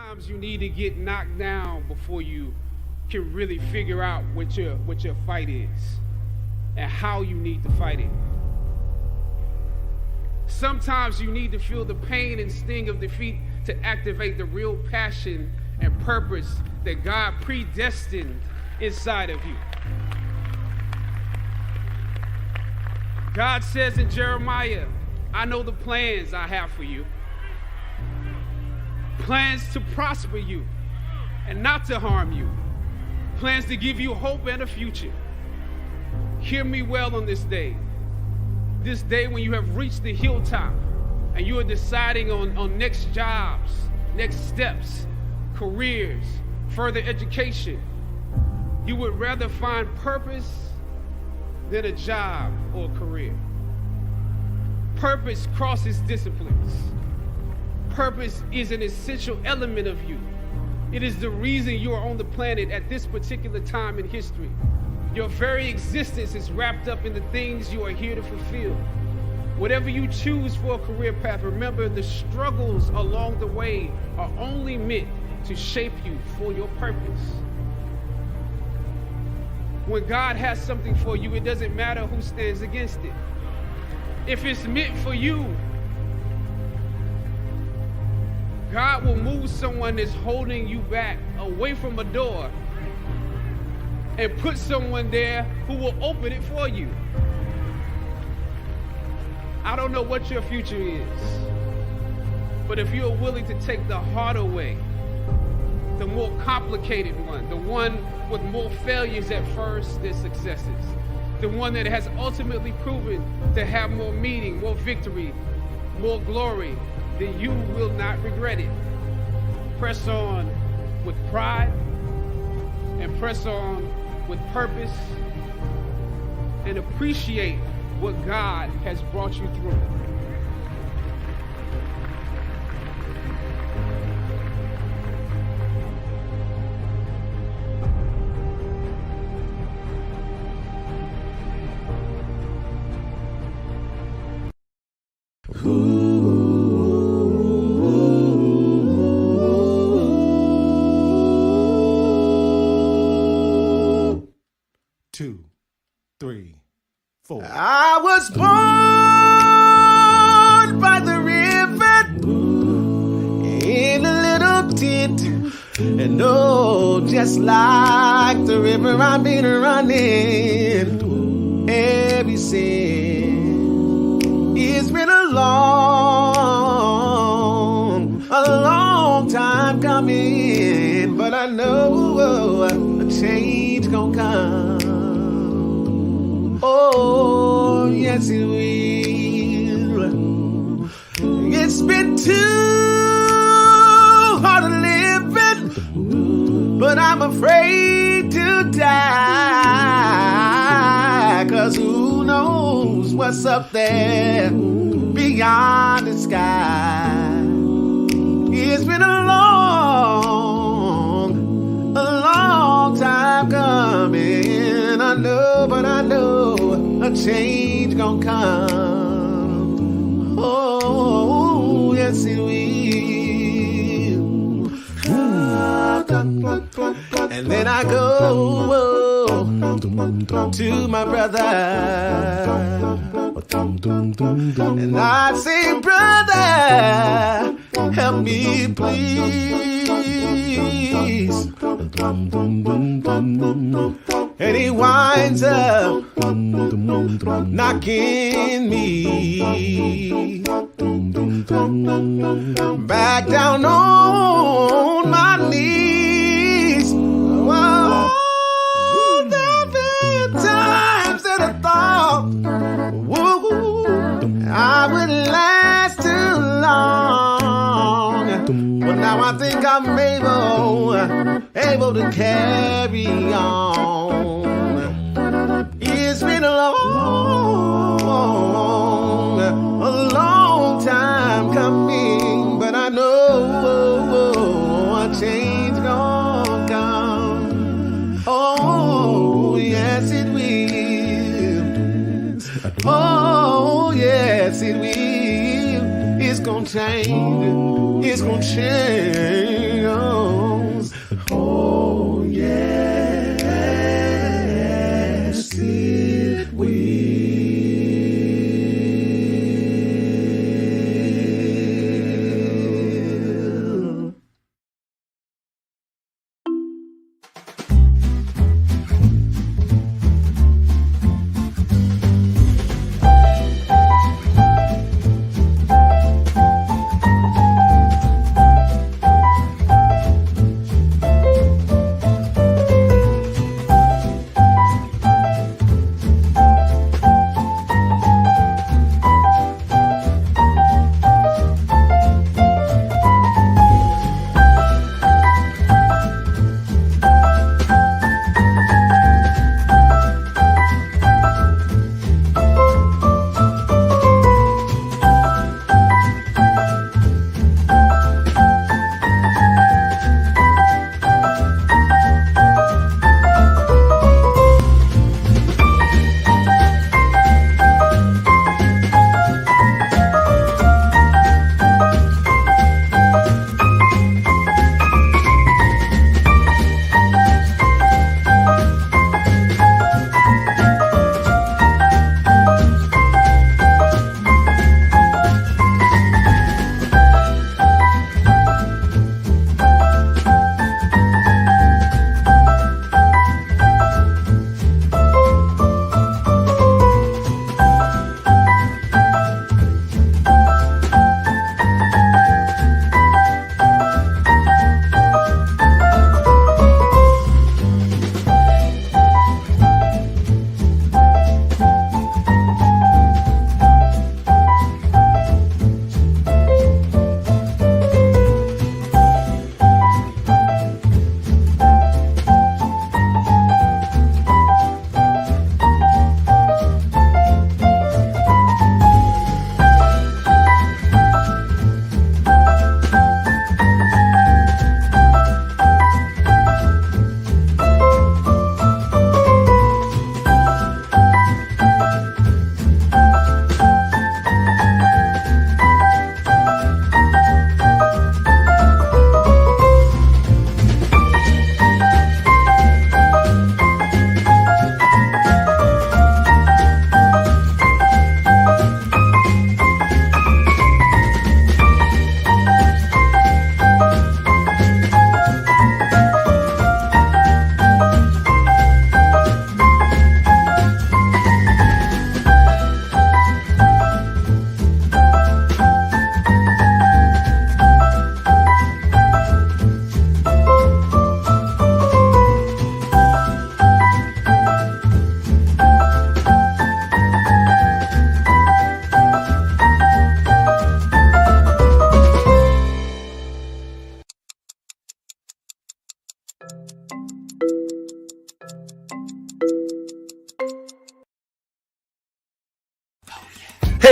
Sometimes you need to get knocked down before you can really figure out what your fight is and how you need to fight it. Sometimes you need to feel the pain and sting of defeat to activate the real passion and purpose that God predestined inside of you. God says in Jeremiah, I know the plans I have for you. Plans to prosper you and not to harm you. Plans to give you hope and a future. Hear me well on this day. This day when you have reached the hilltop and you are deciding on next jobs, next steps, careers, further education. You would rather find purpose than a job or a career. Purpose crosses disciplines. purpose is an essential element of you. It is the reason you are on the planet at this particular time in history. Your very existence is wrapped up in the things you are here to fulfill. Whatever you choose for a career path, remember the struggles along the way are only meant to shape you for your purpose. When God has something for you, it doesn't matter who stands against it. If it's meant for you, God will move someone that's holding you back away from a door and put someone there who will open it for you. I don't know what your future is, but if you're willing to take the harder way, the more complicated one, the one with more failures at first than successes, the one that has ultimately proven to have more meaning, more victory, more glory, then you will not regret it. Press on with pride and press on with purpose and appreciate what God has brought you through. Two, three, four. I was born by the river in a little tent, and oh, just like the river I've been running ever since. It's been a long time coming, but I know a change gonna come. Oh, yes it will. It's been too hard to live it, but I'm afraid to die, 'cause who knows what's up there beyond the sky. It's been a long time coming. I know, but I know a change gonna come. Oh, yes it will. And then I go to my brother, and I say, brother, help me please. And he winds up knocking me back down on my knees. Whoa, there've been times that I thought, whoa, I would last too long, but now I think I'm able to carry on. It's been a long time coming, but I know a change gonna come. Oh, yes it will. Oh, yes it will. It's gonna change. It's gonna change. Oh, yes it will.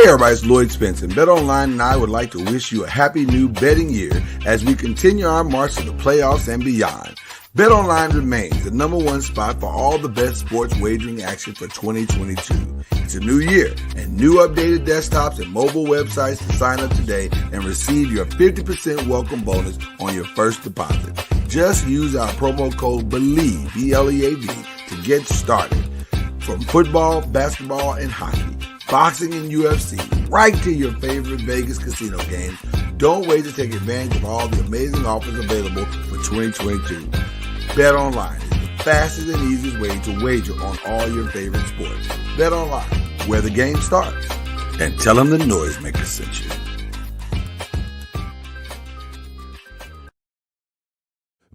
everybody, it's Lloyd Spence, and BetOnline and I would like to wish you a happy new betting year as we continue our march to the playoffs and beyond. BetOnline remains the number one spot for all the best sports wagering action for 2022. It's a new year and new updated desktops and mobile websites to sign up today and receive your 50% welcome bonus on your first deposit. Just use our promo code BELIEVE, B-L-E-A-V, to get started. From football, basketball, and hockey, boxing and UFC, right to your favorite Vegas casino games, don't wait to take advantage of all the amazing offers available for 2022. BetOnline is the fastest and easiest way to wager on all your favorite sports. BetOnline, where the game starts. And tell them the Noisemaker sent you.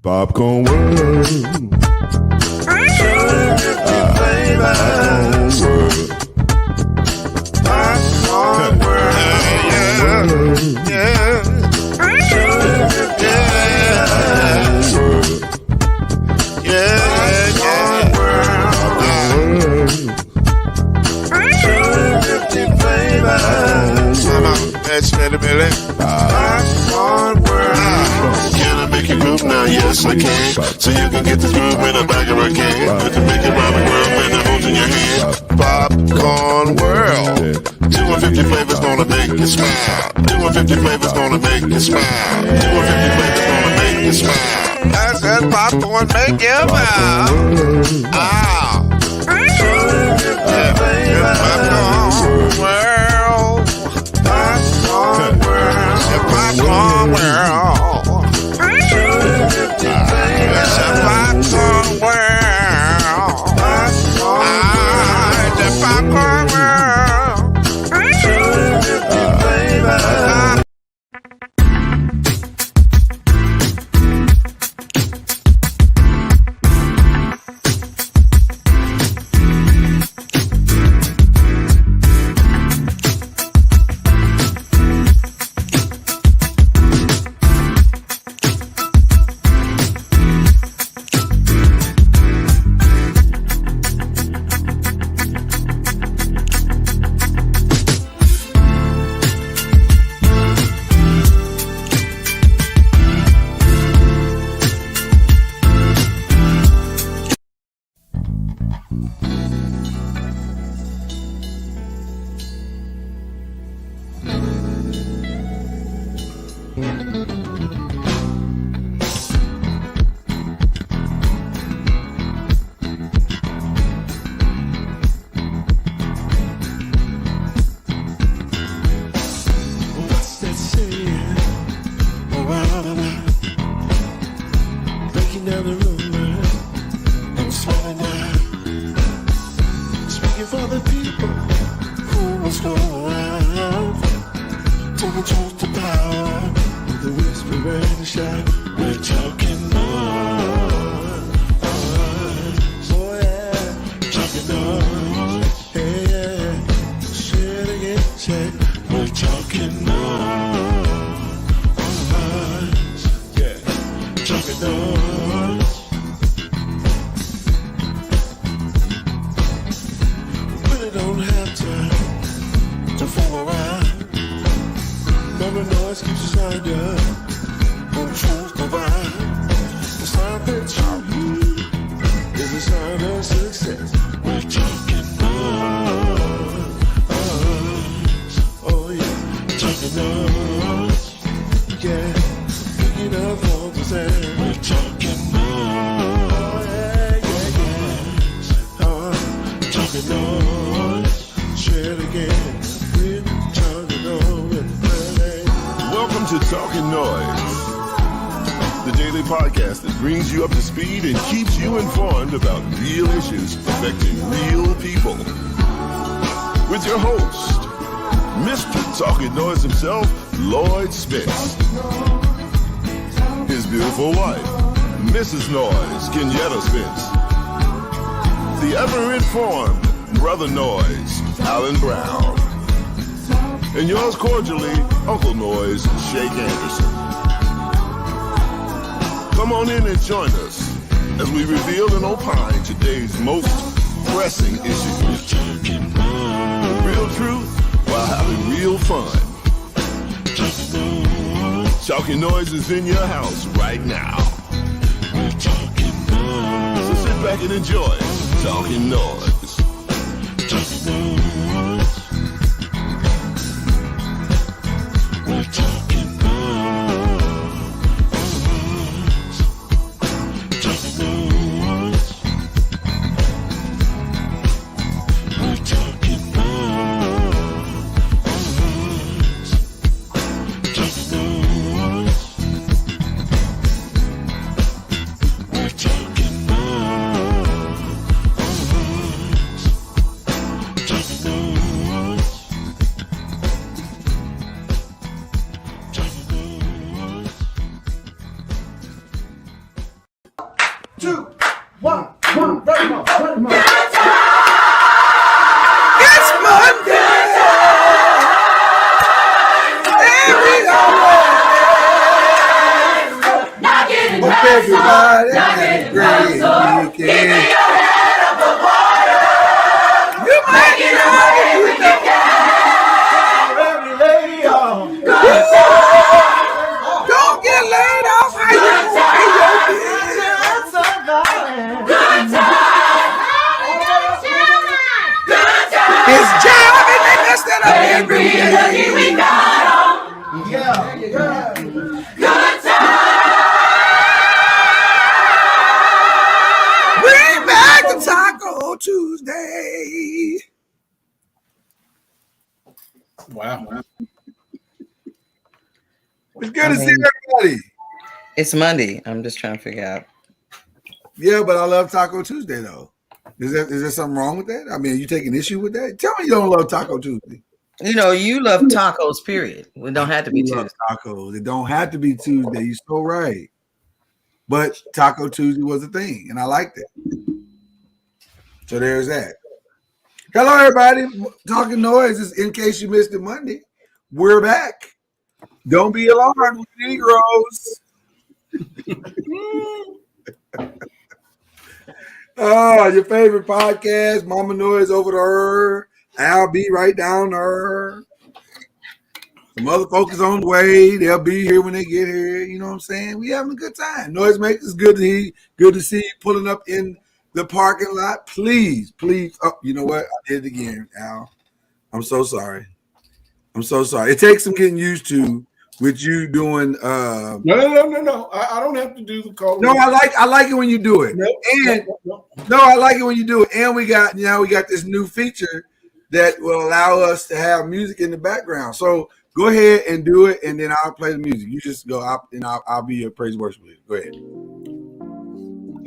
Popcorn World. Popcorn World. Can I make you move now? Yes, I can. So you can get this move in the back of a can. You can make it round the world when it holds in your hand. Popcorn World. 250 flavors gonna make you smile. 250 flavors gonna make you smile. 250 flavors gonna make you smile. I said popcorn make you smile. Ah. Popcorn World. Popcorn World. Popcorn World. It's a popcorn world. It's a popcorn world. Welcome to Talkin NOIZ, the daily podcast that brings you up to speed and keeps you informed about real issues affecting real people. With your host, Mr. Talkin NOIZ himself, Lloyd Spence. His beautiful wife, Mrs. NOIZ, Kenyatta Spence. The ever-informed Brother NOIZ, Alan Brown. And yours cordially, Uncle NOIZ, Shake Anderson. Come on in and join us as we reveal and opine today's most pressing issues. The real truth, while having real fun. Talkin NOIZ is in your house right now. So sit back and enjoy Talkin NOIZ. Everybody had a great weekend. You make it all with the every lady on. Don't get laid off. How you good time. It's job and they messed it up every day. We got on. Yeah. Good time. Bring back the Taco Tuesday. Wow. It's good to see everybody. It's Monday. I'm just trying to figure out. Yeah, but I love Taco Tuesday though. Is there something wrong with that? I mean, are you taking issue with that? Tell me you don't love Taco Tuesday. You know, you love tacos, period. It don't have to be Tuesday. Tacos. It don't have to be Tuesday. You're so right. But Taco Tuesday was a thing, and I liked it. So there's that. Hello, everybody. Talkin NOIZ is in case you missed it Monday. We're back. Don't be alarmed, we Negroes. Your favorite podcast, Mama NOIZ over to her. I'll be right down to her. Some other folks is on the way. They'll be here when they get here. You know what I'm saying? We having a good time. NOIZ makes us good to see you pulling up in the parking lot. Please. Oh, you know what? I did it again, Al. I'm so sorry. It takes some getting used to with you doing. No. I don't have to do the call. No, I like it when you do it. No, I like it when you do it. And we got this new feature that will allow us to have music in the background. So go ahead and do it, and then I'll play the music. You just go up, and I'll be your praise worship leader. Go ahead.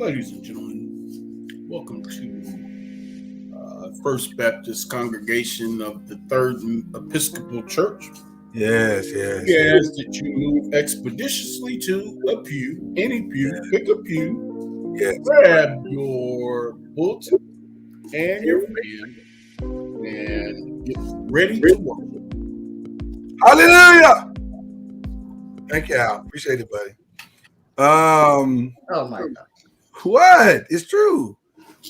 Ladies and gentlemen, welcome to First Baptist Congregation of the Third Episcopal Church. Yes. We ask that you move expeditiously to a pew, any pew, pick a pew, grab your bulletin and your fan, and get ready to work. Hallelujah! Thank you, Al. Appreciate it, buddy. Oh my God! What? It's true.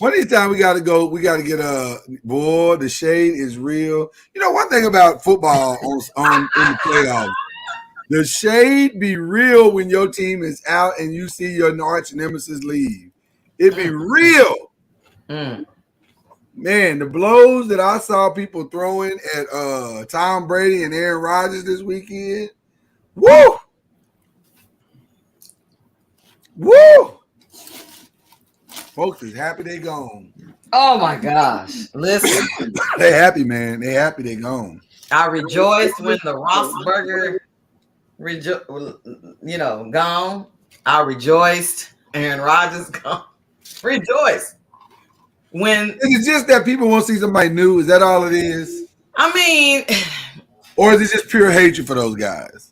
One of these times we got to go. We got to get boy. The shade is real. You know, one thing about football on in the playoffs, the shade be real when your team is out and you see your arch nemesis leave. It be real. Man, the blows that I saw people throwing at Tom Brady and Aaron Rodgers this weekend. Woo! Folks is happy they gone. Oh my gosh! Listen, they happy, man. They happy they gone. I rejoiced when the Rossburger, gone. I rejoiced. Aaron Rodgers gone. Rejoice. When is it just that people want to see somebody new? Is that all it is? I mean, or is it just pure hatred for those guys?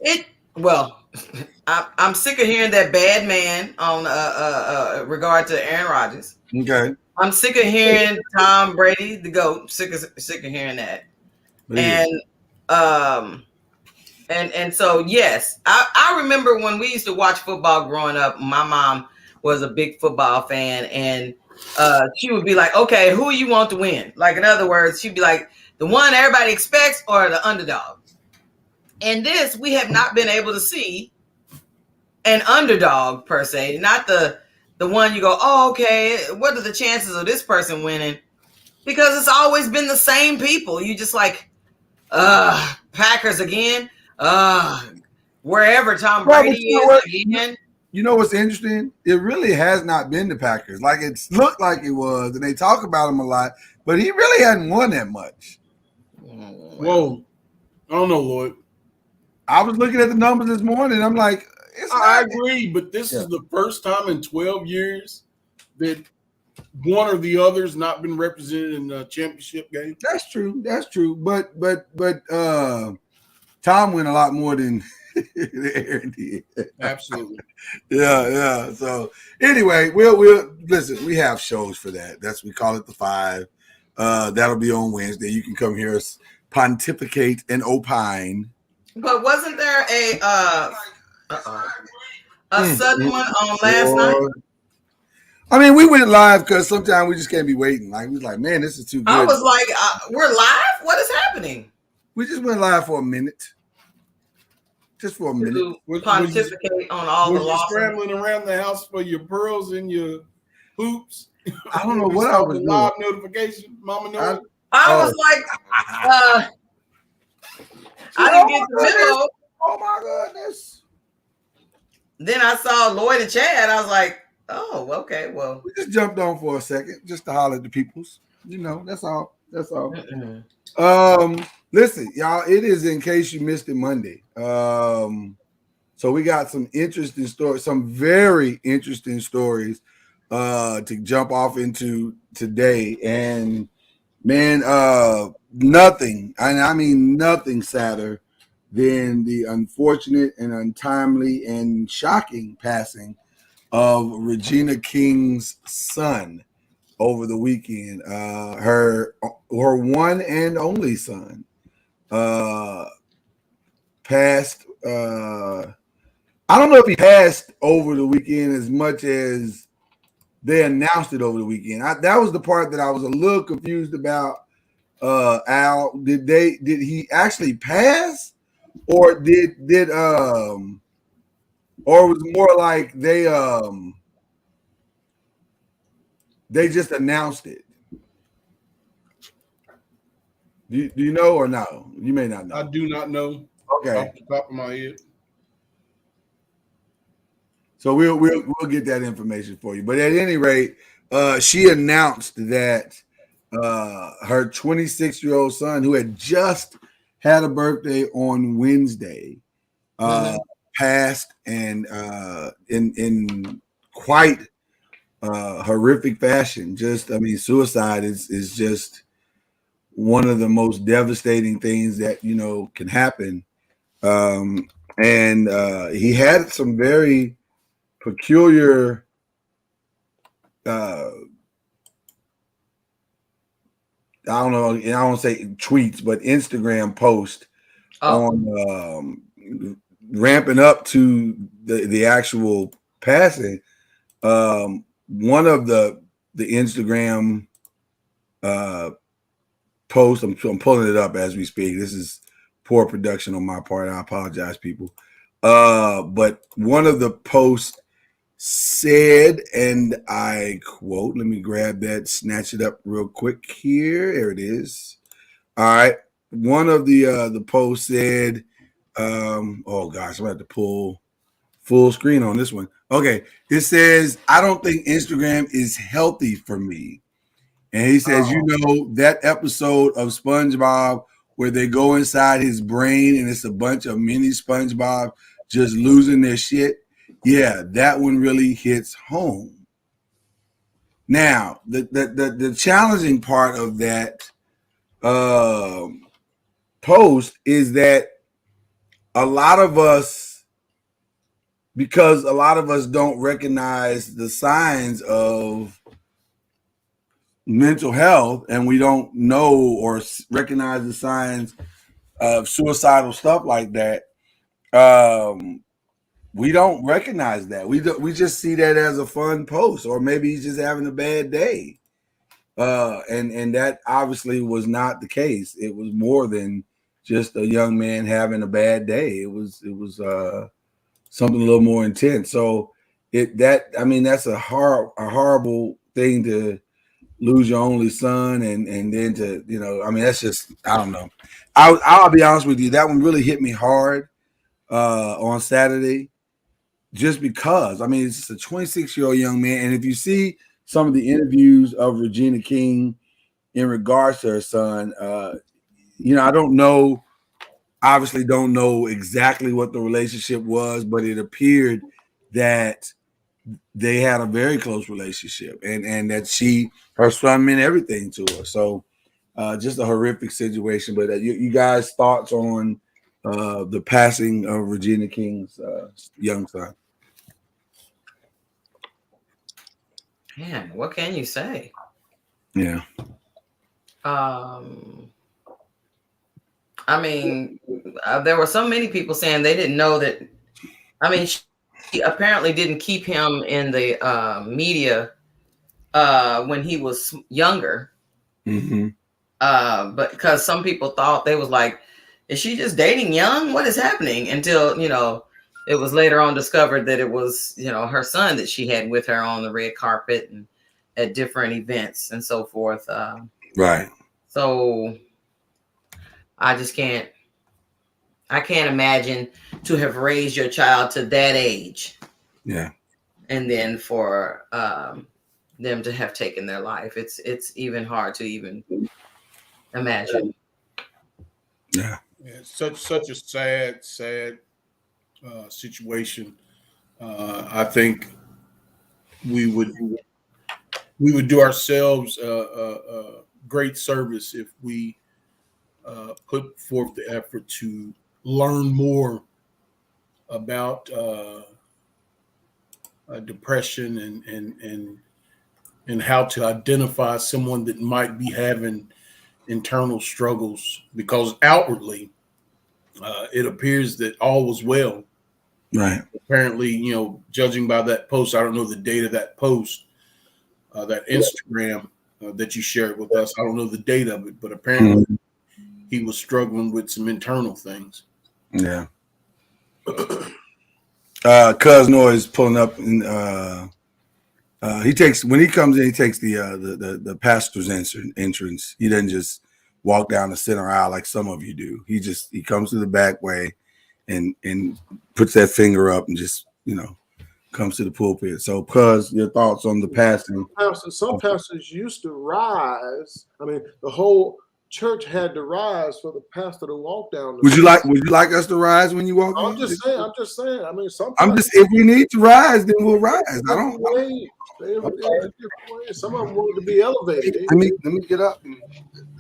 I'm sick of hearing that bad man on regard to Aaron Rodgers. Okay. I'm sick of hearing Tom Brady, the GOAT. Sick of hearing that. And so yes, I remember when we used to watch football growing up. My mom was a big football fan, and she would be like, "Okay, who you want to win?" Like, in other words, she'd be like, the one everybody expects or the underdog. And this, we have not been able to see an underdog per se, not the one you go, oh, okay, what are the chances of this person winning? Because it's always been the same people. You just like, Packers again, wherever Tom Brady is again. You know what's interesting? It really has not been the Packers. Like it's looked like it was, and they talk about him a lot, but he really hadn't won that much. Whoa, I don't know, Lloyd. I was looking at the numbers this morning. I'm like, I agree, but this is the first time in 12 years that one or the other's not been represented in a championship game. That's true. That's true. But Tom went a lot more than Aaron did. Absolutely. Yeah. So anyway, we'll listen. We have shows for that. We call it the 5. That'll be on Wednesday. You can come hear us pontificate and opine. But wasn't there a sudden one on last night? I mean, we went live because sometimes we just can't be waiting. Like we was like, man, this is too good. I was like, we're live? What is happening? We just went live for a minute. Just for a minute. To pontificate on all the losses. Scrambling around the house for your pearls and your hoops. I don't know what I was doing. Live notification, Mama knows. I was like, I didn't get the memo. Oh my goodness. Then I saw Lloyd and Chad. I was like, oh, okay, well. We just jumped on for a second just to holler at the peoples. You know, that's all. That's all. Listen, y'all, it is in case you missed it Monday. So we got some interesting stories, some very interesting stories to jump off into today. And man, nothing, and I mean nothing sadder than the unfortunate and untimely and shocking passing of Regina King's son over the weekend. Her one and only son passed. I don't know if he passed over the weekend as much as they announced it over the weekend. That was the part that I was a little confused about. Al, did he actually pass, or or was it more like they just announced it? Do you know or no? You may not know. I do not know. Okay. Off the top of my head. So we'll get that information for you. But at any rate, she announced that her 26-year-old son, who had just had a birthday on Wednesday, passed, and in quite horrific fashion. Suicide is just one of the most devastating things that can happen. And he had some very peculiar I don't know, I don't want to say tweets, but Instagram post on ramping up to the actual passing. One of the Instagram post, I'm pulling it up as we speak. This is poor production on my part. I apologize, people. But one of the posts said, and I quote, let me grab that, snatch it up real quick here. There it is. All right. One of the posts said, oh gosh, I'm going to have to pull full screen on this one. Okay. It says, I don't think Instagram is healthy for me. And he says, that episode of SpongeBob where they go inside his brain and it's a bunch of mini SpongeBob just losing their shit. Yeah, that one really hits home. Now, the challenging part of that post is that a lot of us don't recognize the signs of mental health, and we don't know or recognize the signs of suicidal stuff like that. We don't recognize that. We just see that as a fun post, or maybe he's just having a bad day. And that obviously was not the case. It was more than just a young man having a bad day. It was something a little more intense. So that's a horrible thing to lose your only son and then to, that's just, I don't know. I'll be honest with you, that one really hit me hard on Saturday, just because it's just a 26-year-old young man. And if you see some of the interviews of Regina King in regards to her son, I don't know, obviously don't know exactly what the relationship was, but it appeared that they had a very close relationship and that her son meant everything to her. So just a horrific situation. But you guys' thoughts on the passing of Regina King's young son? Man, what can you say? Yeah. There were so many people saying they didn't know that. She apparently didn't keep him in the media when he was younger. Mm-hmm. But because some people thought, they was like, is she just dating young? What is happening? Until, it was later on discovered that it was, her son that she had with her on the red carpet and at different events and so forth. Right. So I can't imagine to have raised your child to that age. Yeah. And then for them to have taken their life. It's even hard to even imagine. Yeah. Such a sad situation. I think we would do ourselves a great service if we put forth the effort to learn more about depression and how to identify someone that might be having internal struggles, because outwardly it appears that all was well. Right. Apparently, judging by that post, I don't know the date of that post, that Instagram that you shared with us. I don't know the date of it, but apparently he was struggling with some internal things. Yeah. Cuz Noise pulling up, and when he comes in, he takes the pastor's entrance. He doesn't just walk down the center aisle like some of you do. He comes through the back way and puts that finger up and just comes to the pulpit. So, Cuz, your thoughts on the passing? Some pastors used to rise. The whole church had to rise for the pastor to walk down. Would you like us to rise when you walk? I'm just saying. If we need to rise, then we'll rise. Some of them wanted to be elevated. Let me get up.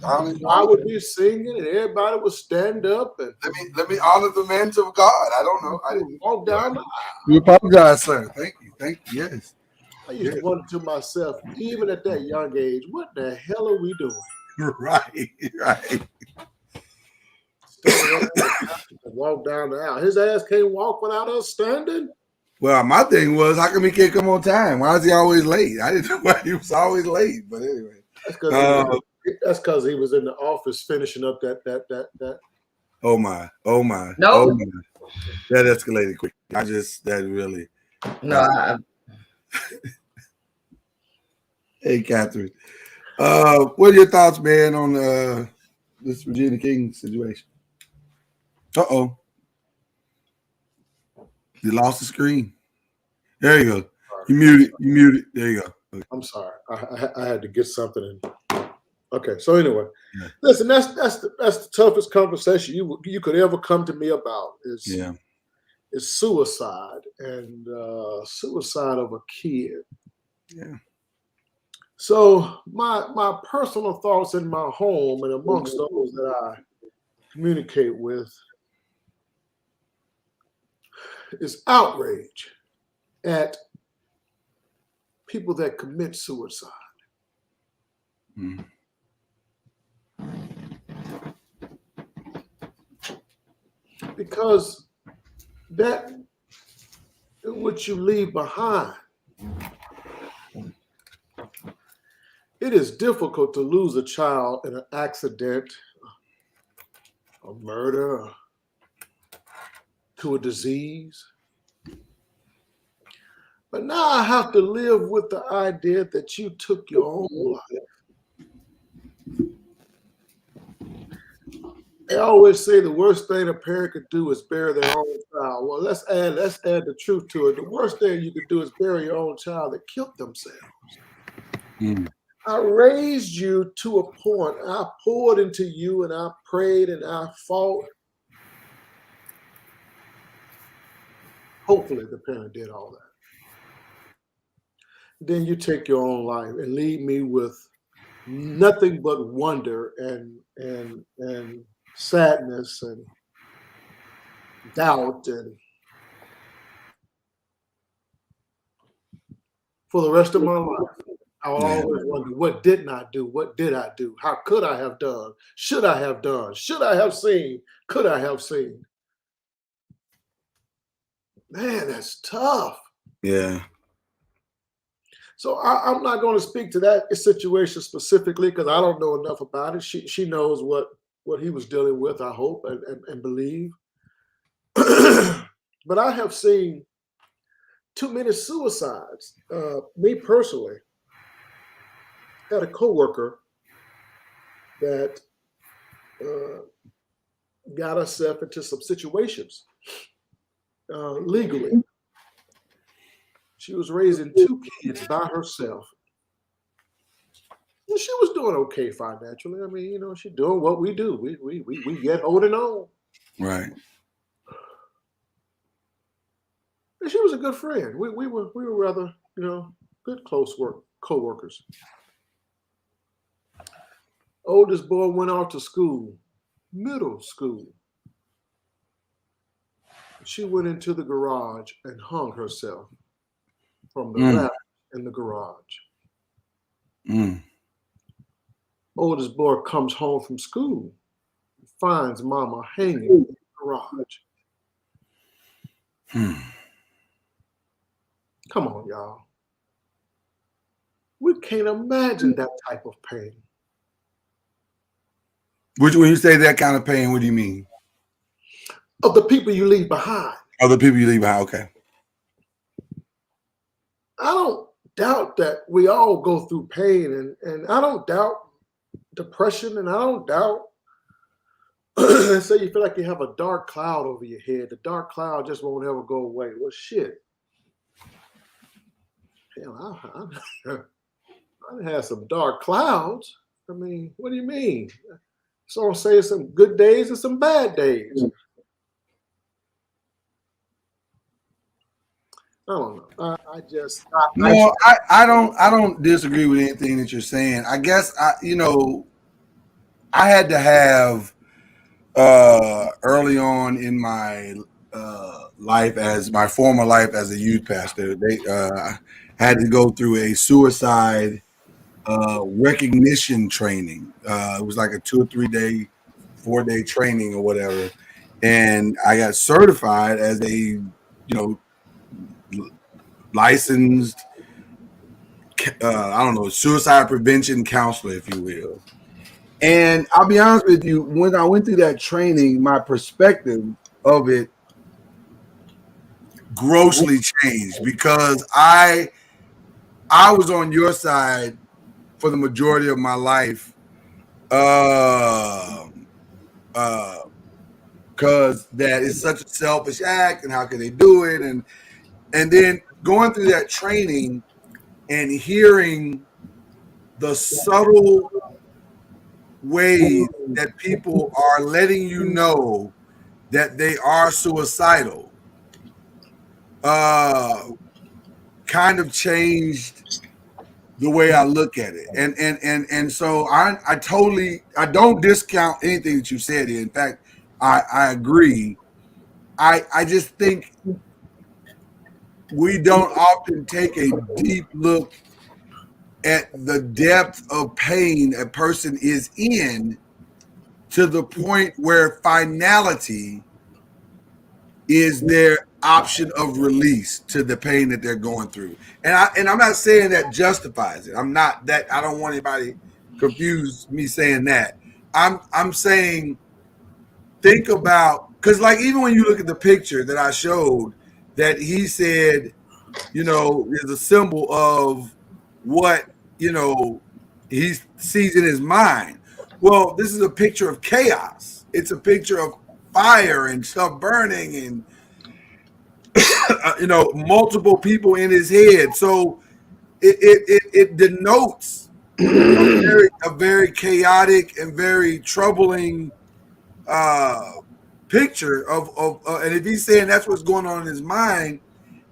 I would be singing, and everybody would stand up. And let me honor the man of God. I don't know. I didn't walk down the aisle. We apologize, sir. Thank you. Yes. I used to wonder to myself, even at that young age, what the hell are we doing? Right. Walk down the aisle. His ass can't walk without us standing. Well, my thing was, how come he can't come on time? Why is he always late? I didn't know why he was always late. But anyway, that's because he was in the office finishing up that. Oh my! No, oh my. That escalated quick. That really. No. Hey, Catherine. What are your thoughts, man, on this Regina King situation? Uh-oh. You lost the screen. There you go. You muted. There you go. Okay. I'm sorry. I had to get something in. Okay. So anyway, listen, that's the toughest conversation you could ever come to me about is suicide and suicide of a kid. Yeah. So my personal thoughts in my home and amongst those that I communicate with is outrage at people that commit suicide. Because that what you leave behind it is difficult to lose a child in an accident, a murder, to a disease. But now I have to live with the idea that you took your own life. They always say the worst thing a parent could do is bury their own child. Well, let's add the truth to it. The worst thing you could do is bury your own child that killed themselves. I raised you to a point. I poured into you and I prayed and I fought. Hopefully the parent did all that. Then you take your own life and leave me with nothing but wonder and sadness and doubt, and for the rest of my life I will always wonder, what didn't I do? What did I do? How could I have done? Should I have done? Should I have seen? Could I have seen? Man, that's tough. Yeah. So I'm not going to speak to that situation specifically because I don't know enough about it. She knows what he was dealing with, I hope, and believe. But I have seen too many suicides. Me personally, had a coworker that got herself into some situations legally. She was raising 2 kids by herself. And she was doing okay financially. I mean, she's doing what we do. We get holding on. Right. And she was a good friend. We were rather, good close co-workers. Oldest boy went off to school, middle school. She went into the garage and hung herself from the ladder in the garage. Oldest boy comes home from school, finds mama hanging in the garage. Come on, y'all. We can't imagine that type of pain. When you say that kind of pain, what do you mean? Of the people you leave behind. Of the people you leave behind, okay. I don't doubt that we all go through pain, and I don't doubt depression, and I don't doubt say you feel like you have a dark cloud over your head. The dark cloud just won't ever go away. Well, shit. Hell, I had some dark clouds. I mean, what do you mean? So I'm saying some good days and some bad days. I don't know. I don't disagree with anything that you're saying. I guess I had to have early on in my life, as my former life as a youth pastor, they had to go through a suicide recognition training. It was like a 2 or 3 day, 4 day training or whatever, and I got certified as a licensed suicide prevention counselor, if you will. And I'll be honest with you, when I went through that training, my perspective of it grossly changed, because I was on your side for the majority of my life, because that is such a selfish act, and how can they do it? And then going through that training and hearing the subtle ways that people are letting you know that they are suicidal kind of changed the way I look at it. And so I don't discount anything that you said here. In fact, I agree. I just think we don't often take a deep look at the depth of pain a person is in, to the point where finality is their option of release to the pain that they're going through. And I'm not saying that justifies it. I'm not that. I don't want anybody confuse me saying that. I'm saying think about, because like even when you look at the picture that I showed that he said, you know, is a symbol of what, you know, he sees in his mind. Well, this is a picture of chaos. It's a picture of fire and stuff burning and you know, multiple people in his head. So it denotes a very chaotic and very troubling picture of and if he's saying that's what's going on in his mind,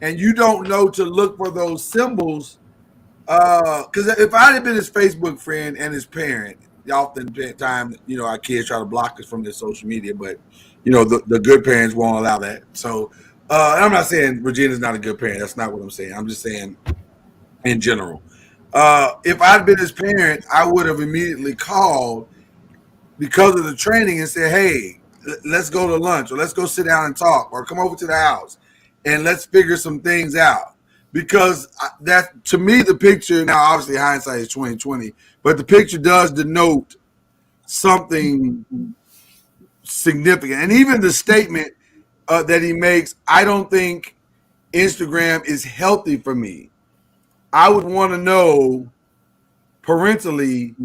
and you don't know to look for those symbols, because if I had been his Facebook friend and his parent, oftentimes, you know, our kids try to block us from their social media, but you know, the good parents won't allow that. So and I'm not saying Regina's not a good parent. That's not what I'm saying. I'm just saying in general. If I'd been his parent, I would have immediately called because of the training and said, hey, let's go to lunch, or let's go sit down and talk, or come over to the house and let's figure some things out. Because that, to me, the picture, now obviously hindsight is 20/20, but the picture does denote something significant. And even the statement that he makes, I don't think Instagram is healthy for me. I would want to know parentally,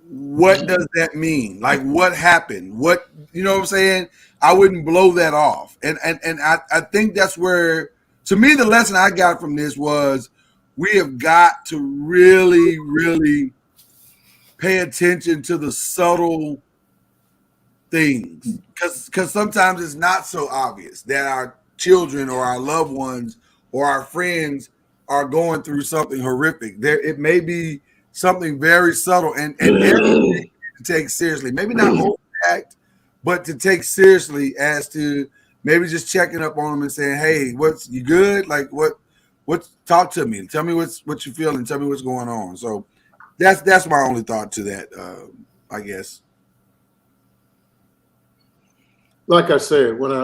what does that mean? Like, what happened? What, you know what I'm saying? I wouldn't blow that off. And I think that's where, to me, the lesson I got from this was we have got to really, really pay attention to the subtle things, because sometimes it's not so obvious that our children or our loved ones or our friends are going through something horrific. There, it may be something very subtle and everything to take seriously. Maybe not overact, but to take seriously, as to maybe just checking up on them and saying, "Hey, what's you good? Like what? Talk to me. Tell me what you feeling. Tell me what's going on." So that's my only thought to that. I guess. Like I said when I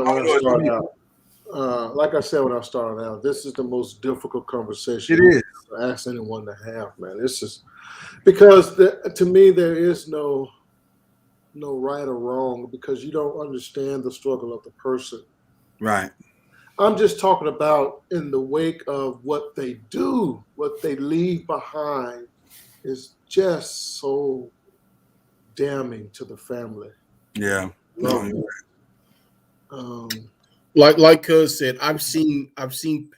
started out, this is the most difficult conversation It is. to ask anyone to have, man. This is because to me there is no right or wrong, because you don't understand the struggle of the person. Right. I'm just talking about in the wake of what they do, what they leave behind is just so damning to the family. Yeah. Like Cuz said, I've seen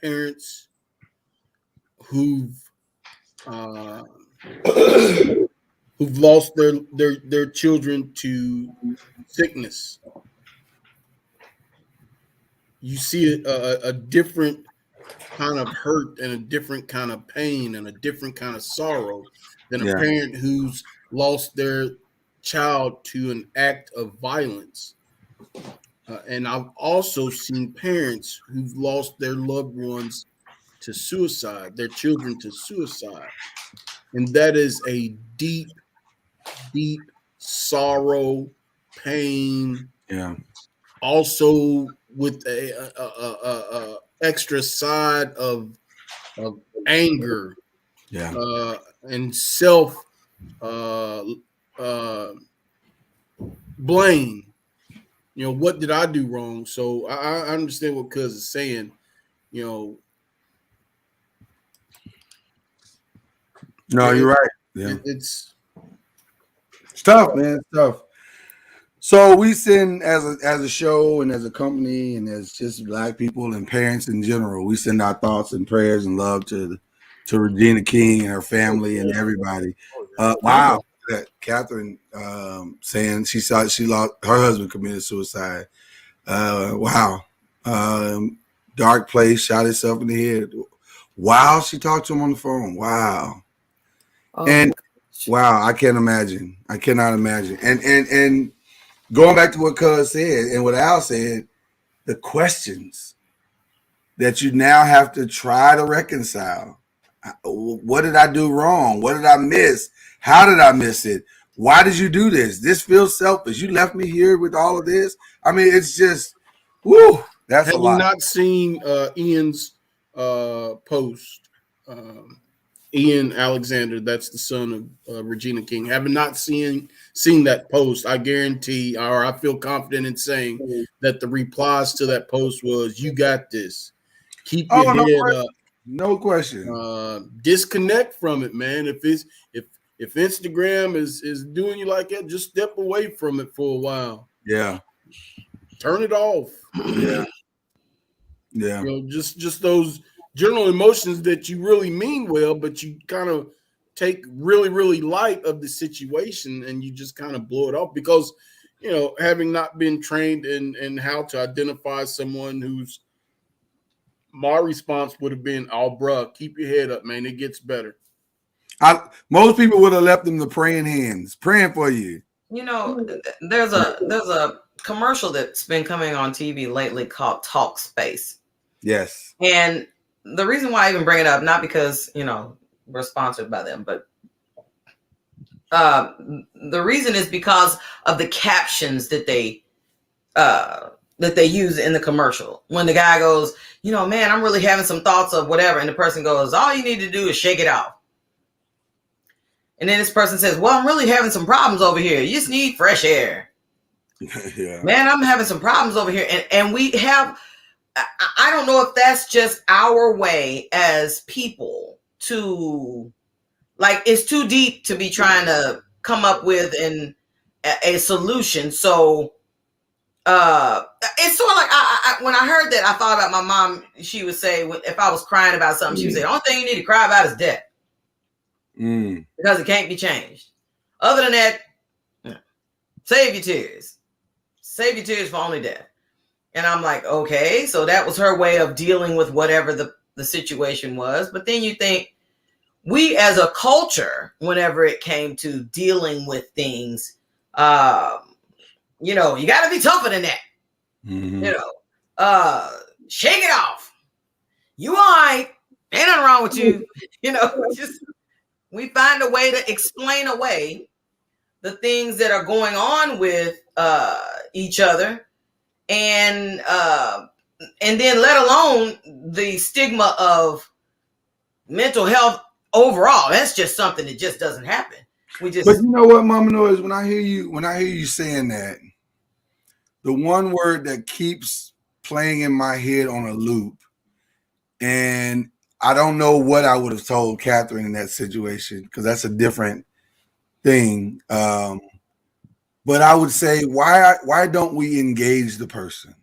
parents who've lost their children to sickness. You see a different kind of hurt and a different kind of pain and a different kind of sorrow than a parent who's lost their child to an act of violence. And I've also seen parents who've lost their loved ones to suicide, their children to suicide. And that is a deep, deep sorrow, pain. Yeah. Also with a extra side of anger. Yeah. And self blame. You know, what did I do wrong? So I understand what Cuz is saying. You know, no, you're right. Yeah, it's tough, man. It's tough. So we send as a show and as a company and as just Black people and parents in general, we send our thoughts and prayers and love to Regina King and her family and everybody. Wow, that Catherine saying she lost her husband committed suicide. Wow, dark place, shot himself in the head. Wow, she talked to him on the phone. Wow, and wow, I can't imagine. I cannot imagine. And going back to what Cuz said and what Al said, the questions that you now have to try to reconcile. What did I do wrong? What did I miss? How did I miss it? Why did you do this? This feels selfish. You left me here with all of this. I mean, it's just, woo. That's a lot. Having not seen Ian's post, Ian Alexander, that's the son of Regina King. Having not seen that post, I guarantee, or I feel confident in saying that the replies to that post was, "You got this. Keep your head up. No question. Disconnect from it, man. If Instagram is doing you like that, just step away from it for a while. Yeah. Turn it off. Yeah. Yeah. You know, just those general emotions that you really mean well, but you kind of take really, really light of the situation and you just kind of blow it off because, you know, having not been trained in how to identify someone who's, my response would have been, "Oh, bruh, keep your head up, man. It gets better." Most people would have left them the praying hands, praying for you. You know, there's a commercial that's been coming on TV lately called Talk Space. Yes. And the reason why I even bring it up, not because, you know, we're sponsored by them, but the reason is because of the captions that they use in the commercial. When the guy goes, you know, man, I'm really having some thoughts of whatever. And the person goes, all you need to do is shake it off. And then this person says, well, I'm really having some problems over here. You just need fresh air. Yeah. Man, I'm having some problems over here. And we have, I don't know if that's just our way as people to, like, it's too deep to be trying to come up with a solution. So it's sort of like when I heard that, I thought about my mom. She would say, if I was crying about something, she would say, the only thing you need to cry about is death. Because it can't be changed. Other than that, save your tears. Save your tears for only death. And I'm like, okay, so that was her way of dealing with whatever the situation was. But then you think, we as a culture, whenever it came to dealing with things, you know, you got to be tougher than that. Mm-hmm. You know, shake it off. You all right. Ain't nothing wrong with you. You know, just we find a way to explain away the things that are going on with each other. And then let alone the stigma of mental health overall. That's just something that just doesn't happen. But you know what, Mama Noise, when I hear you saying that, the one word that keeps playing in my head on a loop, and I don't know what I would have told Catherine in that situation because that's a different thing. But I would say, why don't we engage the person?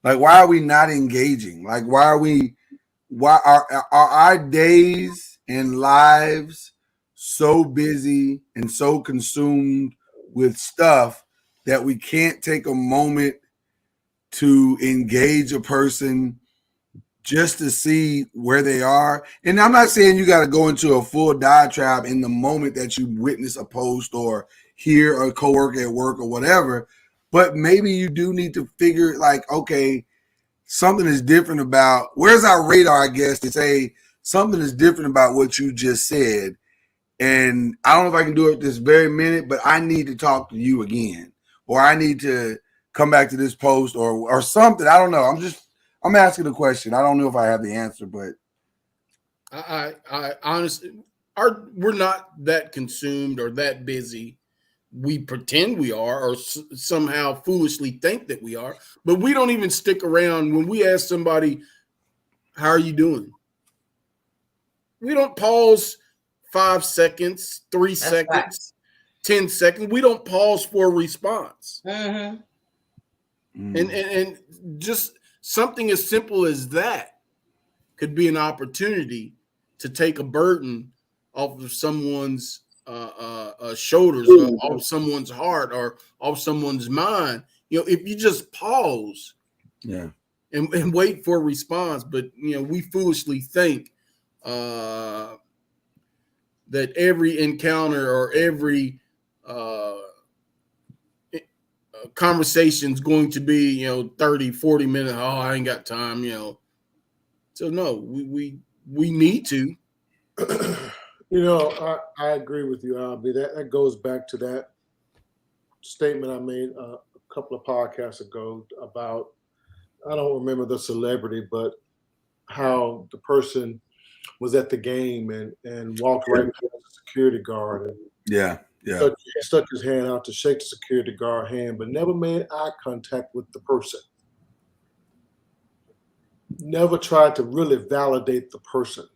Like, why are we not engaging? Like, why are our days and lives so busy and so consumed with stuff that we can't take a moment to engage a person just to see where they are? And I'm not saying you got to go into a full diatribe in the moment that you witness a post or hear a coworker at work or whatever, but maybe you do need to figure, like, okay, something is different about, where's our radar, I guess, to say something is different about what you just said. And I don't know if I can do it this very minute, but I need to talk to you again, or I need to come back to this post or something. I don't know. I'm asking a question. I don't know if I have the answer, but I honestly, we're not that consumed or that busy. We pretend we are, or somehow foolishly think that we are, but we don't even stick around when we ask somebody, how are you doing? We don't pause 5 seconds, 3 seconds, right. 10 seconds. We don't pause for a response. Mm-hmm. And just something as simple as that could be an opportunity to take a burden off of someone's shoulders, off someone's heart, or off someone's mind. You know, if you just pause, and wait for a response. But you know, we foolishly think that every encounter or every conversation is going to be, 30, 40 minutes. Oh, I ain't got time, So no, we need to. You know, I agree with you, Albie. That goes back to that statement I made a couple of podcasts ago about I don't remember the celebrity, but how the person was at the game and walked right past the security guard and stuck his hand out to shake the security guard hand, but never made eye contact with the person. Never tried to really validate the person.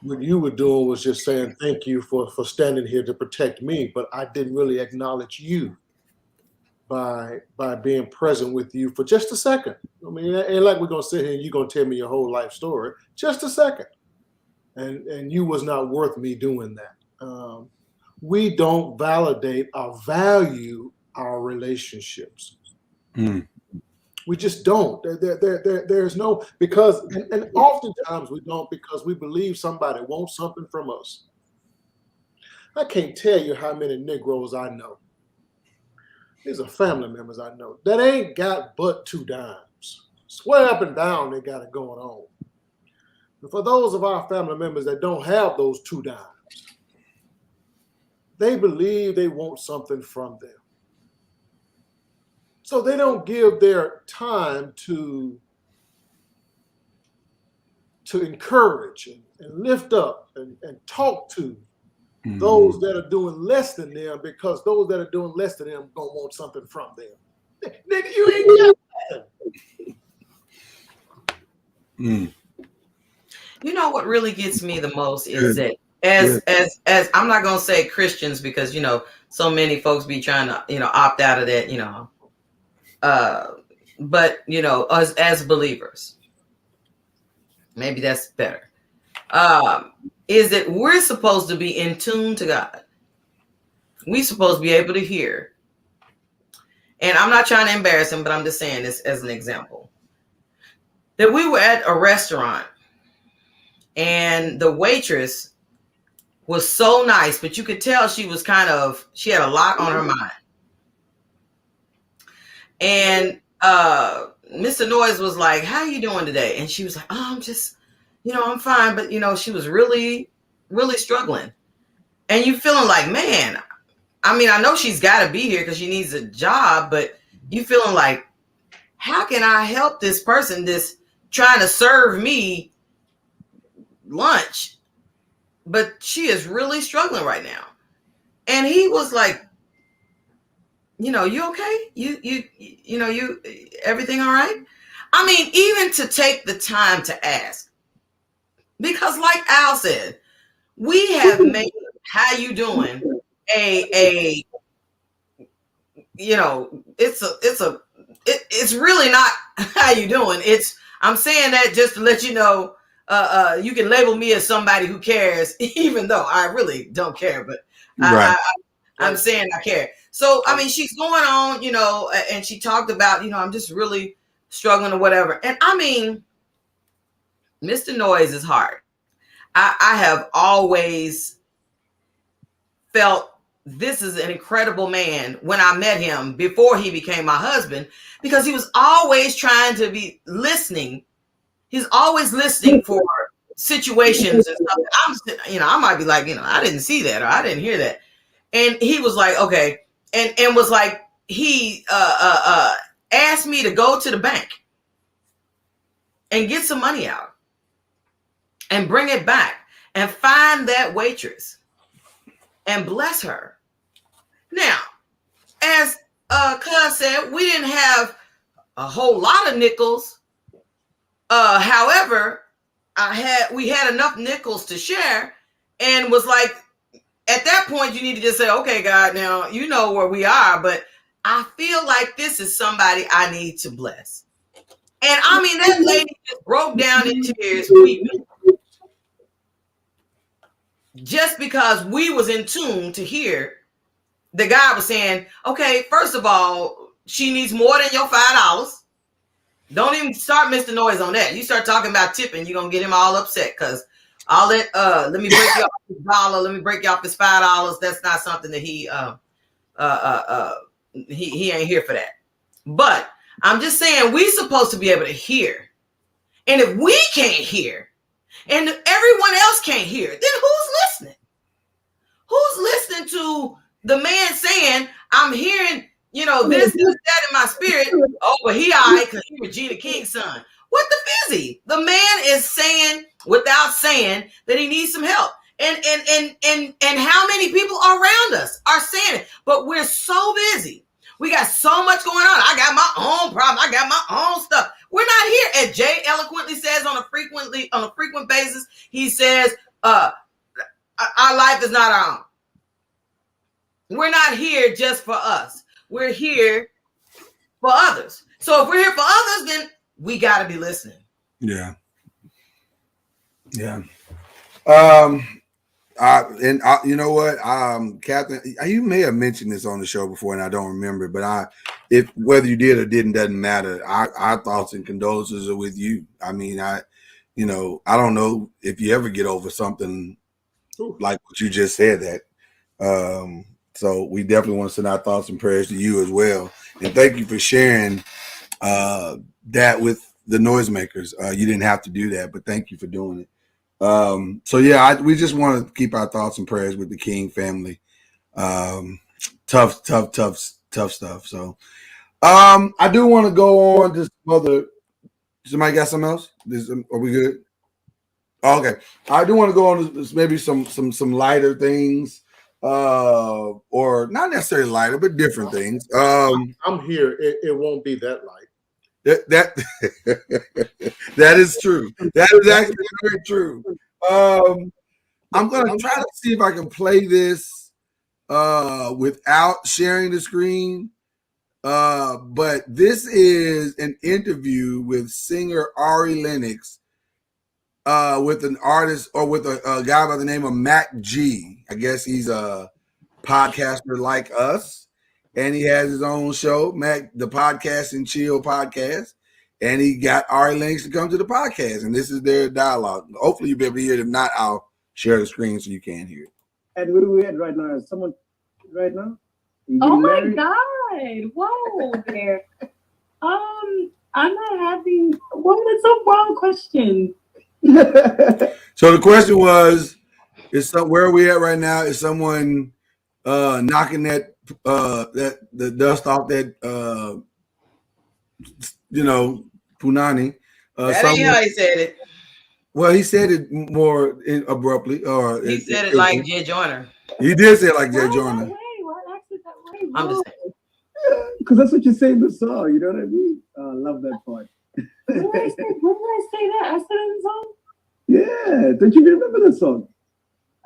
What you were doing was just saying thank you for standing here to protect me, but I didn't really acknowledge you by being present with you for just a second. I mean, it ain't like we're gonna sit here and you're gonna tell me your whole life story. Just a second, and you was not worth me doing that. We don't validate or value our relationships. We just don't. There's no, because, and oftentimes we don't because we believe somebody wants something from us. I can't tell you how many Negroes I know. These are family members I know that ain't got but 2 dimes. Swear up and down they got it going on. And for those of our family members that don't have those 2 dimes, they believe they want something from them. So they don't give their time to encourage and lift up and talk to those that are doing less than them, because those that are doing less than them gonna want something from them. Nigga, you ain't got that. You know what really gets me the most is that as I'm not gonna say Christians, because so many folks be trying to opt out of that, but us as believers, maybe that's better. Is that we're supposed to be in tune to God. We're supposed to be able to hear. And I'm not trying to embarrass him, but I'm just saying this as an example. That we were at a restaurant and the waitress was so nice, but you could tell she had a lot on her mind. And Mr. Noise was like, "How you doing today?" And she was like, "Oh, I'm just, I'm fine." But, she was really, really struggling. And you feeling like, man, I mean, I know she's got to be here because she needs a job, but you feeling like, how can I help this person that's trying to serve me lunch? But she is really struggling right now. And he was like, you okay? You everything all right? I mean, even to take the time to ask. Because like Al said, we have made how you doing it's really not how you doing. I'm saying that just to let you know, you can label me as somebody who cares, even though I really don't care, but right. I'm saying I care. So, I mean, she's going on, and she talked about, I'm just really struggling or whatever. And I mean, Mr. Noise is hard. I have always felt this is an incredible man when I met him before he became my husband, because he was always trying to be listening. He's always listening for situations and stuff. I might be like, I didn't see that or I didn't hear that. And he was like, okay. And was like, he asked me to go to the bank and get some money out and bring it back and find that waitress and bless her. Now, as Cuz said, we didn't have a whole lot of nickels. However, we had enough nickels to share, and was like, at that point, you need to just say, okay, God, now you know where we are, but I feel like this is somebody I need to bless. And I mean, that lady just broke down in tears weeping. Just because we was in tune to hear the guy was saying, okay, first of all, she needs more than your $5. Don't even start Mr. Noise on that. You start talking about tipping, you're going to get him all upset because all that, let me break you off this $1, let me break you off this $5. That's not something that he ain't here for that. But I'm just saying, we supposed to be able to hear. And if we can't hear, and everyone else can't hear, then who's listening? Who's listening to the man saying, I'm hearing you know, this, that in my spirit. Oh, but he all right because he Regina King's son. What the fizzy? The man is saying without saying that he needs some help. And how many people around us are saying it? But we're so busy. We got so much going on. I got my own problem. I got my own stuff. We're not here. As Jay eloquently says on a frequent basis, he says, our life is not our own. We're not here just for us. We're here for others. So if we're here for others, then we got to be listening. Yeah. You know what, Catherine, you may have mentioned this on the show before, and I don't remember. But if whether you did or didn't doesn't matter. Our thoughts and condolences are with you. I mean, I don't know if you ever get over something like what you just said. That so we definitely want to send our thoughts and prayers to you as well. And thank you for sharing that with the noisemakers. You didn't have to do that, but thank you for doing it. So yeah, we just want to keep our thoughts and prayers with the King family. Tough stuff. So, I do want to go on to some other. Somebody got something else? Are we good? Okay. I do want to go on to maybe some lighter things, or not necessarily lighter, but different things. I'm here. It won't be that light. That is true. That is actually very true. I'm gonna try to see if I can play this without sharing the screen. But this is an interview with singer Ari Lennox with an artist, or with a guy by the name of Mac G. I guess he's a podcaster like us. And he has his own show, the Podcast and Chill podcast. And he got Ari Lennox to come to the podcast. And this is their dialogue. Hopefully you'll be able to hear it. If not, I'll share the screen so you can hear it. And where are we at right now? Is someone right now? Oh my God. Whoa there. I'm not having, what was a wrong question? So the question was, where are we at right now? Is someone knocking the dust off that punani? That ain't how he said it. Well, he said it more abruptly, or he said it like Jay Joyner. He did say it like Jay Joyner. I'm just saying. Because that's what you say in the song. You know what I mean? I love that part. When did I say that? I said it in the song? Yeah. Don't you remember the song?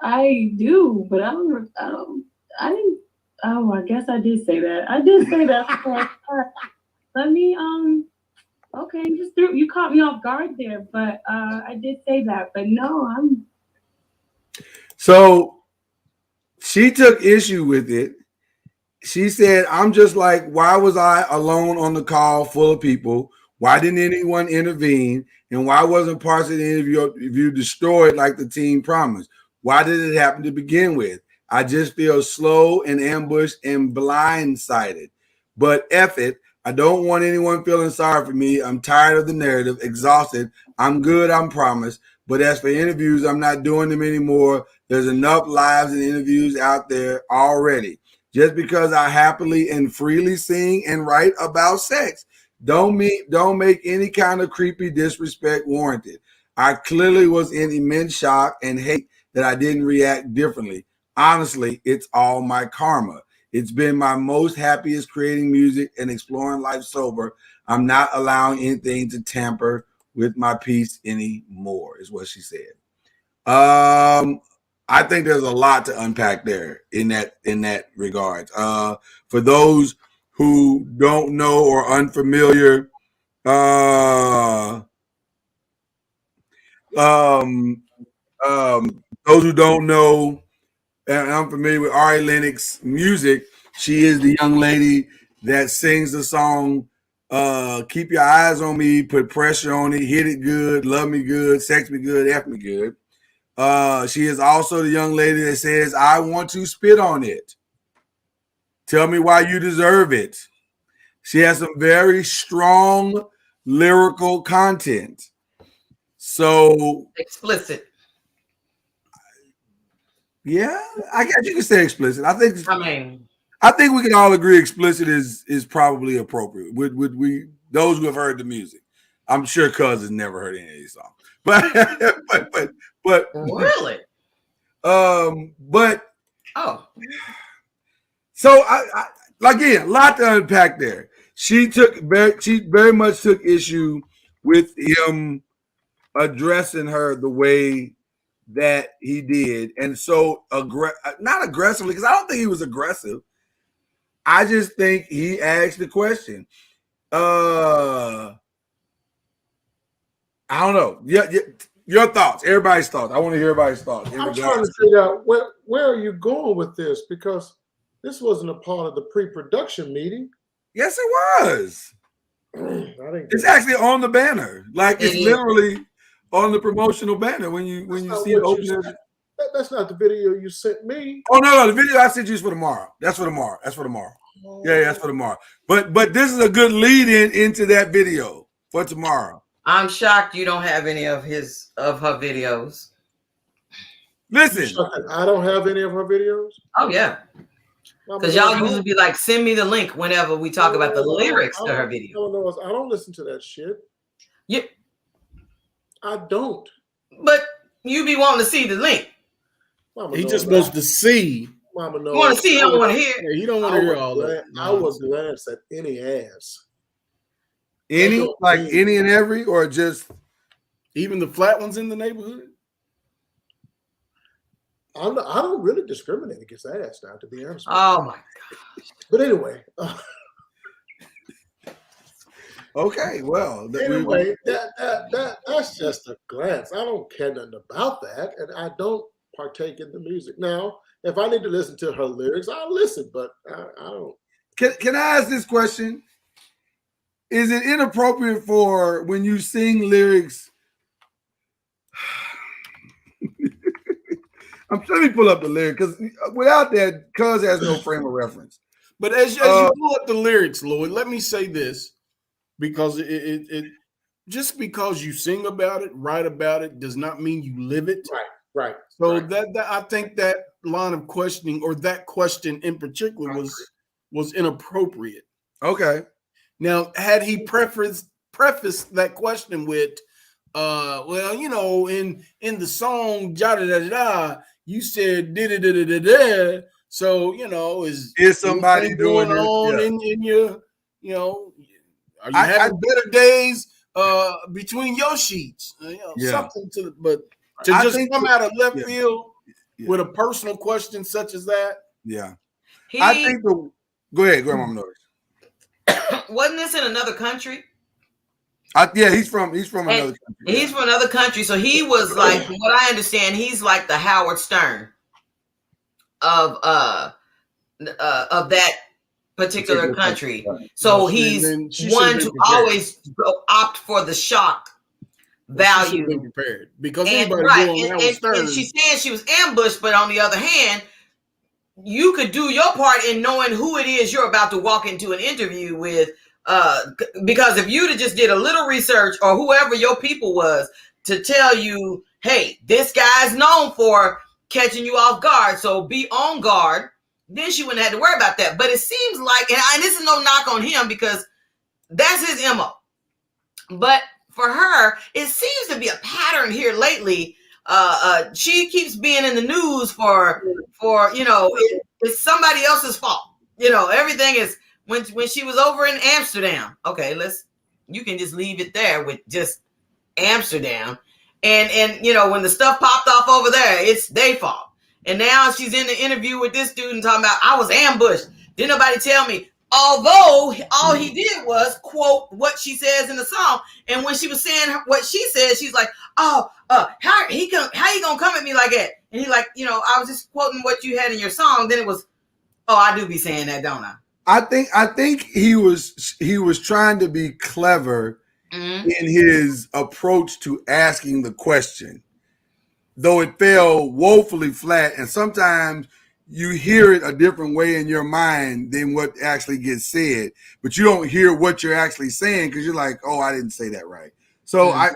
I do, but I didn't. Oh, I guess I did say that. I did say that. Let me, okay, you caught me off guard there, but I did say that. But no, So she took issue with it. She said, I'm just like, why was I alone on the call full of people? Why didn't anyone intervene? And why wasn't parts of the interview destroyed like the team promised? Why did it happen to begin with? I just feel slow and ambushed and blindsided. But F it, I don't want anyone feeling sorry for me. I'm tired of the narrative, exhausted. I'm good, I promise. But as for interviews, I'm not doing them anymore. There's enough lives and interviews out there already. Just because I happily and freely sing and write about sex, don't make any kind of creepy disrespect warranted. I clearly was in immense shock and hate that I didn't react differently. Honestly, it's all my karma. It's been my most happiest creating music and exploring life sober. I'm not allowing anything to tamper with my peace anymore, is what she said. I think there's a lot to unpack there in that regard. For those who don't know or unfamiliar, those who don't know, and I'm familiar with Ari Lennox music. She is the young lady that sings the song Keep Your Eyes on Me, Put Pressure on It, Hit It Good, Love Me Good, Sex Me Good, F Me Good. She is also the young lady that says, I want to spit on it. Tell me why you deserve it. She has some very strong lyrical content. So explicit. Yeah, I guess you can say explicit. I think. I think we can all agree explicit is probably appropriate. Would we, those who have heard the music? I'm sure Cuz has never heard any of these songs. But Really? But oh. So I again, a lot to unpack there. She very much took issue with him addressing her the way that he did, and so not aggressively, because I don't think he was aggressive. I just think he asked the question. I don't know. Yeah, your thoughts, everybody's thoughts. I want to hear everybody's thoughts. I'm trying to figure out where are you going with this, because this wasn't a part of the pre-production meeting. Yes, it was. It's actually on the banner. Like it's literally on the promotional banner when you see it open. That's not the video you sent me. Oh no, the video I sent you is for tomorrow. That's for tomorrow. Oh. Yeah, that's for tomorrow. But this is a good lead in into that video for tomorrow. I'm shocked you don't have any of her videos. Listen, I don't have any of her videos. Oh yeah. Because y'all usually be like, send me the link whenever we talk about the lyrics to her video. I don't listen to that shit. Yeah. I don't. But you be wanting to see the link. He's just supposed to see. Mama knows. You want to see, you don't want to hear. Yeah, you don't want to hear all that. I would glance at any ass. Any and every, or just even the flat ones in the neighborhood? I don't really discriminate against ass now, to be honest. Oh my gosh. But anyway. Okay, well. Anyway, that's just a glance. I don't care nothing about that, and I don't partake in the music. Now, if I need to listen to her lyrics, I'll listen, but I don't. Can I ask this question? Is it inappropriate for when you sing lyrics? Let me pull up the lyric, because without that, Cuz has no frame of reference. But as you pull up the lyrics, Lloyd, let me say this, because it just because you sing about it, write about it, does not mean you live it. Right. So that I think that line of questioning, or that question in particular, was inappropriate. Okay. Now, had he prefaced that question with, well, you know, in the song da da da da, you said da da da da da. So, you know, is somebody doing on in your, you know, are you having better days between your sheets? You know, something but to just come out of left field with a personal question such as that. Yeah. I think go ahead, Mama Norris. Wasn't this in another country? He's from another country. He's from another country. So he was like, from what I understand, he's like the Howard Stern of that particular country. So he's one to always opt for the shock value. Been prepared, because and she said she was ambushed, but on the other hand, you could do your part in knowing who it is you're about to walk into an interview with. Because if you'd have just did a little research, or whoever your people was, to tell you, hey, this guy's known for catching you off guard, so be on guard, then she wouldn't have to worry about that. But it seems like, and this is no knock on him, because that's his MO. But for her, it seems to be a pattern here lately. She keeps being in the news for you know, it's somebody else's fault. You know, everything is. When she was over in Amsterdam, okay, you can just leave it there with just Amsterdam. And you know, when the stuff popped off over there, it's their fault. And now she's in the interview with this dude and talking about, I was ambushed. Didn't nobody tell me. Although all he did was quote what she says in the song. And when she was saying what she said, she's like, how you gonna come at me like that? And he's like, you know, I was just quoting what you had in your song. Then it was, I do be saying that, don't I? I think he was trying to be clever in his approach to asking the question, though it fell woefully flat. And sometimes you hear it a different way in your mind than what actually gets said, but you don't hear what you're actually saying because you're like, oh, I didn't say that right. So I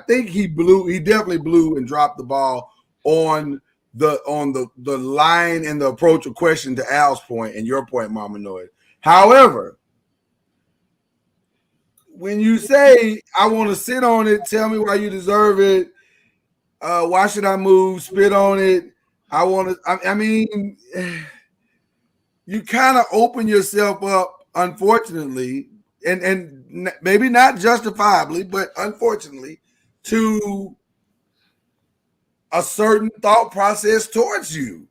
think he definitely blew and dropped the ball on the line and the approach of question to Al's point and your point, Mama Noise. However, when you say I want to sit on it, tell me why you deserve it. Why should I move? Spit on it. I want to. I mean, you kind of open yourself up, unfortunately, and maybe not justifiably, but unfortunately, to a certain thought process towards you.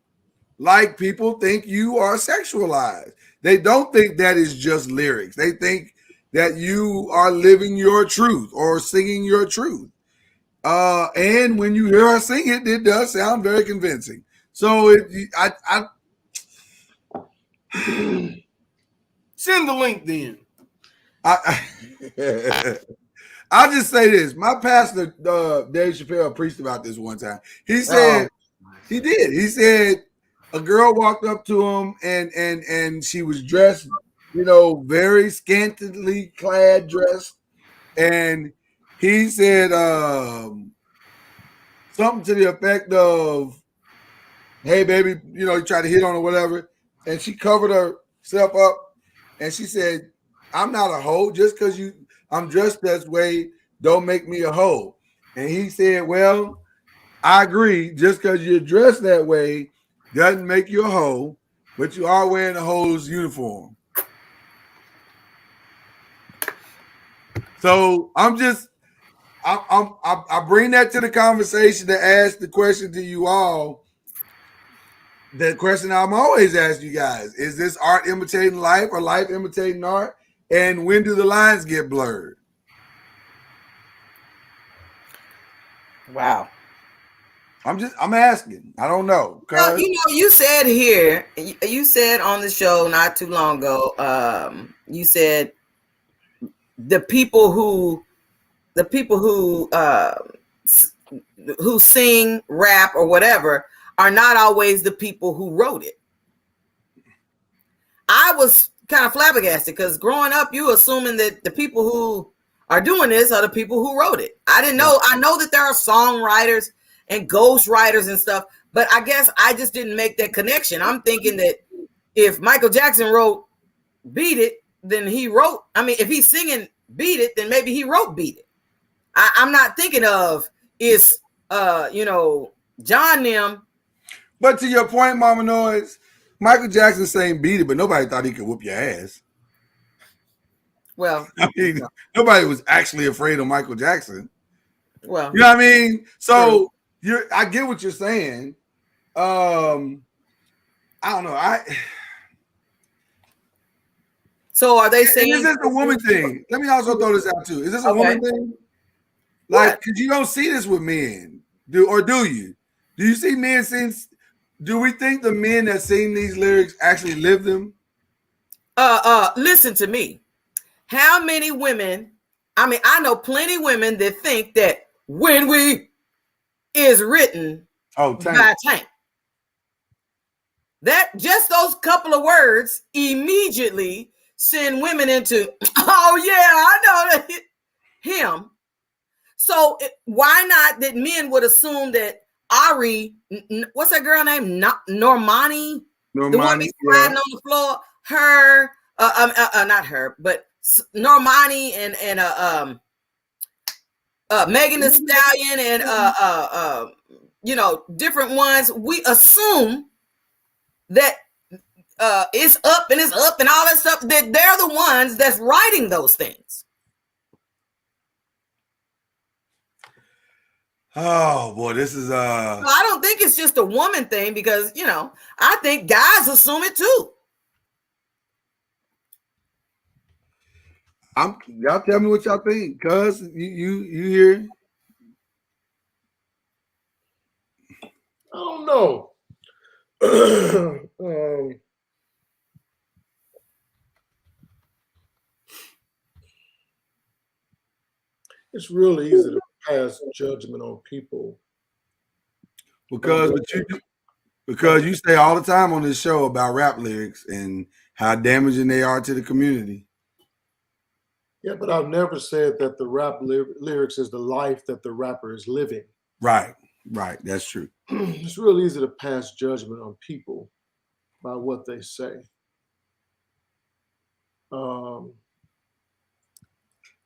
Like people think you are sexualized. They don't think that is just lyrics. They think that you are living your truth or singing your truth. And when you hear her sing it, it does sound very convincing. So I send the link then. I'll just say this. My pastor, Dave Chappelle, preached about this one time. He said, he did. He said a girl walked up to him and she was dressed, very scantily clad dress. And he said something to the effect of, hey, baby, he tried to hit on her or whatever. And she covered herself up and she said, I'm not a hoe. Just because I'm dressed that way, don't make me a hoe. And he said, well, I agree. Just because you're dressed that way doesn't make you a hoe, but you are wearing a hoe's uniform. So I bring that to the conversation to ask the question to you all. The question I'm always asking you guys: is this art imitating life or life imitating art? And when do the lines get blurred? Wow. I'm asking. I don't know. Well, you said here, you said on the show not too long ago, you said the people who sing, rap, or whatever are not always the people who wrote it. I was kind of flabbergasted because growing up, you assuming that the people who are doing this are the people who wrote it. I didn't know. I know that there are songwriters and ghostwriters and stuff, but I guess I just didn't make that connection. I'm thinking that if Michael Jackson wrote Beat It, then he wrote, if he's singing Beat It, then maybe he wrote Beat It. I'm not thinking of John them. But to your point, Mama Noise, Michael Jackson saying Beat It, but nobody thought he could whoop your ass. Well, nobody was actually afraid of Michael Jackson. Well, you know what I mean? So I get what you're saying. I don't know. So are they saying is this a woman thing? Let me also throw this out too. Is this a woman thing? Like, because you don't see this with men, do you? Do you see men sing? Do we think the men that sing these lyrics actually live them? Listen to me. How many women? I know plenty of women that think that "When We" is written by Tank. That just those couple of words immediately send women into, oh yeah, I know that him. So why not that men would assume that Ari, what's that girl name? Normani, the one that's sliding on the floor, her, not her, but Normani and Megan Thee Stallion and different ones. We assume that it's up and all that stuff, that they're the ones that's writing those things. Oh boy, this is I don't think it's just a woman thing, because I think guys assume it too. Y'all tell me what y'all think, cuz you hear? I don't know. It's really easy to pass judgment on people because you say all the time on this show about rap lyrics and how damaging they are to the community. Yeah, but I've never said that the rap lyrics is the life that the rapper is living. Right. Right. That's true. It's real easy to pass judgment on people by what they say. In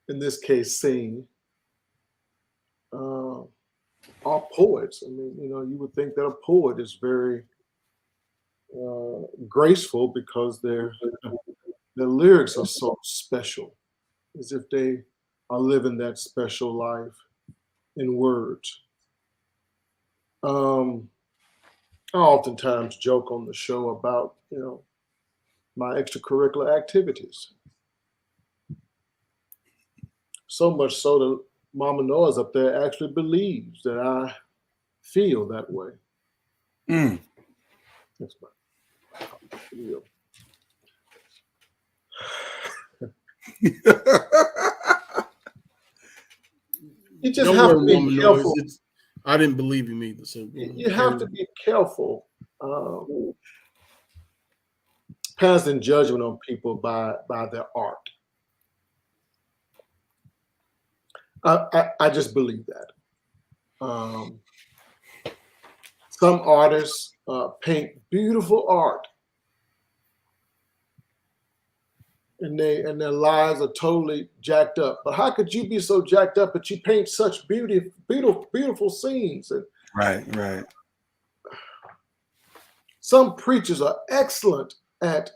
this case, sing. All poets. I mean, you would think that a poet is very graceful because their lyrics are so special, as if they are living that special life in words. I oftentimes joke on the show about, my extracurricular activities. So much so that Mama Noah's up there actually believes that I feel that way. That's my feel. You just have to be careful. I didn't believe him either. So you have to be careful passing judgment on people by their art. I just believe that. Some artists paint beautiful art, and their lives are totally jacked up. But how could you be so jacked up that you paint such beautiful scenes? And right. Some preachers are excellent at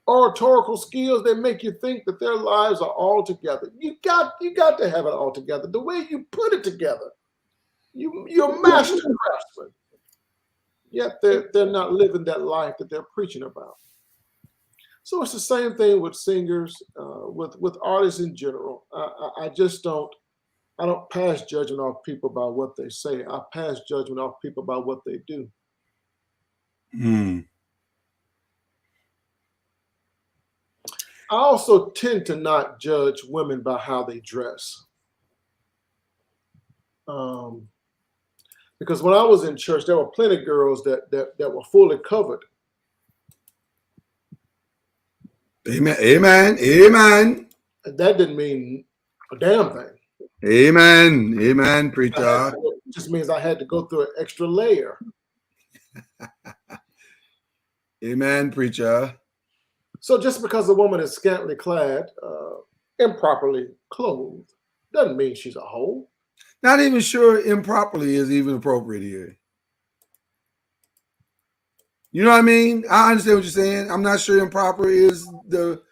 oratorical skills. They make you think that their lives are all together. You got to have it all together. The way you put it together, you're a master craftsman. Yet they're not living that life that they're preaching about. So it's the same thing with singers, with artists in general. I don't pass judgment off people by what they say. I pass judgment off people by what they do. I also tend to not judge women by how they dress. Because when I was in church, there were plenty of girls that were fully covered. Amen. And that didn't mean a damn thing. Amen, preacher. It just means I had to go through an extra layer. Amen, preacher. So just because a woman is scantily clad, improperly clothed, doesn't mean she's a hoe. Not even sure improperly is even appropriate here. You know what I mean? I understand what you're saying. I'm not sure improper is the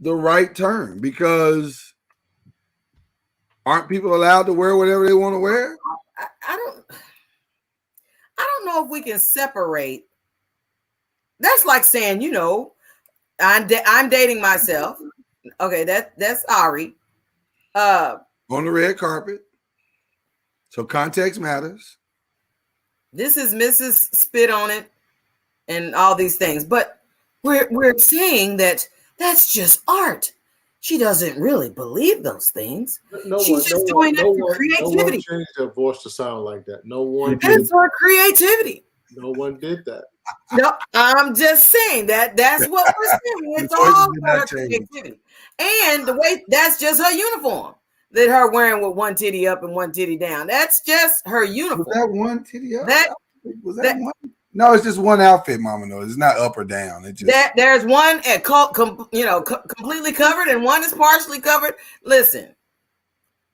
right term, because aren't people allowed to wear whatever they want to wear? I don't know if we can separate. That's like saying, I'm dating myself. Okay, that's Ari. On the red carpet. So context matters. This is Mrs. Spit on It and all these things. But we're saying that that's just art. She doesn't really believe those things. She's just doing it for creativity. No one changed their voice to sound like that. No one. It's for creativity. No one did that. No, I'm just saying that's what we're saying. It's all for creativity. And the way, that's just her uniform that her wearing with one titty up and one titty down. That's just her uniform. Was that one titty up? Was that one? No, it's just one outfit, Mama knows. It's not up or down. It just there's one completely covered and one is partially covered. Listen,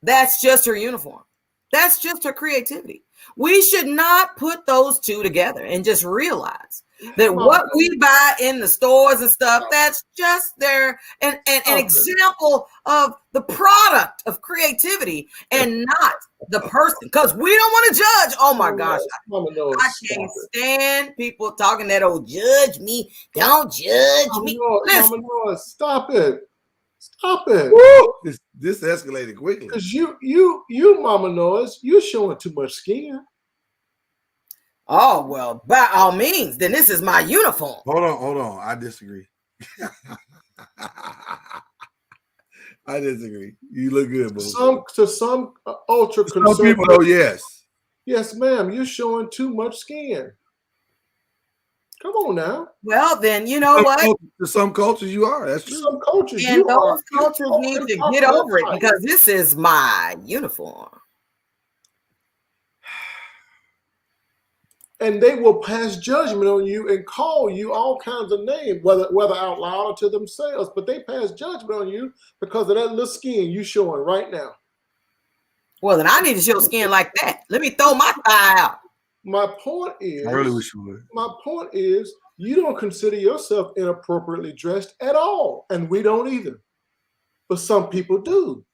that's just her uniform. That's just her creativity. We should not put those two together and just realize that what we buy in the stores and stuff, that's just an example of the product of creativity and not the person. Because we don't want to judge. Oh my gosh. I can't stand people talking that old judge me. Don't judge me. Stop it. Stop it. Woo! This escalated quickly. Because you Mama Noise, you're showing too much skin. Oh, well, by all means, then this is my uniform. Hold on. I disagree. I disagree. You look good, bro. To some ultra conservative people, though, yes. Yes, ma'am. You're showing too much skin. Come on now. Well, then you know what? To some cultures, you are. That's true. Some cultures, and those cultures need to get over it because this is my uniform. And they will pass judgment on you and call you all kinds of names, whether out loud or to themselves. But they pass judgment on you because of that little skin you showing right now. Well, then I need to show skin like that. Let me throw my thigh out. My point is, I really wish you would. My point is, you don't consider yourself inappropriately dressed at all, and we don't either. But some people do.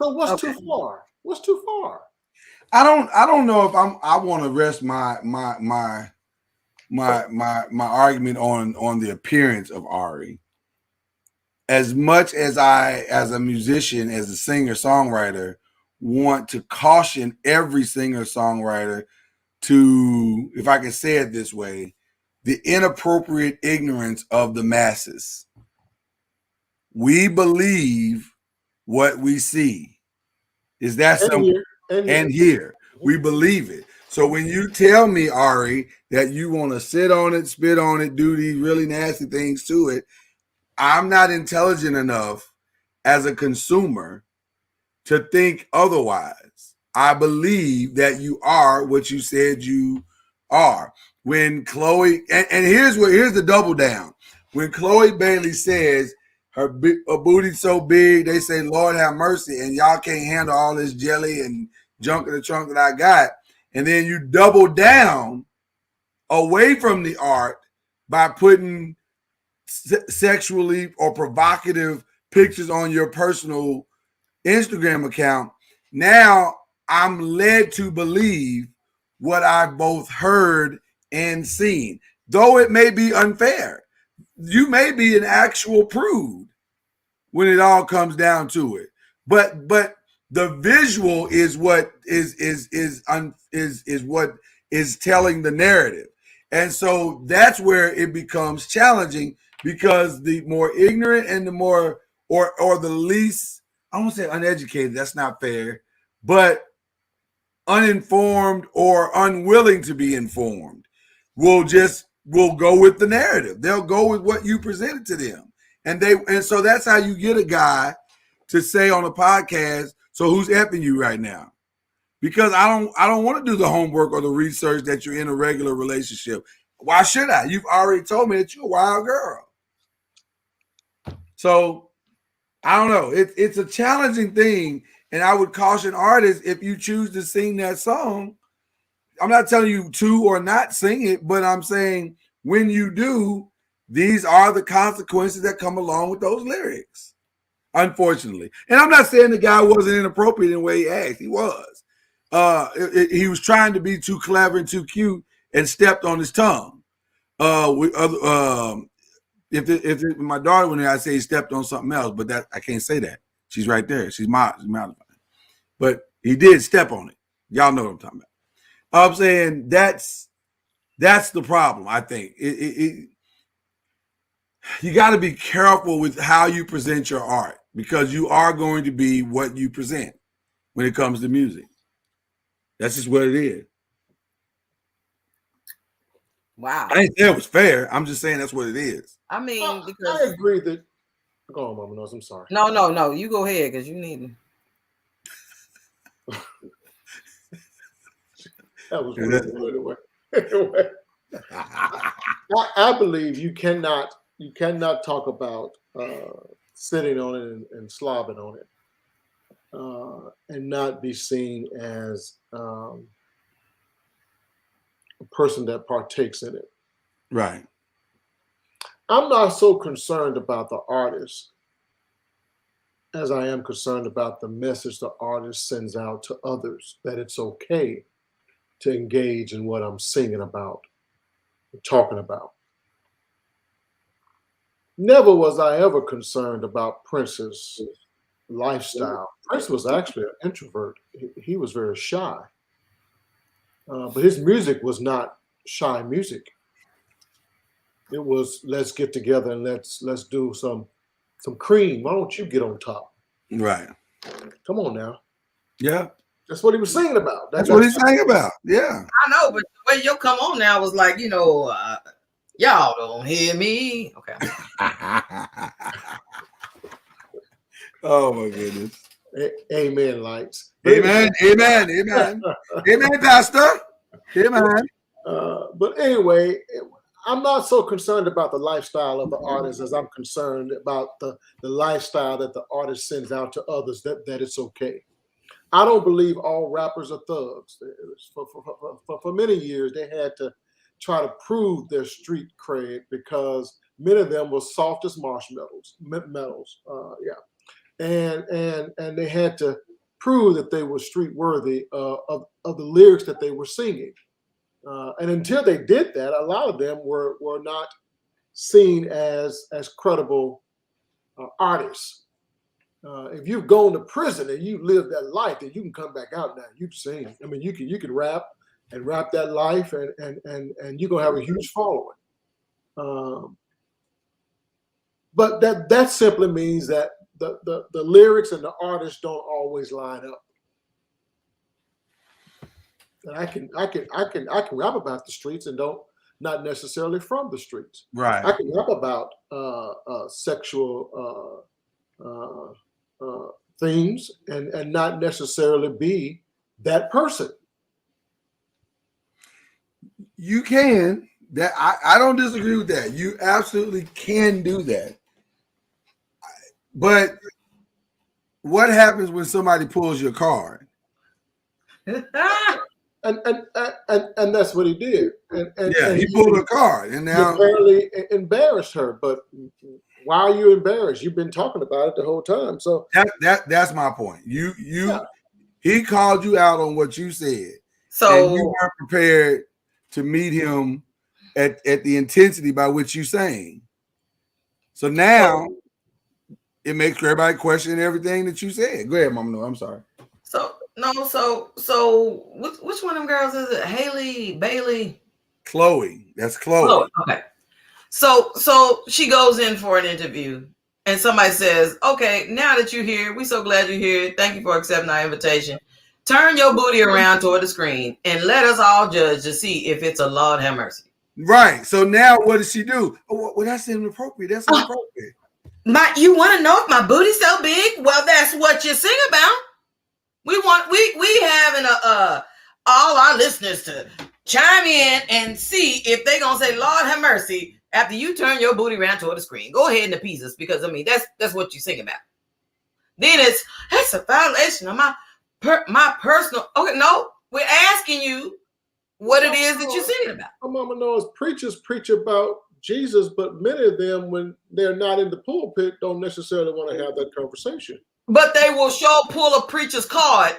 So what's too far? What's too far? I don't know if I want to rest my argument on the appearance of Ari. As much as I, as a musician, as a singer-songwriter, want to caution every singer-songwriter to, if I can say it this way, the inappropriate ignorance of the masses. We believe what we see. Is that simple? And here. We believe it. So when you tell me, Ari, that you want to sit on it, spit on it, do these really nasty things to it, I'm not intelligent enough as a consumer to think otherwise. I believe that you are what you said you are. When Chloe, and here's the double down. When Chloe Bailey says her booty's so big, they say, Lord have mercy, and y'all can't handle all this jelly and junk in the trunk that I got. And then you double down away from the art by putting sexually or provocative pictures on your personal Instagram account. Now I'm led to believe what I've both heard and seen, though it may be unfair. You may be an actual prude when it all comes down to it, but the visual is what is what is telling the narrative. And so that's where it becomes challenging, because the more ignorant and the more or the least, I won't say uneducated, that's not fair, but uninformed or unwilling to be informed will go with the narrative. They'll go with what you presented to them. And so that's how you get a guy to say on a podcast, so who's effing you right now? Because I don't want to do the homework or the research that you're in a regular relationship. Why should I? You've already told me that you're a wild girl. So I don't know. It's a challenging thing. And I would caution artists, if you choose to sing that song, I'm not telling you to or not sing it, but I'm saying when you do, these are the consequences that come along with those lyrics, unfortunately. And I'm not saying the guy wasn't inappropriate in the way he acted. He was. He was trying to be too clever and too cute and stepped on his tongue. If my daughter went there, I'd say he stepped on something else, but that I can't say that. She's right there. She's modified. But he did step on it. Y'all know what I'm talking about. I'm saying that's the problem, I think. You got to be careful with how you present your art, because you are going to be what you present when it comes to music. That's just what it is. Wow. I didn't say it was fair. I'm just saying that's what it is. I mean, because I agree that. Go on, Mama Knows. I'm sorry. No. You go ahead, because you need to. That was anyway. I believe you cannot talk about sitting on it and slobbing on it, and not be seen as a person that partakes in it. Right. I'm not so concerned about the artist as I am concerned about the message the artist sends out to others, that it's okay to engage in what I'm singing about, talking about. Never was I ever concerned about Prince's lifestyle. Prince was actually an introvert. He was very shy. But his music was not shy music. It was, let's get together and let's do some cream. Why don't you get on top? Right. Come on now. Yeah. That's what he was singing about. That's what he's saying about. Yeah. I know, but the way you come on now was like, y'all don't hear me. Okay. Oh my goodness. Amen, lights. Amen. Amen, Pastor. But anyway, I'm not so concerned about the lifestyle of the artist as I'm concerned about the lifestyle that the artist sends out to others, that it's okay. I don't believe all rappers are thugs. For many years, they had to try to prove their street cred because many of them were soft as marshmallows, and they had to prove that they were street worthy of the lyrics that they were singing. And until they did that, a lot of them were not seen as credible artists. If you've gone to prison and you lived that life, then you can come back out now. You can sing. I mean, you can rap and rap that life, and you're gonna have a huge following. But that simply means that the lyrics and the artists don't always line up. And I can rap about the streets and not necessarily from the streets. Right. I can rap about sexual themes and not necessarily be that person. You can. That I don't disagree with that. You absolutely can do that. But what happens when somebody pulls your card? And that's what he did. And he pulled a card, and now apparently embarrassed her. But why are you embarrassed? You've been talking about it the whole time. So that's my point. He called you out on what you said, so and you weren't prepared to meet him at the intensity by which you saying. So now it makes everybody question everything that you said. Go ahead, Mama. No, I'm sorry. So which one of them girls is it? Haley, Bailey, Chloe. That's Chloe. Chloe. Okay. So she goes in for an interview, and somebody says, "Okay, now that you're here, we're so glad you're here. Thank you for accepting our invitation. Turn your booty around toward the screen and let us all judge to see if it's a Lord have mercy." Right. So now what does she do? Oh, well, that's inappropriate. That's inappropriate. You want to know if my booty's so big? Well, that's what you sing about. We having all our listeners to chime in and see if they're gonna say Lord have mercy after you turn your booty around toward the screen. Go ahead and appease us, because I mean that's what you sing about. Then that's a violation of my personal. Okay, no, we're asking you what it is that you're singing about. Mama knows preachers preach about Jesus, but many of them, when they're not in the pulpit, don't necessarily want to have that conversation. But they will pull a preacher's card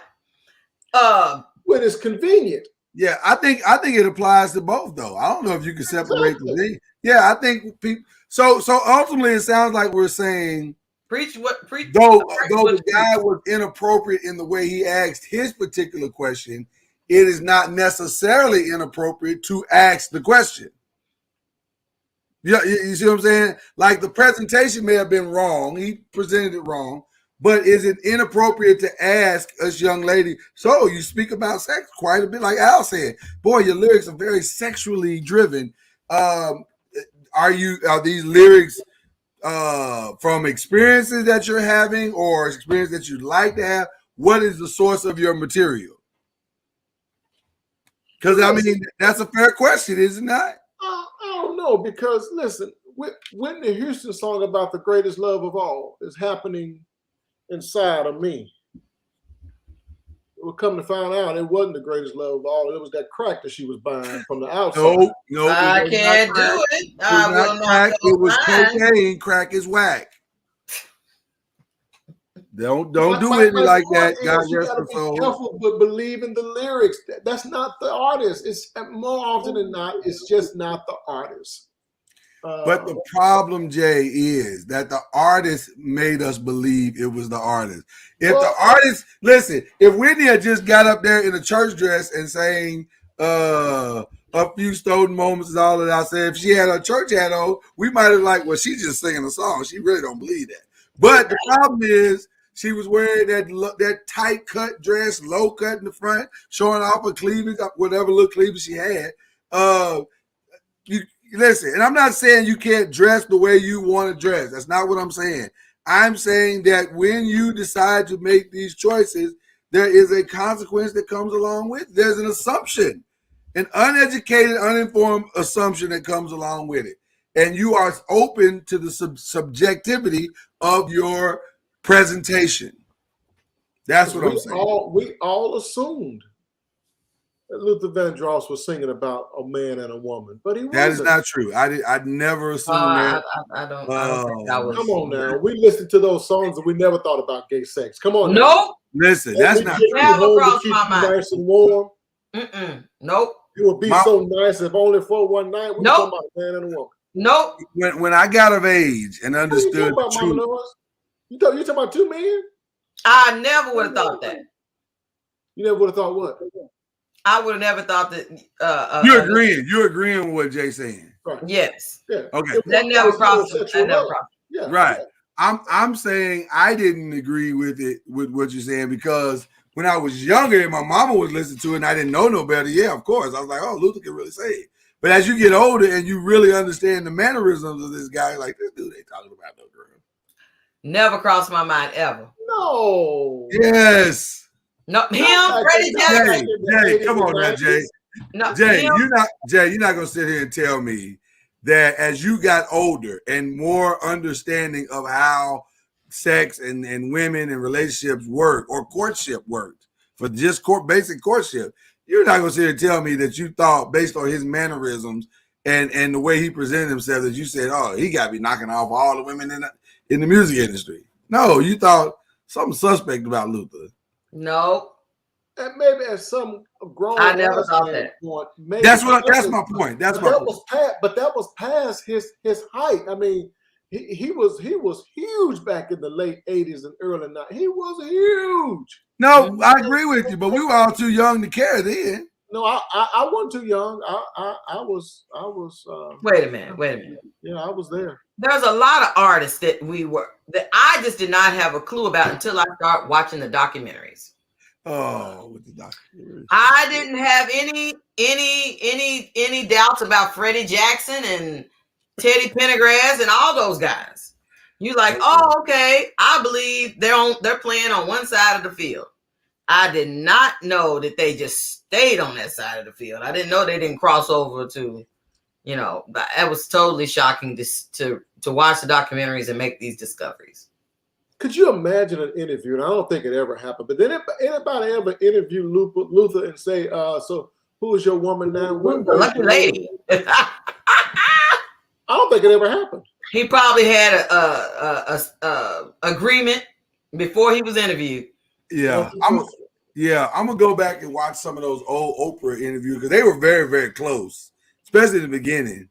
when it's convenient. Yeah, I think it applies to both, though. I don't know if you can separate the thing. Yeah, I think people. So ultimately, it sounds like we're saying preach. Though the guy was inappropriate in the way he asked his particular question, it is not necessarily inappropriate to ask the question. Yeah, you see what I'm saying? Like the presentation may have been wrong. He presented it wrong. But is it inappropriate to ask us, young lady, so you speak about sex quite a bit, like Al said. Boy, your lyrics are very sexually driven. Are these lyrics from experiences that you're having or experience that you'd like to have? What is the source of your material? Because, I mean, that's a fair question, is it not? I don't know, because, listen, Whitney Houston's song about the greatest love of all is happening inside of me. We'll come to find out it wasn't the greatest love of all. It was that crack that she was buying from the outside. No, I can't do it. I will not. It was cocaine. Crack is whack. Don't do it like that. God rest her soul. Careful, but believe in the lyrics. That's not the artist. It's more often than not, it's just not the artist. But the problem, Jay, is that the artist made us believe it was the artist. If the artist, listen, if Whitney had just got up there in a church dress and sang a few stolen moments is all that I said, if she had her church hat on, we might have like, well, she's just singing a song. She really don't believe that. But the problem is she was wearing that tight cut dress, low cut in the front, showing off her cleavage, whatever little cleavage she had. Listen, and I'm not saying you can't dress the way you want to dress. That's not what I'm saying. I'm saying that when you decide to make these choices, there is a consequence that comes along with it. There's an assumption an uneducated, uninformed assumption that comes along with it. And you are open to the subjectivity of your presentation. That's what I'm saying. We all assumed that Luther Vandross was singing about a man and a woman, but he wasn't. That is not true. I'd never assumed that. I don't think that was. Come on now. We listened to those songs and we never thought about gay sex. Come on. Nope. Listen, that's not never crossed my mind. Nice and warm. Nope. It would be so nice if only for one night. We talking about a man and a woman. Nope. When I got of age and understood you talking about two men? I never would have thought that. You never would have thought what? I would have never thought that. You're agreeing. You're agreeing with what Jay's saying. Right. Yes. Yeah. Okay. That never crossed. That never crossed. Yeah. Right. I'm saying I didn't agree with it with what you're saying because when I was younger and my mama was listening to it and I didn't know no better, yeah, of course. I was like, oh, Luther can really say it. But as you get older and you really understand the mannerisms of this guy, like this dude ain't talking about no girl. Never crossed my mind ever. No. Yes. No, him, Freddie Jackson. Jay, come on now, Jay. No, Jay, him. you're not gonna sit here and tell me that as you got older and more understanding of how sex and women and relationships work or courtship worked for just basic courtship, you're not gonna sit here and tell me that you thought based on his mannerisms and the way he presented himself that you said, oh, he got to be knocking off all the women in the music industry. No, you thought something suspect about Luther. No. And maybe at some grown, I never thought that. Point, that's my point. That's my point. But that was past his height. I mean, he was huge back in the late 80s and early 90s. He was huge. No, I agree with you, but we were all too young to care then. No, I wasn't too young. I was. Wait a minute. Yeah, I was there. There's a lot of artists that I just did not have a clue about until I started watching the documentaries. Oh, with the documentaries. I didn't have any doubts about Freddie Jackson and Teddy Pendergrass and all those guys. You like, oh, okay. I believe they're playing on one side of the field. I did not know that they just stayed on that side of the field. I didn't know they didn't cross over to, but it was totally shocking to watch the documentaries and make these discoveries. Could you imagine an interview? And I don't think it ever happened, but did anybody ever interview Luther and say, so who is your woman now? Lucky lady. I don't think it ever happened. He probably had a agreement before he was interviewed. Yeah, I'm gonna go back and watch some of those old Oprah interviews because they were very, very close, especially in the beginning.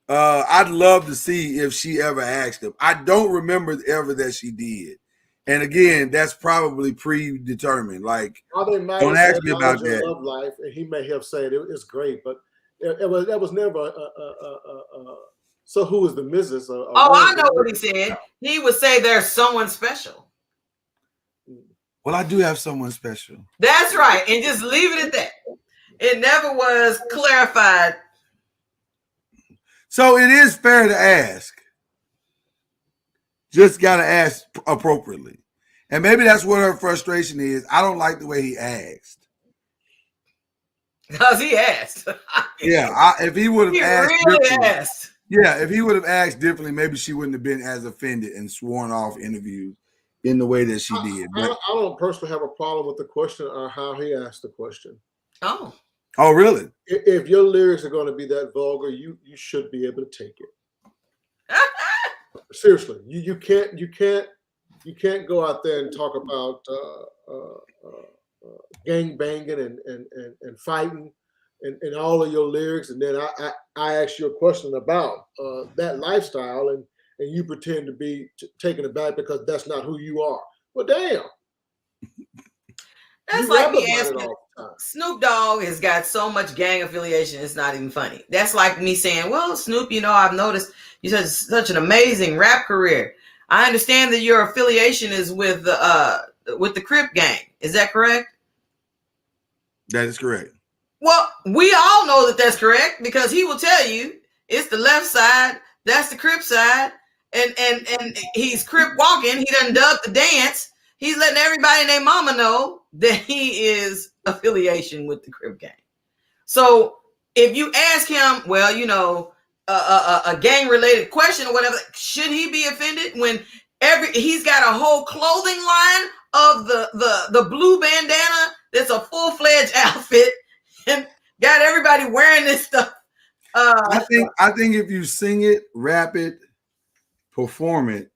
I'd love to see if she ever asked him. I don't remember ever that she did. And again, that's probably predetermined. Like, don't ask me about that. Love life, and he may have said it's great, but that was never so who is the Mrs. I know what he said. He would say there's someone special. Well, I do have someone special. That's right. And just leave it at that. It never was clarified. So it is fair to ask. Just got to ask appropriately. And maybe that's what her frustration is. I don't like the way he asked. Because he asked. Yeah, if he would have asked. Really asked. Yeah, if he would have asked differently, maybe she wouldn't have been as offended and sworn off interviews in the way that she did. I don't personally have a problem with the question or how he asked the question. Oh, really? If your lyrics are going to be that vulgar, you should be able to take it. Seriously, you can't go out there and talk about gang banging and fighting and all of your lyrics, and then I ask you a question about that lifestyle, and you pretend to be taken aback because that's not who you are. Well, damn. That's like me asking. Snoop Dogg has got so much gang affiliation, it's not even funny. That's like me saying, well, Snoop, I've noticed you had such an amazing rap career. I understand that your affiliation is with the Crip gang. Is that correct? That is correct. Well, we all know that that's correct because he will tell you it's the left side, that's the Crip side, and he's Crip walking. He done dub the dance. He's letting everybody and their mama know that he is affiliation with the Crip gang. So if you ask him, well, a gang related question or whatever, should he be offended when he's got a whole clothing line of the blue bandana that's a full-fledged outfit and got everybody wearing this stuff? I think if you sing it, rap it, perform it,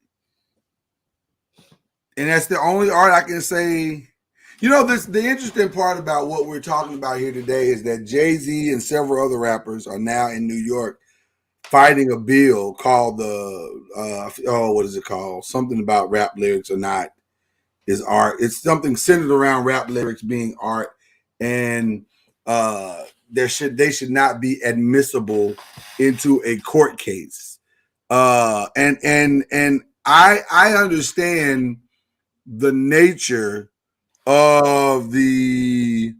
and that's the only art I can say. The interesting part about what we're talking about here today is that Jay-Z and several other rappers are now in New York fighting a bill called what is it called? Something about rap lyrics or not is art. It's something centered around rap lyrics being art, and they should not be admissible into a court case. And I understand the nature of the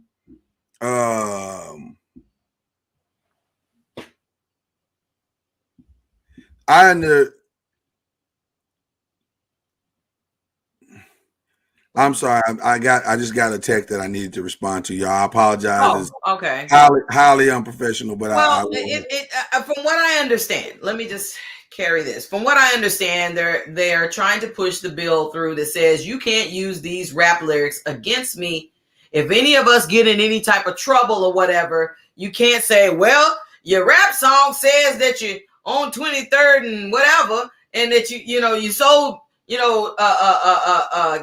I'm sorry. I just got a text that I needed to respond to, y'all. I apologize. Oh, okay. Highly unprofessional, but from what I understand, let me just carry this. From what I understand, they're trying to push the bill through that says you can't use these rap lyrics against me. If any of us get in any type of trouble or whatever, you can't say, well, your rap song says that you on 23rd and whatever, and that you sold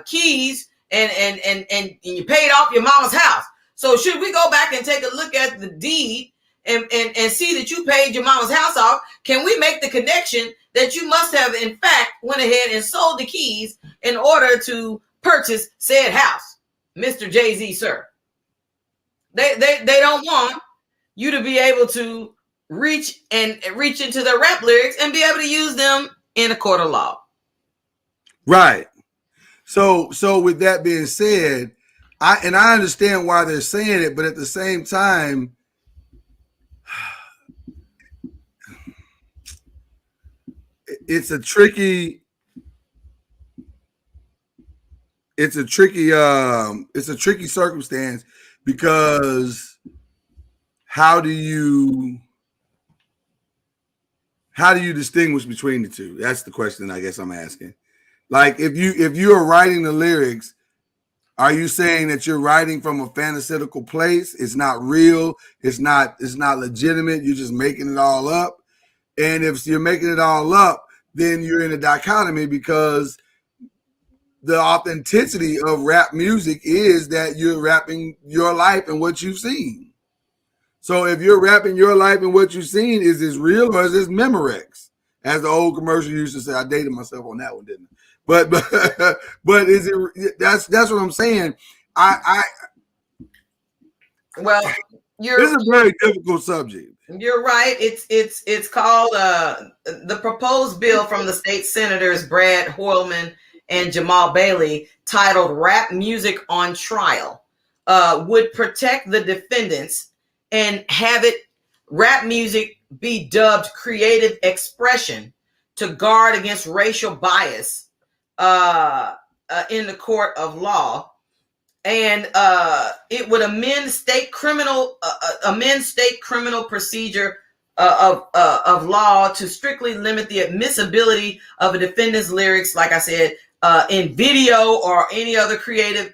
keys and you paid off your mama's house. So should we go back and take a look at the deed and see that you paid your mama's house off? Can we make the connection that you must have in fact went ahead and sold the keys in order to purchase said house? Mr. Jay-Z, sir. They don't want you to be able to reach into their rap lyrics and be able to use them in a court of law. Right. So with that being said, I understand why they're saying it, but at the same time, it's a tricky circumstance, because how do you distinguish between the two? That's the question I guess I'm asking. Like, if you are writing the lyrics, are you saying that you're writing from a fantastical place? It's not real. It's not legitimate. You're just making it all up. And if you're making it all up, then you're in a dichotomy, because the authenticity of rap music is that you're rapping your life and what you've seen. So if you're rapping your life and what you've seen, is this real or is this Memorex? As the old commercial used to say. I dated myself on that one, didn't I? But is it? That's what I'm saying. Well, this is a very difficult subject. You're right. It's called the proposed bill from the state senators Brad Hoylman and Jamal Bailey, titled "Rap Music on Trial," would protect the defendants and have rap music be dubbed creative expression to guard against racial bias in the court of law. And it would amend state criminal procedure of law to strictly limit the admissibility of a defendant's lyrics, like I said, in video or any other creative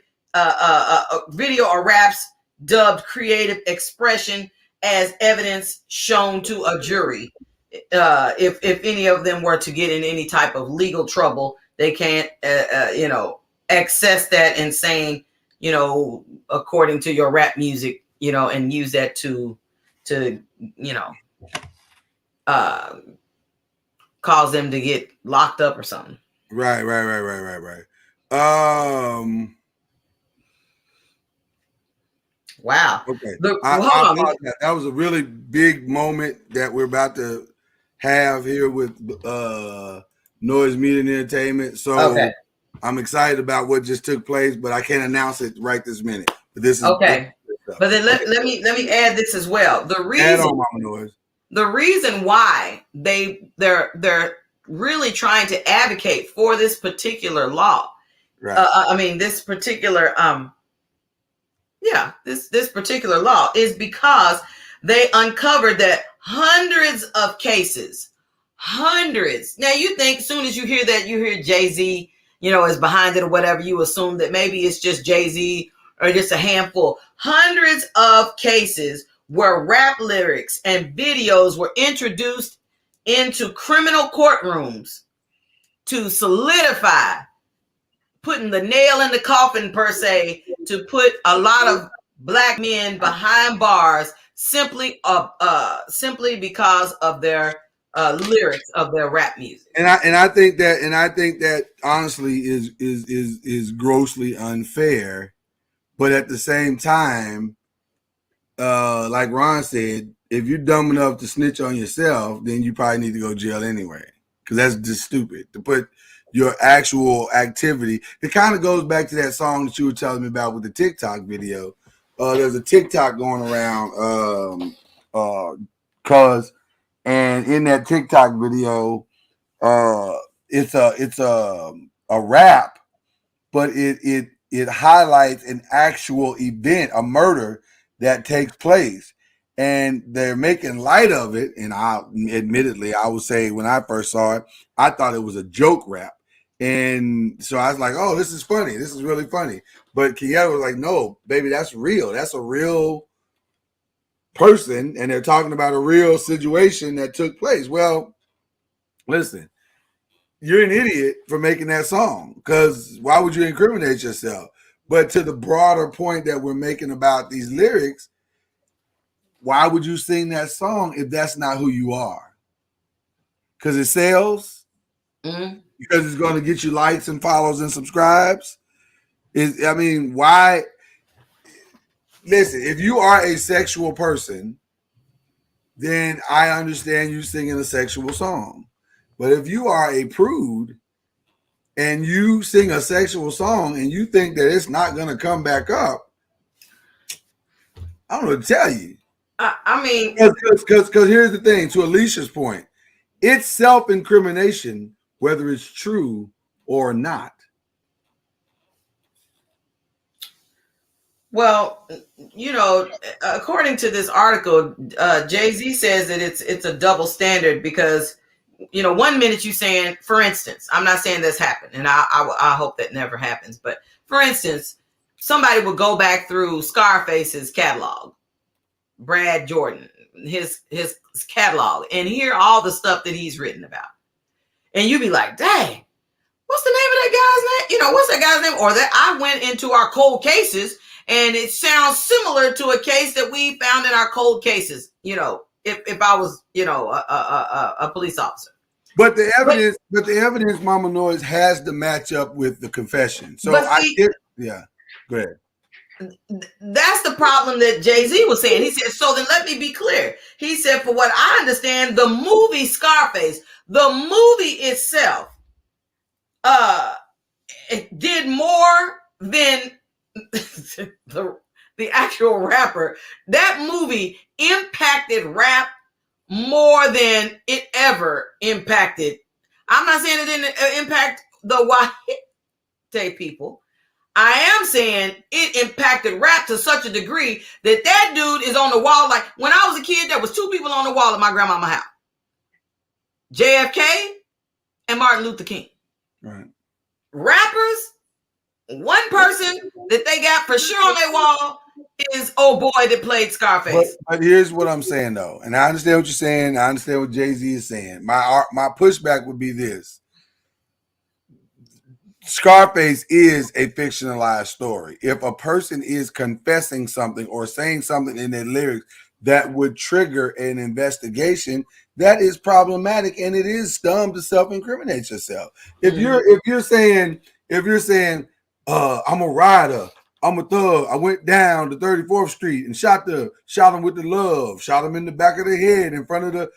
video or raps dubbed creative expression as evidence shown to a jury. If any of them were to get in any type of legal trouble, they can't access that and saying, according to your rap music, and use that to cause them to get locked up or something. Right. Wow. Okay. That was a really big moment that we're about to have here with Noise Media and Entertainment. So okay. I'm excited about what just took place, but I can't announce it right this minute. But this is okay. But then let me add this as well. The reason why they're really trying to advocate for this particular law. Right. This particular this particular law is because they uncovered that hundreds of cases, hundreds. Now you think as soon as you hear that, you hear Jay-Z, is behind it or whatever, you assume that maybe it's just Jay-Z or just a handful. Hundreds of cases where rap lyrics and videos were introduced into criminal courtrooms to solidify, putting the nail in the coffin per se, to put a lot of Black men behind bars simply because of their lyrics of their rap music. And I think that honestly is grossly unfair. But at the same time, like Ron said, if you're dumb enough to snitch on yourself, then you probably need to go to jail anyway, because that's just stupid to put your actual activity. It kind of goes back to that song that you were telling me about with the TikTok video. There's a TikTok going around, and in that TikTok video, it's a rap, but it highlights an actual event, a murder that takes place, and they're making light of it. And I would say when I first saw it, I thought it was a joke rap. And so I was like, oh, this is funny. This is really funny. But Kenyatta was like, no, baby, that's real. That's a real person. And they're talking about a real situation that took place. Well, listen, you're an idiot for making that song, because why would you incriminate yourself? But to the broader point that we're making about these lyrics, why would you sing that song if that's not who you are? Because it sells? Mm-hmm. Because it's going to get you likes and follows and subscribes? Why? Listen, if you are a sexual person, then I understand you singing a sexual song. But if you are a prude and you sing a sexual song and you think that it's not going to come back up, I don't know what to tell you. Because here's the thing, to Alicia's point, it's self-incrimination whether it's true or not. Well, according to this article, Jay-Z says that it's a double standard because, 1 minute you saying, for instance, I'm not saying this happened, and I hope that never happens, but for instance, somebody would go back through Scarface's catalog, Brad Jordan, his catalog, and hear all the stuff that he's written about. And you'd be like, dang, what's the name of that guy's name? What's that guy's name? Or that I went into our cold cases and it sounds similar to a case that we found in our cold cases, if I was, a police officer. But the evidence, Mama Noise, has to match up with the confession. So yeah, go ahead. That's the problem that Jay-Z was saying. He said, so then let me be clear. He said, for what I understand, the movie Scarface, the movie itself, it did more than the actual rapper. That movie impacted rap more than it ever impacted. I'm not saying it didn't impact the white people. I am saying it impacted rap to such a degree that dude is on the wall. Like when I was a kid, there was 2 people on the wall at my grandmama's house. JFK and Martin Luther King. Right. Rappers, one person that they got for sure on their wall is old boy that played Scarface. But here's what I'm saying though, and I understand what you're saying. I understand what Jay-Z is saying. My pushback would be this. Scarface is a fictionalized story. If a person is confessing something or saying something in their lyrics that would trigger an investigation, that is problematic, and it is dumb to self-incriminate yourself. If you're saying I'm a rider, I'm a thug, I went down to 34th Street and shot him with the love, shot him in the back of the head in front of the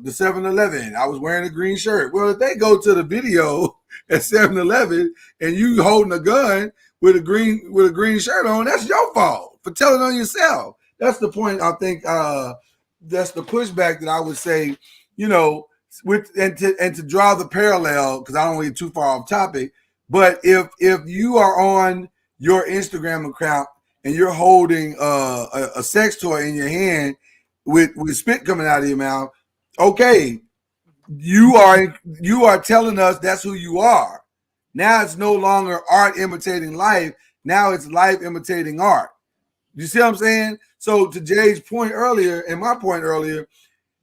7-Eleven. I was wearing a green shirt. Well, if they go to the video at 7-Eleven and you holding a gun with a green shirt on, that's your fault for telling on yourself. That's the point. I think that's the pushback that I would say, to draw the parallel, because I don't want to get too far off topic. But if you are on your Instagram account and you're holding a sex toy in your hand with spit coming out of your mouth, okay, you are telling us that's who you are. Now it's no longer art imitating life. Now it's life imitating art. You see what I'm saying? So to Jay's point earlier and my point earlier,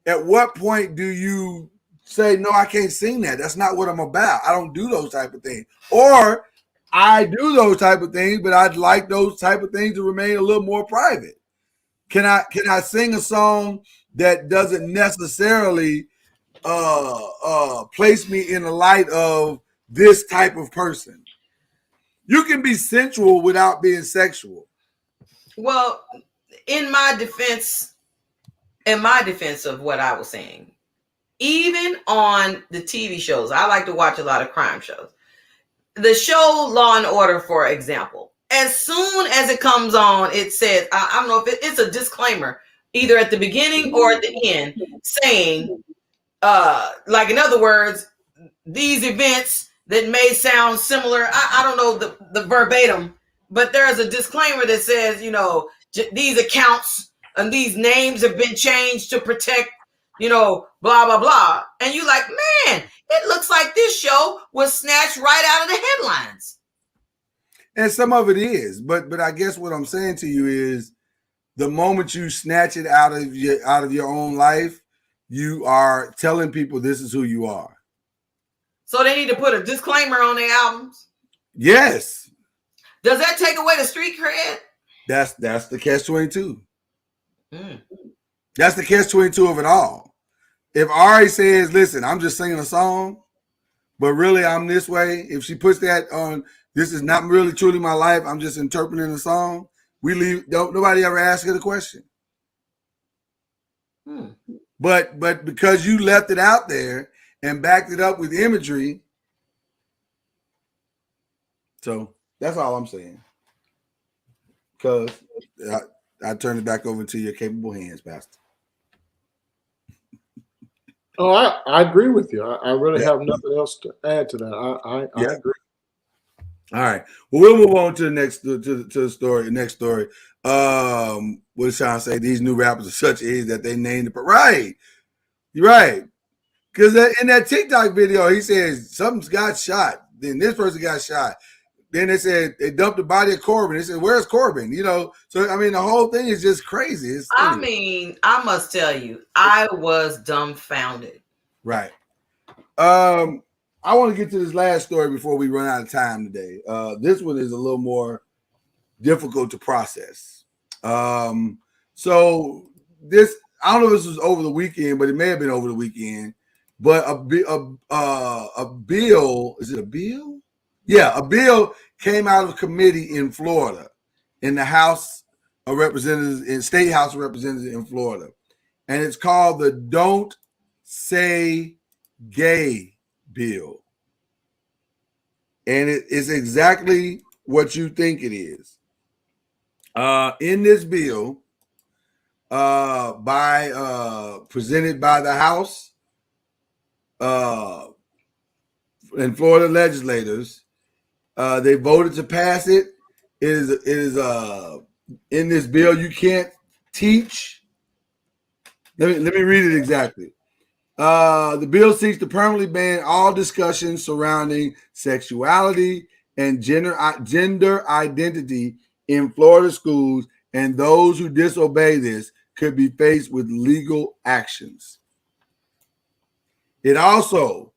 at what point do you say, no, I can't sing that? That's not what I'm about. I don't do those type of things. Or I do those type of things, but I'd like those type of things to remain a little more private. Can I sing a song that doesn't necessarily place me in the light of this type of person? You can be sensual without being sexual. Well, in my defense of what I was saying, even on the TV shows, I like to watch a lot of crime shows. The show Law and Order, for example, as soon as it comes on, it says, I don't know if it's a disclaimer, either at the beginning or at the end, saying, like, in other words, these events that may sound similar, I don't know the verbatim, but there's a disclaimer that says, you know, these accounts and these names have been changed to protect, you know, blah, blah, blah. And you like, man, it looks like this show was snatched right out of the headlines. And some of it is, but I guess what I'm saying to you is the moment you snatch it out of your own life, you are telling people this is who you are. So they need to put a disclaimer on their albums? Yes. Does that take away the street cred? That's the catch-22. That's the catch-22 of it all. If Ari says, listen, I'm just singing a song, but really I'm this way, if she puts that on, this is not really truly my life, I'm just interpreting a song, we leave, nobody ever asks her the question. But because you left it out there and backed it up with imagery, so that's all I'm saying. Because I turn it back over to your capable hands, Pastor. Oh, I agree with you. I really have nothing else to add to that. I agree. All right. Well, we'll move on to the next to the story. Next story. What is Sean say? These new rappers are such age that they named it. Right. You're right. Because in that TikTok video, he says something's got shot. Then this person got shot. Then they said they dumped the body of Corbin. They said, where's Corbin? You know, so I mean, the whole thing is just crazy. I mean, I must tell you, I was dumbfounded. Right. I want to get to this last story before we run out of time today. This one is a little more difficult to process. So this, I don't know if this was over the weekend, but it may have been over the weekend. But a bill, is it a bill? Yeah, a bill came out of committee in Florida, in the House of Representatives, in State House of Representatives in Florida. And it's called the Don't Say Gay bill. And it is exactly what you think it is. In this bill, presented by the House and Florida legislators, they voted to pass it. It is in this bill. You can't teach. Let me read it exactly. The bill seeks to permanently ban all discussions surrounding sexuality and gender identity in Florida schools, and those who disobey this could be faced with legal actions. It also,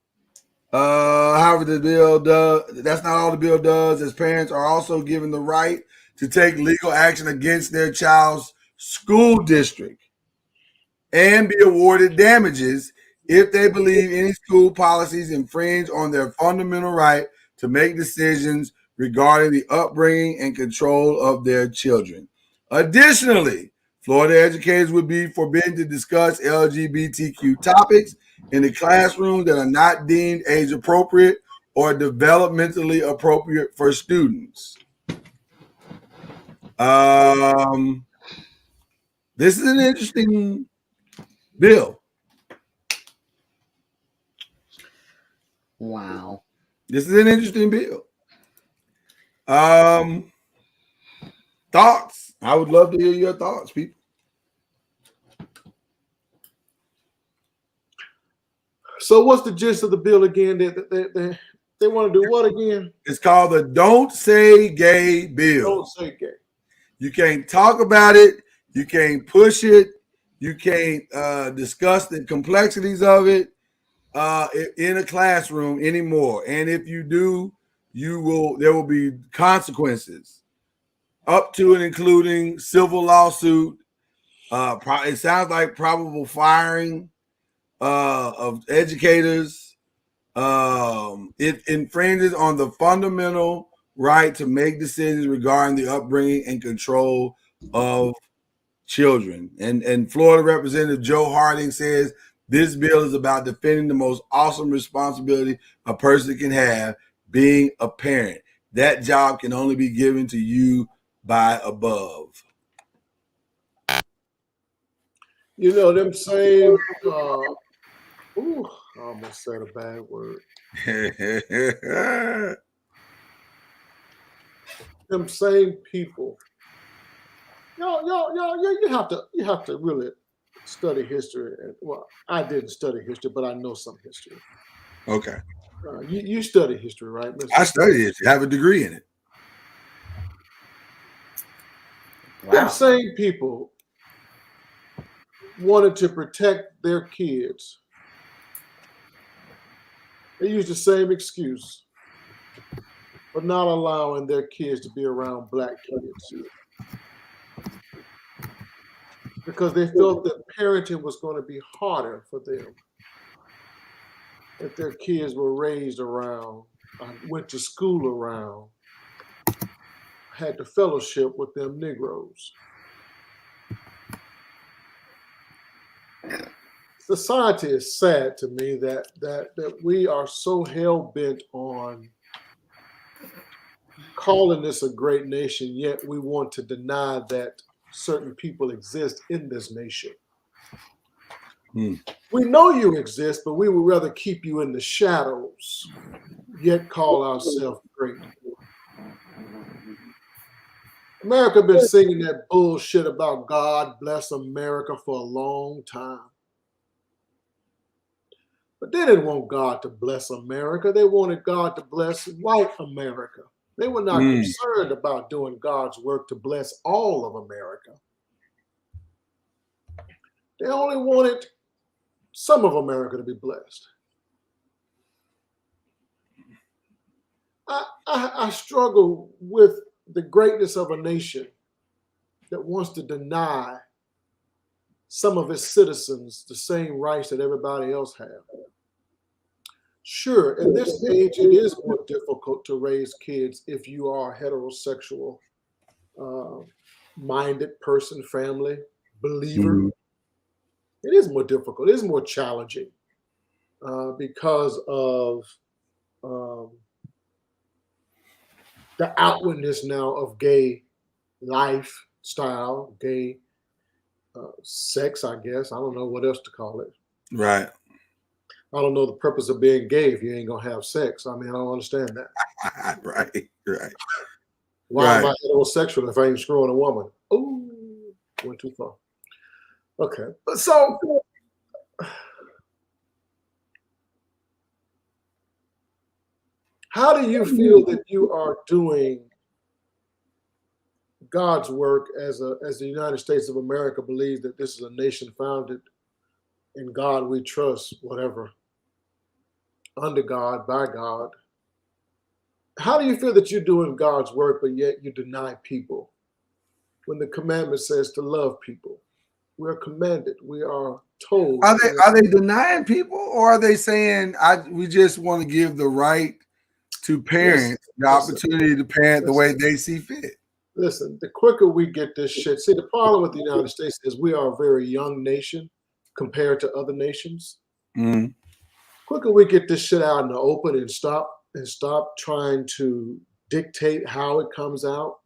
however, the bill does, that's not all the bill does, as parents are also given the right to take legal action against their child's school district and be awarded damages if they believe any school policies infringe on their fundamental right to make decisions regarding the upbringing and control of their children. Additionally, Florida educators would be forbidden to discuss LGBTQ topics in the classroom that are not deemed age appropriate or developmentally appropriate for students. This is an interesting bill. Wow. This is an interesting bill. Thoughts? I would love to hear your thoughts, people. So what's the gist of the bill again? They want to do what again? It's called the Don't Say Gay Bill. Don't say gay. You can't talk about it. You can't push it. You can't discuss the complexities of it in a classroom anymore. And if you do, there will be consequences up to and including civil lawsuit. It sounds like probable firing of educators. It infringes on the fundamental right to make decisions regarding the upbringing and control of children. And Florida Representative Joe Harding says this bill is about defending the most awesome responsibility a person can have, being a parent. That job can only be given to you by above. You know, them same, I almost said a bad word. Them same people. You have to really study history. Well, I didn't study history, but I know some history. Okay. You study history, right, Mr.? I studied it. I have a degree in it. Wow. Them same people wanted to protect their kids. They used the same excuse for not allowing their kids to be around black kids because they felt that parenting was going to be harder for them if their kids were raised around, went to school around, had the fellowship with them Negroes. Society is sad to me that we are so hell-bent on calling this a great nation, yet we want to deny that certain people exist in this nation. We know you exist, but we would rather keep you in the shadows, yet call ourselves great. America been singing that bullshit about God bless America for a long time. But they didn't want God to bless America. They wanted God to bless white America. They were not concerned about doing God's work to bless all of America. They only wanted some of America to be blessed. I struggle with the greatness of a nation that wants to deny some of its citizens the same rights that everybody else has. Sure, in this age, it is more difficult to raise kids if you are a heterosexual minded person, family, believer. It is more difficult. It is more challenging because of the outwardness now of gay lifestyle, gay sex, I guess. I don't know what else to call it. Right. I don't know the purpose of being gay if you ain't gonna have sex. I mean, I don't understand that. Right. Why am I heterosexual if I ain't screwing a woman? Ooh, went too far. Okay, but so how do you feel that you are doing God's work as the United States of America believes that this is a nation founded in God we trust, whatever, under God, by God? How do you feel that you're doing God's work, but yet you deny people when the commandment says to love people? We are commanded. We are told. Are they denying people, or are they saying we just want to give the right to parents the opportunity to parent the way they see fit? Listen, the quicker we get this shit. See, the problem with the United States is we are a very young nation compared to other nations. Quicker we get this shit out in the open and stop trying to dictate how it comes out,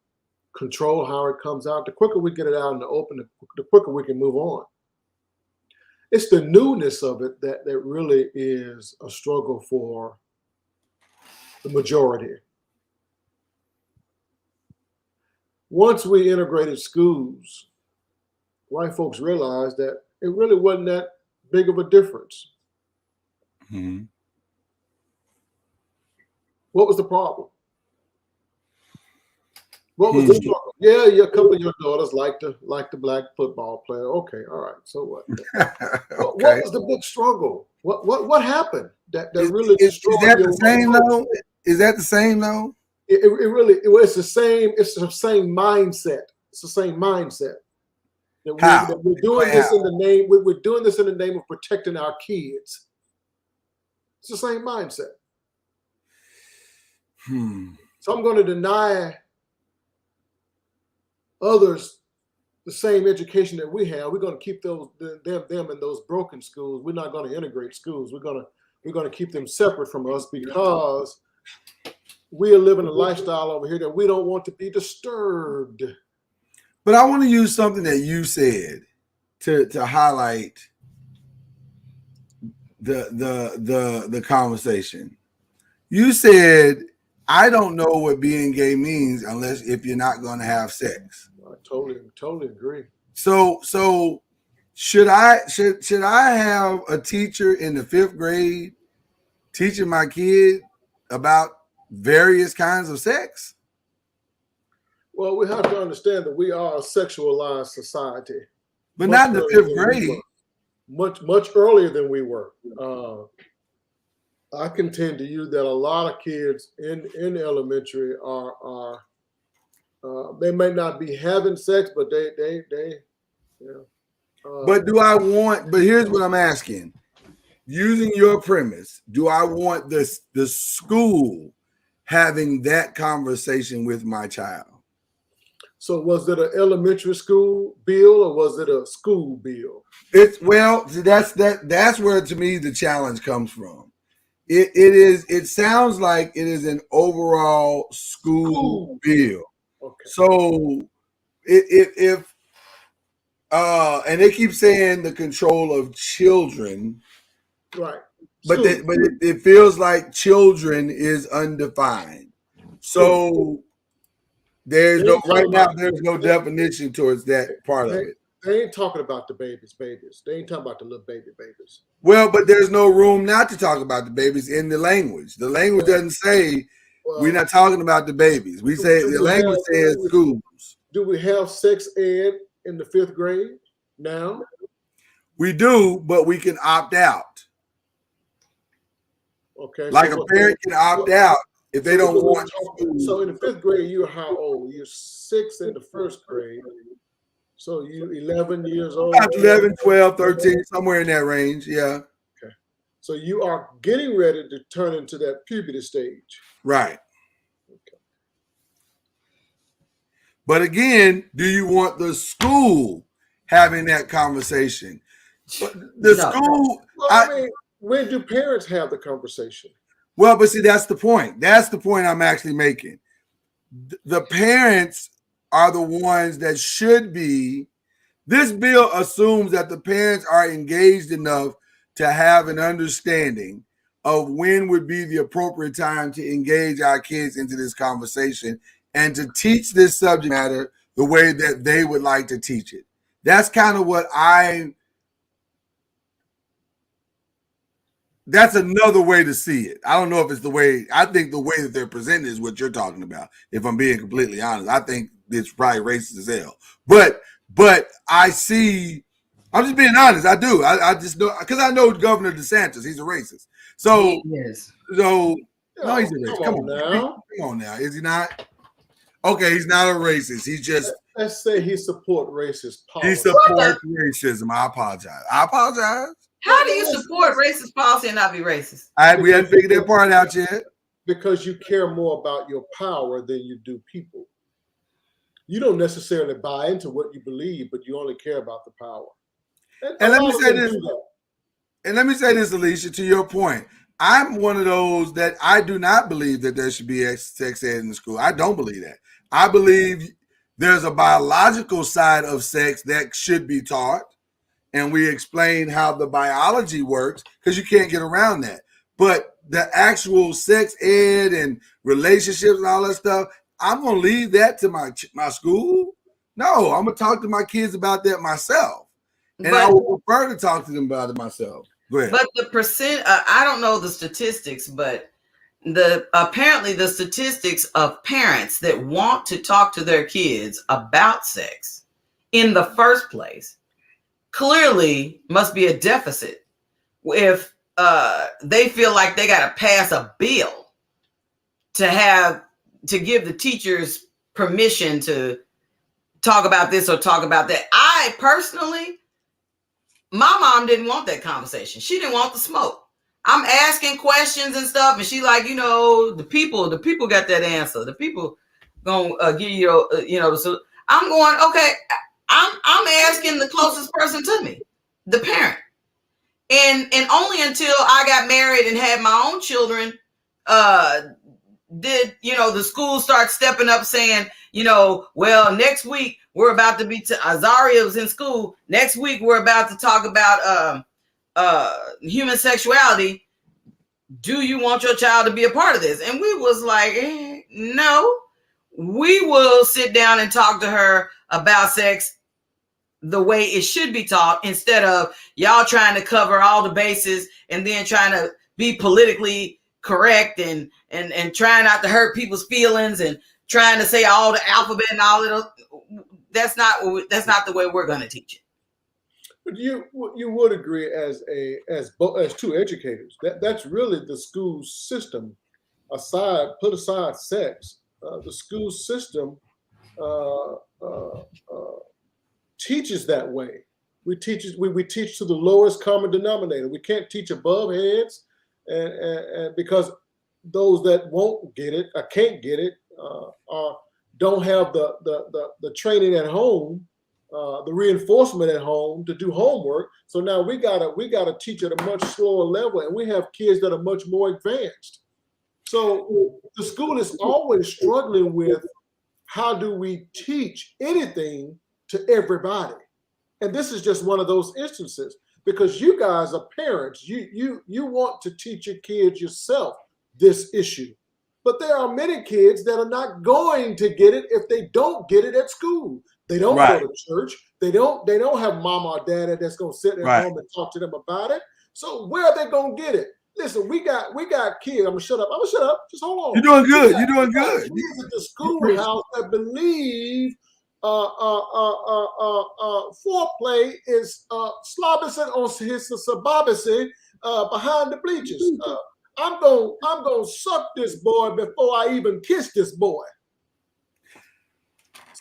control how it comes out, the quicker we get it out in the open, the quicker we can move on. It's the newness of it that really is a struggle for the majority. Once we integrated schools, white folks realized that it really wasn't that big of a difference. Mm-hmm. What was the problem? What was the struggle? Yeah, a couple of your daughters like the black football player. Okay, all right. So what? What was the big struggle? What happened that really destroyed is that your the same though? Is that the same though? It's the same. It's the same mindset. It's the same mindset. That we're doing this in the name. We're doing this in the name of protecting our kids. It's the same mindset. So I'm going to deny others the same education that we have. We're going to keep them in those broken schools. We're not going to integrate schools. We're going to keep them separate from us because we are living a lifestyle over here that we don't want to be disturbed. But I want to use something that you said to highlight the conversation. You said, I don't know what being gay means if you're not going to have sex. I totally agree. So should I have a teacher in the 5th grade teaching my kid about various kinds of sex? Well, we have to understand that we are a sexualized society, but not in the 5th grade. Much earlier than we were. I contend to you that a lot of kids in elementary are they may not be having sex, but they but here's what I'm asking. Using your premise, do I want the school having that conversation with my child? So was it an elementary school bill or was it a school bill? That's where to me the challenge comes from. It sounds like it is an overall school bill. Okay. So if and they keep saying the control of children, right? But it feels like children is undefined. So there's no definition towards that part of it. They ain't talking about the babies. They ain't talking about the little babies. Well, but there's no room not to talk about the babies in the language. The language doesn't say we're not talking about the babies. We say the language says schools. Do we have sex ed in the 5th grade now? We do, but we can opt out. Okay. Like a parent can opt out if they don't want to. So in the 5th grade, you're how old? You're 6 in the 1st grade. So you 11 years old? 11, 12, 13, somewhere in that range, yeah. Okay. So you are getting ready to turn into that puberty stage. Right. Okay. But again, do you want the school having that conversation? The school... Well, when do parents have the conversation? Well, but see, that's the point. That's the point I'm actually making. The parents are the ones that should be. This bill assumes that the parents are engaged enough to have an understanding of when would be the appropriate time to engage our kids into this conversation and to teach this subject matter the way that they would like to teach it. That's kind of what that's another way to see it. I don't know if it's the way, I think the way that they're presented is what you're talking about. If I'm being completely honest, I think it's probably racist as hell. But I see, I'm just being honest. I do. I just know, because I know Governor DeSantis, he's a racist. So, no, he's a racist. Come on now. Is he not? Okay, he's not a racist. He's just. Let's say he supports racist policy. He supports racism. I apologize. How do you support racist policy and not be racist? We haven't figured that part out yet. Because you care more about your power than you do people. You don't necessarily buy into what you believe, but you only care about the power. And let me say this, Alicia, to your point. I'm one of those that I do not believe that there should be sex ed in the school. I don't believe that. I believe there's a biological side of sex that should be taught. And we explain how the biology works because you can't get around that. But the actual sex ed and relationships and all that stuff, I'm going to leave that to my school. No, I'm going to talk to my kids about that myself. And I would prefer to talk to them about it myself. Go ahead. But the percent, I don't know the statistics, but apparently the statistics of parents that want to talk to their kids about sex in the first place clearly must be a deficit if they feel like they got to pass a bill to give the teachers permission to talk about this or talk about that. I personally, my mom didn't want that conversation. She didn't want the smoke. I'm asking questions and stuff, and she like, the people got that answer. The people gonna give you, So I'm going, okay. I'm asking the closest person to me, the parent, and only until I got married and had my own children, did the school start stepping up saying, well, next week we're about to be Azaria was in school. Next week we're about to talk about human sexuality. Do you want your child to be a part of this? And we was like, no, we will sit down and talk to her about sex the way it should be taught, instead of y'all trying to cover all the bases and then trying to be politically correct and trying not to hurt people's feelings and trying to say all the alphabet and all of it. That's not the way we're going to teach it. But you would agree as two educators that's really the school system. Put aside sex, the school system teaches that way. We teach to the lowest common denominator. We can't teach above heads, and because those that won't get it or can't get it don't have the training at home, the reinforcement at home to do homework. So now we gotta teach at a much slower level, and we have kids that are much more advanced. So the school is always struggling with how do we teach anything to everybody. And this is just one of those instances, because you guys are parents. You want to teach your kids yourself this issue. But there are many kids that are not going to get it if they don't get it at school. They don't go to church. They don't have mama or daddy that's going to sit at home and talk to them about it. So where are they going to get it? Listen, we got kids. I'm gonna shut up. Just hold on. You're doing good. You're doing good. Kids at the schoolhouse that believe foreplay is slobbering on his sababisi behind the bleachers. I'm gonna suck this boy before I even kiss this boy.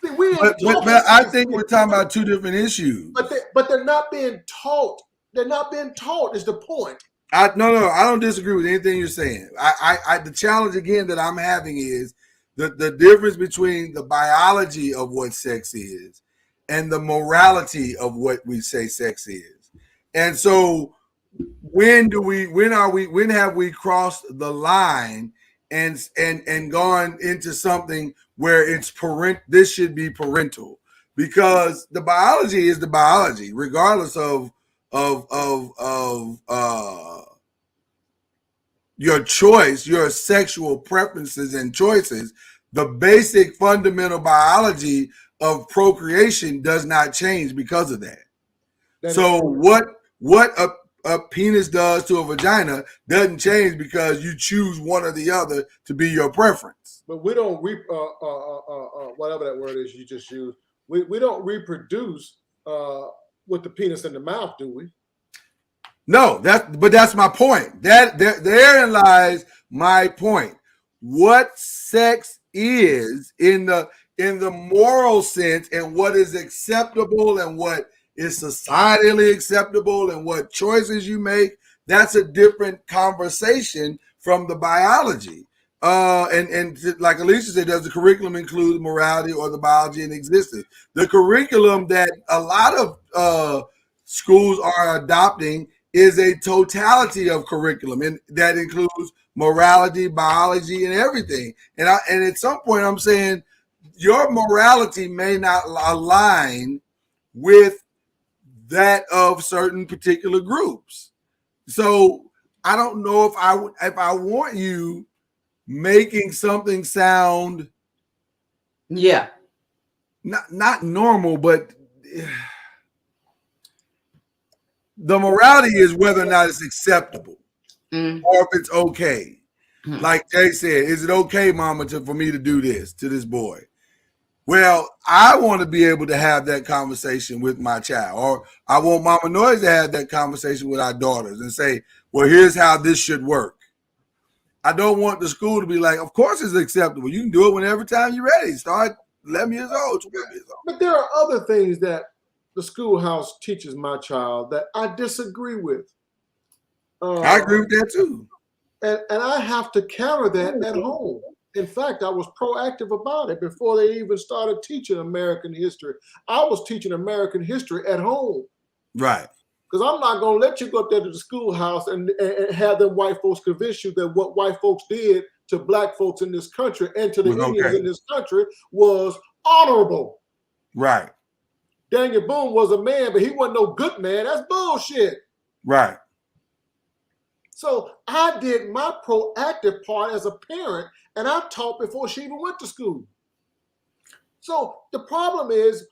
See, but I think we're talking about two different issues. But they're not being taught. They're not being taught is the point. No, I don't disagree with anything you're saying. The challenge again that I'm having is the difference between the biology of what sex is and the morality of what we say sex is. And so when have we crossed the line and gone into something where it's this should be parental? Because the biology is the biology, regardless of your choice, your sexual preferences and choices. The basic fundamental biology of procreation does not change because of that. So what a penis does to a vagina doesn't change because you choose one or the other to be your preference. But we don't whatever that word is you just used. We don't reproduce with the penis in the mouth, do we? No, that's my point. Therein lies my point. What sex is in the moral sense, and what is acceptable and what is societally acceptable and what choices you make, that's a different conversation from the biology. And like Alicia said, does the curriculum include morality or the biology in existence? The curriculum that a lot of schools are adopting is a totality of curriculum, and that includes morality, biology, and everything. And at some point, I'm saying your morality may not align with that of certain particular groups. So I don't know if I want you making something sound, not normal, but The morality is whether or not it's acceptable or if it's okay. Like Jay said, is it okay, mama, for me to do this to this boy? Well, I want to be able to have that conversation with my child, or I want Mama Noise to have that conversation with our daughters and say, well, here's how this should work. I don't want the school to be like, of course it's acceptable. You can do it whenever time you're ready. Start 11 years old, 12 years old. But there are other things that the schoolhouse teaches my child that I disagree with. I agree with that too. And I have to counter that at home. In fact, I was proactive about it before they even started teaching American history. I was teaching American history at home. Right. Because I'm not going to let you go up there to the schoolhouse and have them white folks convince you that what white folks did to black folks in this country and to the Indians in this country was honorable. Right. Daniel Boone was a man, but he wasn't no good man. That's bullshit. Right. So I did my proactive part as a parent, and I taught before she even went to school. So the problem is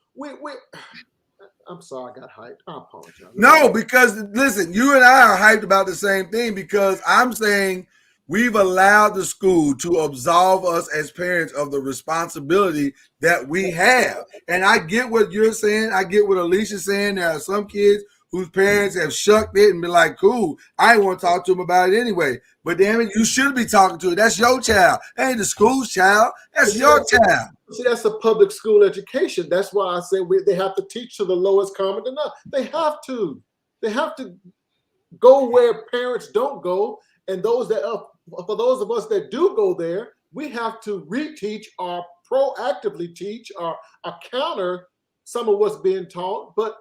I'm sorry I got hyped. I apologize. No, because listen, you and I are hyped about the same thing because I'm saying we've allowed the school to absolve us as parents of the responsibility that we have. And I get what you're saying. I get what Alicia's saying. There are some kids whose parents have shucked it and been like, cool, I ain't want to talk to them about it anyway. But damn it, you should be talking to it. That's your child. That ain't the school's child. That's your child. See, that's a public school education. That's why I say they have to teach to the lowest common denominator. They have to. They have to go where parents don't go. And those that for those of us that do go there, we have to reteach or proactively teach or counter some of what's being taught. But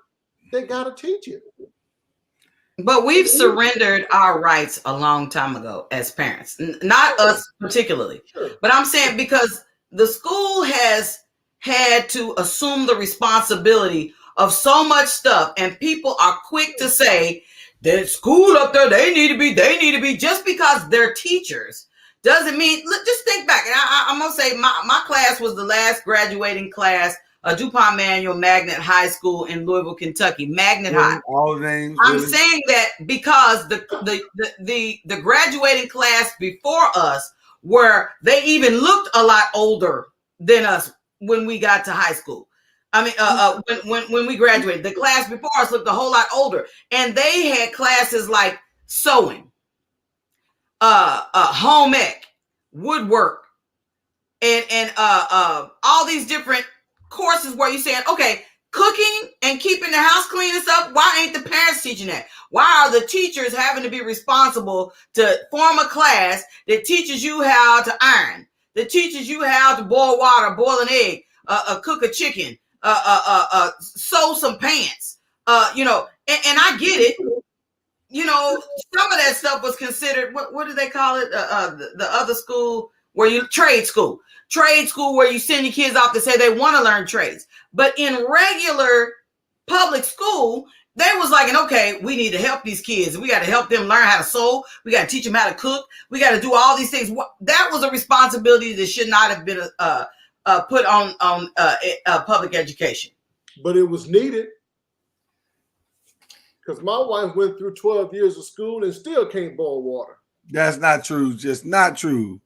they got to teach it. But we've surrendered our rights a long time ago as parents, not us particularly. Sure. But I'm saying because the school has had to assume the responsibility of so much stuff, and people are quick to say that school up there, they need to be, just because they're teachers doesn't mean, look, just think back. And I'm going to say my class was the last graduating class, DuPont Manual Magnet High School in Louisville, Kentucky. Magnet High. All names. I'm saying that because the graduating class before us, where they even looked a lot older than us when we got to high school. I mean, when we graduated, the class before us looked a whole lot older, and they had classes like sewing, home ec, woodwork, and all these different courses where you're saying, okay, cooking and keeping the house clean and stuff, why ain't the parents teaching that? Why are the teachers having to be responsible to form a class that teaches you how to iron, that teaches you how to boil water, boil an egg, cook a chicken, sew some pants, and I get it. Some of that stuff was considered, what do they call it? The other school where trade school where you send your kids off to say they want to learn trades. But in regular public school, they was like, okay, we need to help these kids. We got to help them learn how to sew. We got to teach them how to cook. We got to do all these things. That was a responsibility that should not have been put on public education. But it was needed. Because my wife went through 12 years of school and still can't boil water. That's not true. Just not true.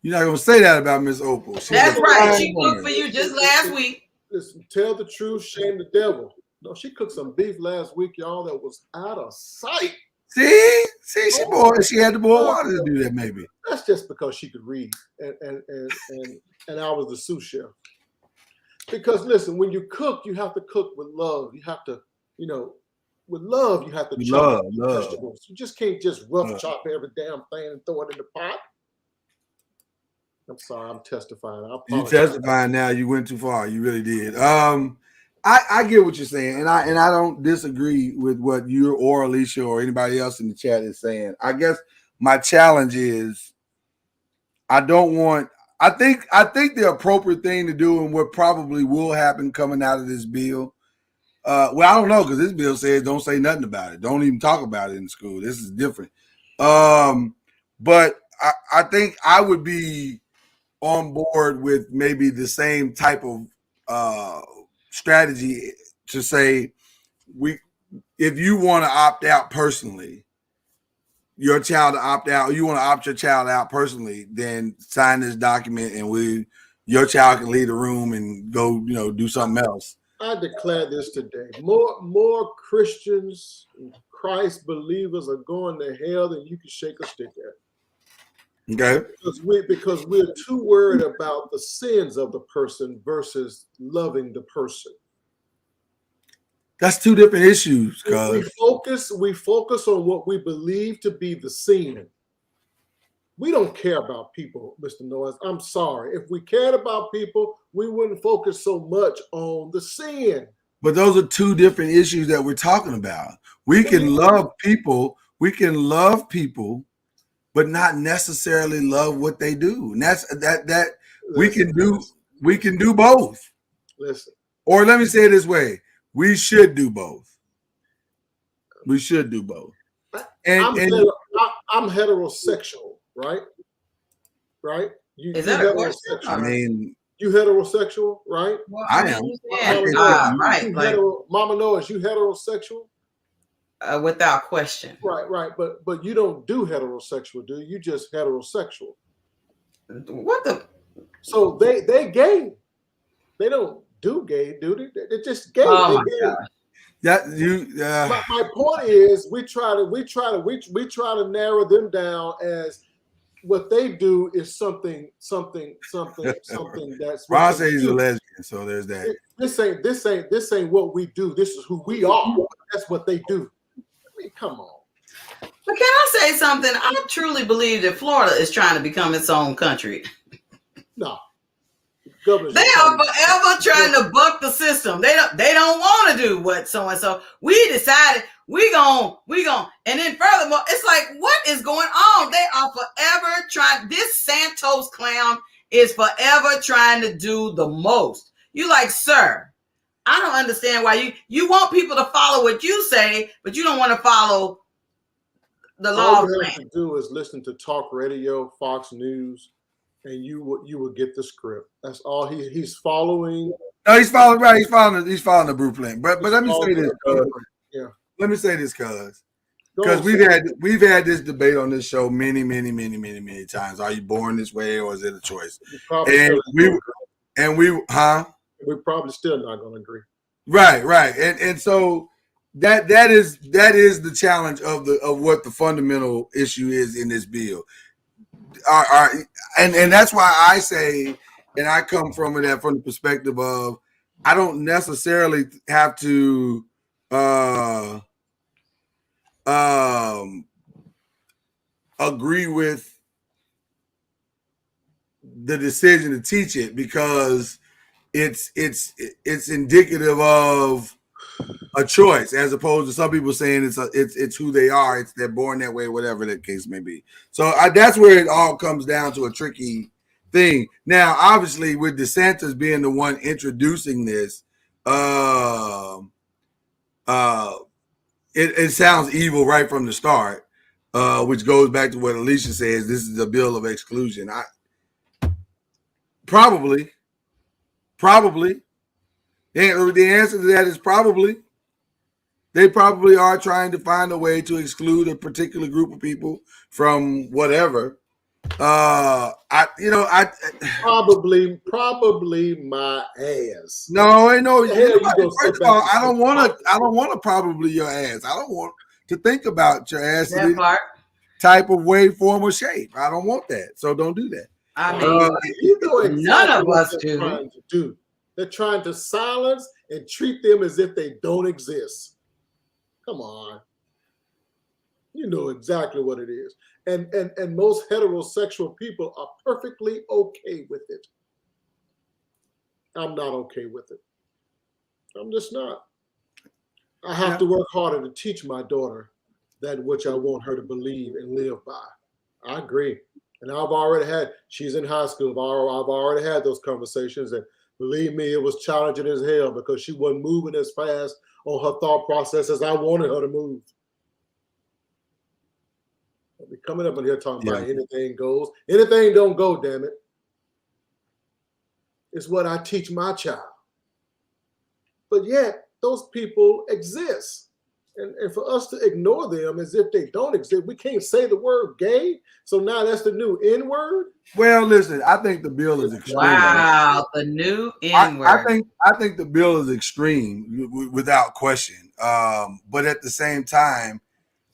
You're not going to say that about Miss Opal. That's right. She cooked for you just last week. Listen, tell the truth, shame the devil. No, she cooked some beef last week, y'all, that was out of sight. See, she had to boil water to do that, maybe. That's just because she could read, and I was the sous chef. Because listen, when you cook, you have to cook with love. You have to, with love, you have to chop vegetables. You just can't just rough chop every damn thing and throw it in the pot. I'm sorry, I'm testifying. You testifying now. You went too far. You really did. I get what you're saying, and I don't disagree with what you or Alicia or anybody else in the chat is saying. I guess my challenge is I think the appropriate thing to do and what probably will happen coming out of this bill. Well, I don't know, because this bill says don't say nothing about it. Don't even talk about it in school. This is different. But I think I would be on board with maybe the same type of strategy to say if you want to opt out personally, your child to opt out, you want to opt your child out personally, then sign this document and your child can leave the room and go, do something else. I declare this today. More Christians, Christ believers are going to hell than you can shake a stick at. Okay. Because we're too worried about the sins of the person versus loving the person. That's two different issues. We focus on what we believe to be the sin. We don't care about people, Mr. Noise. I'm sorry. If we cared about people, we wouldn't focus so much on the sin. But those are two different issues that we're talking about. We can love people, but not necessarily love what they do. And that's that we can do both. Listen. Or let me say it this way. We should do both. We should do both. I'm heterosexual, right? Right? Is that a question? I mean, you heterosexual, right? Well, I am. Right. Mama Noah, is you heterosexual? Without question. Right. But you don't do heterosexual, do you? You just heterosexual. What the? So they gay. They don't do gay, do they? They're just gay. Oh my God. My point is, we try to narrow them down as what they do is something that's. Ron says he's a lesbian, so there's that. This ain't what we do. This is who we are. That's what they do. I mean, come on. But can I say something? I truly believe that Florida is trying to become its own country. No. They are forever trying to buck the system. They don't want to do what so and so. We decided we gon' and then furthermore, it's like, what is going on? They are forever trying. This Santos clown is forever trying to do the most. You like, sir, I don't understand why you want people to follow what you say, but you don't want to follow the law. All you have to do is listen to talk radio, Fox News, and you will get the script. That's all he's following. No, he's following right. He's following the blueprint. But let me say this. Yeah. Let me say this, because we've had this debate on this show many times. Are you born this way, or is it a choice? We're probably still not going to agree. Right, and so that is the challenge of what the fundamental issue is in this bill. And that's why I say, and I come from the perspective of, I don't necessarily have to agree with the decision to teach it, because it's indicative of a choice, as opposed to some people saying it's who they are, they're born that way, whatever the case may be. So that's where it all comes down to a tricky thing. Now, obviously, with DeSantis being the one introducing this, it sounds evil right from the start, which goes back to what Alicia says. This is a bill of exclusion. Probably. The answer to that is probably. They probably are trying to find a way to exclude a particular group of people from whatever. Probably my ass. No, ain't no. First of all, I don't want to probably your ass. I don't want to think about your ass in any type of way, form, or shape. I don't want that. So don't do that. I mean, exactly none of us do. They're trying to silence and treat them as if they don't exist. Come on. You know exactly what it is. And most heterosexual people are perfectly okay with it. I'm not okay with it. I'm just not. I have to work harder to teach my daughter that which I want her to believe and live by. I agree. And she's in high school. I've already had those conversations, and believe me, it was challenging as hell because she wasn't moving as fast on her thought process as I wanted her to move. I'll be coming up in here talking about anything goes. Anything don't go, damn it. It's what I teach my child. But yet, those people exist. And for us to ignore them as if they don't exist, we can't say the word gay. So now that's the new N word. Well, listen, I think the bill is extreme. Wow, the new N word. I think the bill is extreme without question. But at the same time,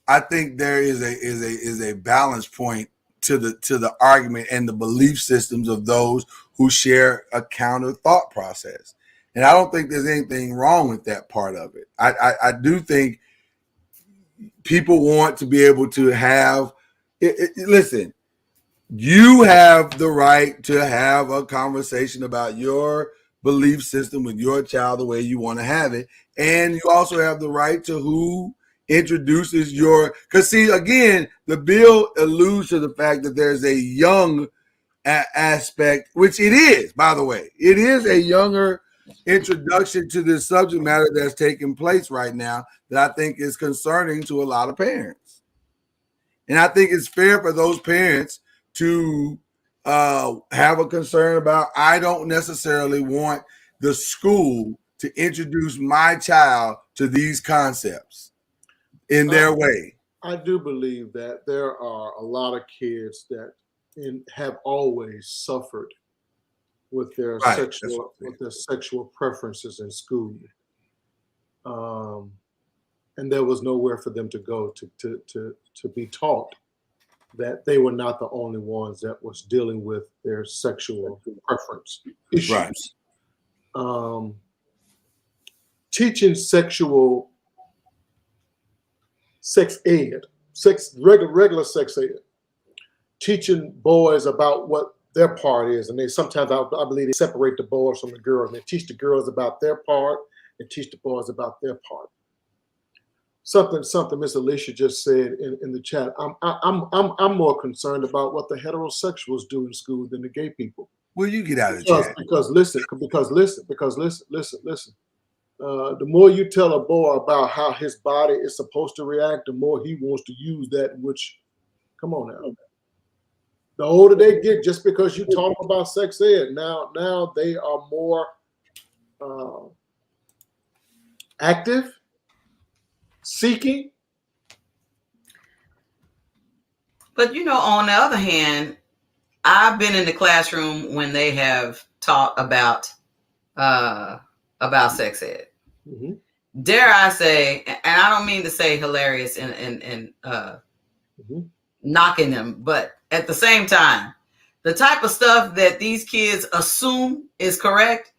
I think there is a balance point to the argument and the belief systems of those who share a counter thought process. And I don't think there's anything wrong with that part of it. I do think people want to be able to have listen, you have the right to have a conversation about your belief system with your child the way you want to have it. And you also have the right to who introduces your, because see, again, the bill alludes to the fact that there's a young aspect, which it is, by the way. It is a younger introduction to this subject matter that's taking place right now that I think is concerning to a lot of parents. And I think it's fair for those parents to have a concern about, I don't necessarily want the school to introduce my child to these concepts in their way. I do believe that there are a lot of kids that have always suffered with their sexual preferences in school, and there was nowhere for them to go to be taught that they were not the only ones that was dealing with their sexual preference issues. Right. Teaching regular sex ed, teaching boys about what their part is, and they sometimes I believe they separate the boys from the girls, and they teach the girls about their part and teach the boys about their part. Something Miss Alicia just said in the chat. I'm more concerned about what the heterosexuals do in school than the gay people. Well, you get out of the chat. Because listen. The more you tell a boy about how his body is supposed to react, the more he wants to use that. Which, come on now. The older they get, just because you talk about sex ed, now they are more active, seeking. But on the other hand, I've been in the classroom when they have taught about sex ed. Mm-hmm. Dare I say, and I don't mean to say hilarious and knocking them, but at the same time, the type of stuff that these kids assume is correct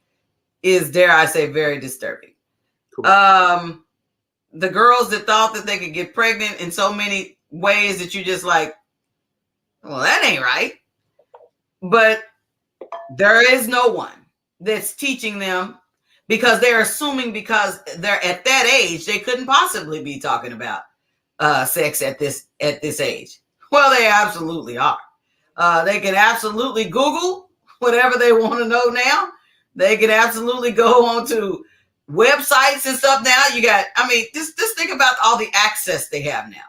is, dare I say, very disturbing. Cool. The girls that thought that they could get pregnant in so many ways that you just like, well, that ain't right. But there is no one that's teaching them, because they're assuming because they're at that age, they couldn't possibly be talking about sex at this age. Well, they absolutely are. They can absolutely Google whatever they want to know now. They can absolutely go onto websites and stuff now. Just think about all the access they have now.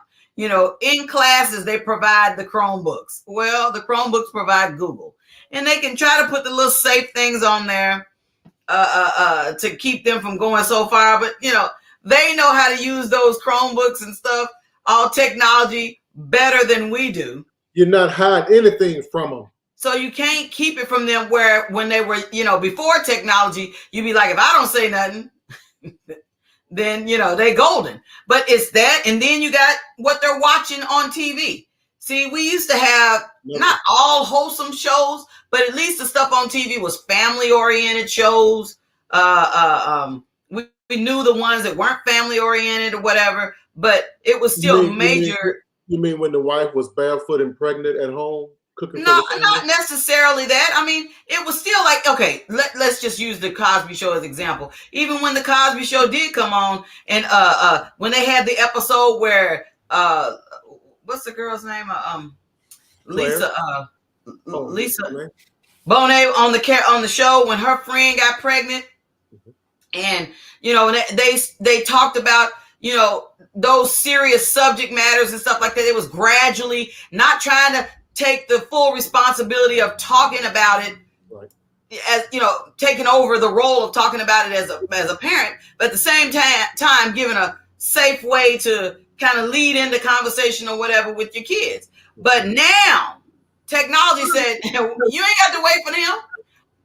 In classes, they provide the Chromebooks. Well, the Chromebooks provide Google. And they can try to put the little safe things on there to keep them from going so far. But, they know how to use those Chromebooks and stuff, all technology, better than we do. You're not hiding anything from them. So you can't keep it from them, where when they were, before technology, you'd be like, if I don't say nothing, then, they golden. But it's that. And then you got what they're watching on TV. See, we used to have not all wholesome shows, but at least the stuff on TV was family-oriented shows. We knew the ones that weren't family-oriented or whatever, but it was still major. You mean when the wife was barefoot and pregnant at home? No, not necessarily that. It was still like, okay, let's just use the Cosby Show as example. Even when the Cosby Show did come on, and when they had the episode where what's the girl's name? Lisa Bonet on the show, when her friend got pregnant, and they talked about those serious subject matters and stuff like that. It was gradually not trying to take the full responsibility of talking about it, right, as taking over the role of talking about it as a parent, but at the same time giving a safe way to kind of lead into conversation or whatever with your kids. But now technology said, you ain't got to wait for them.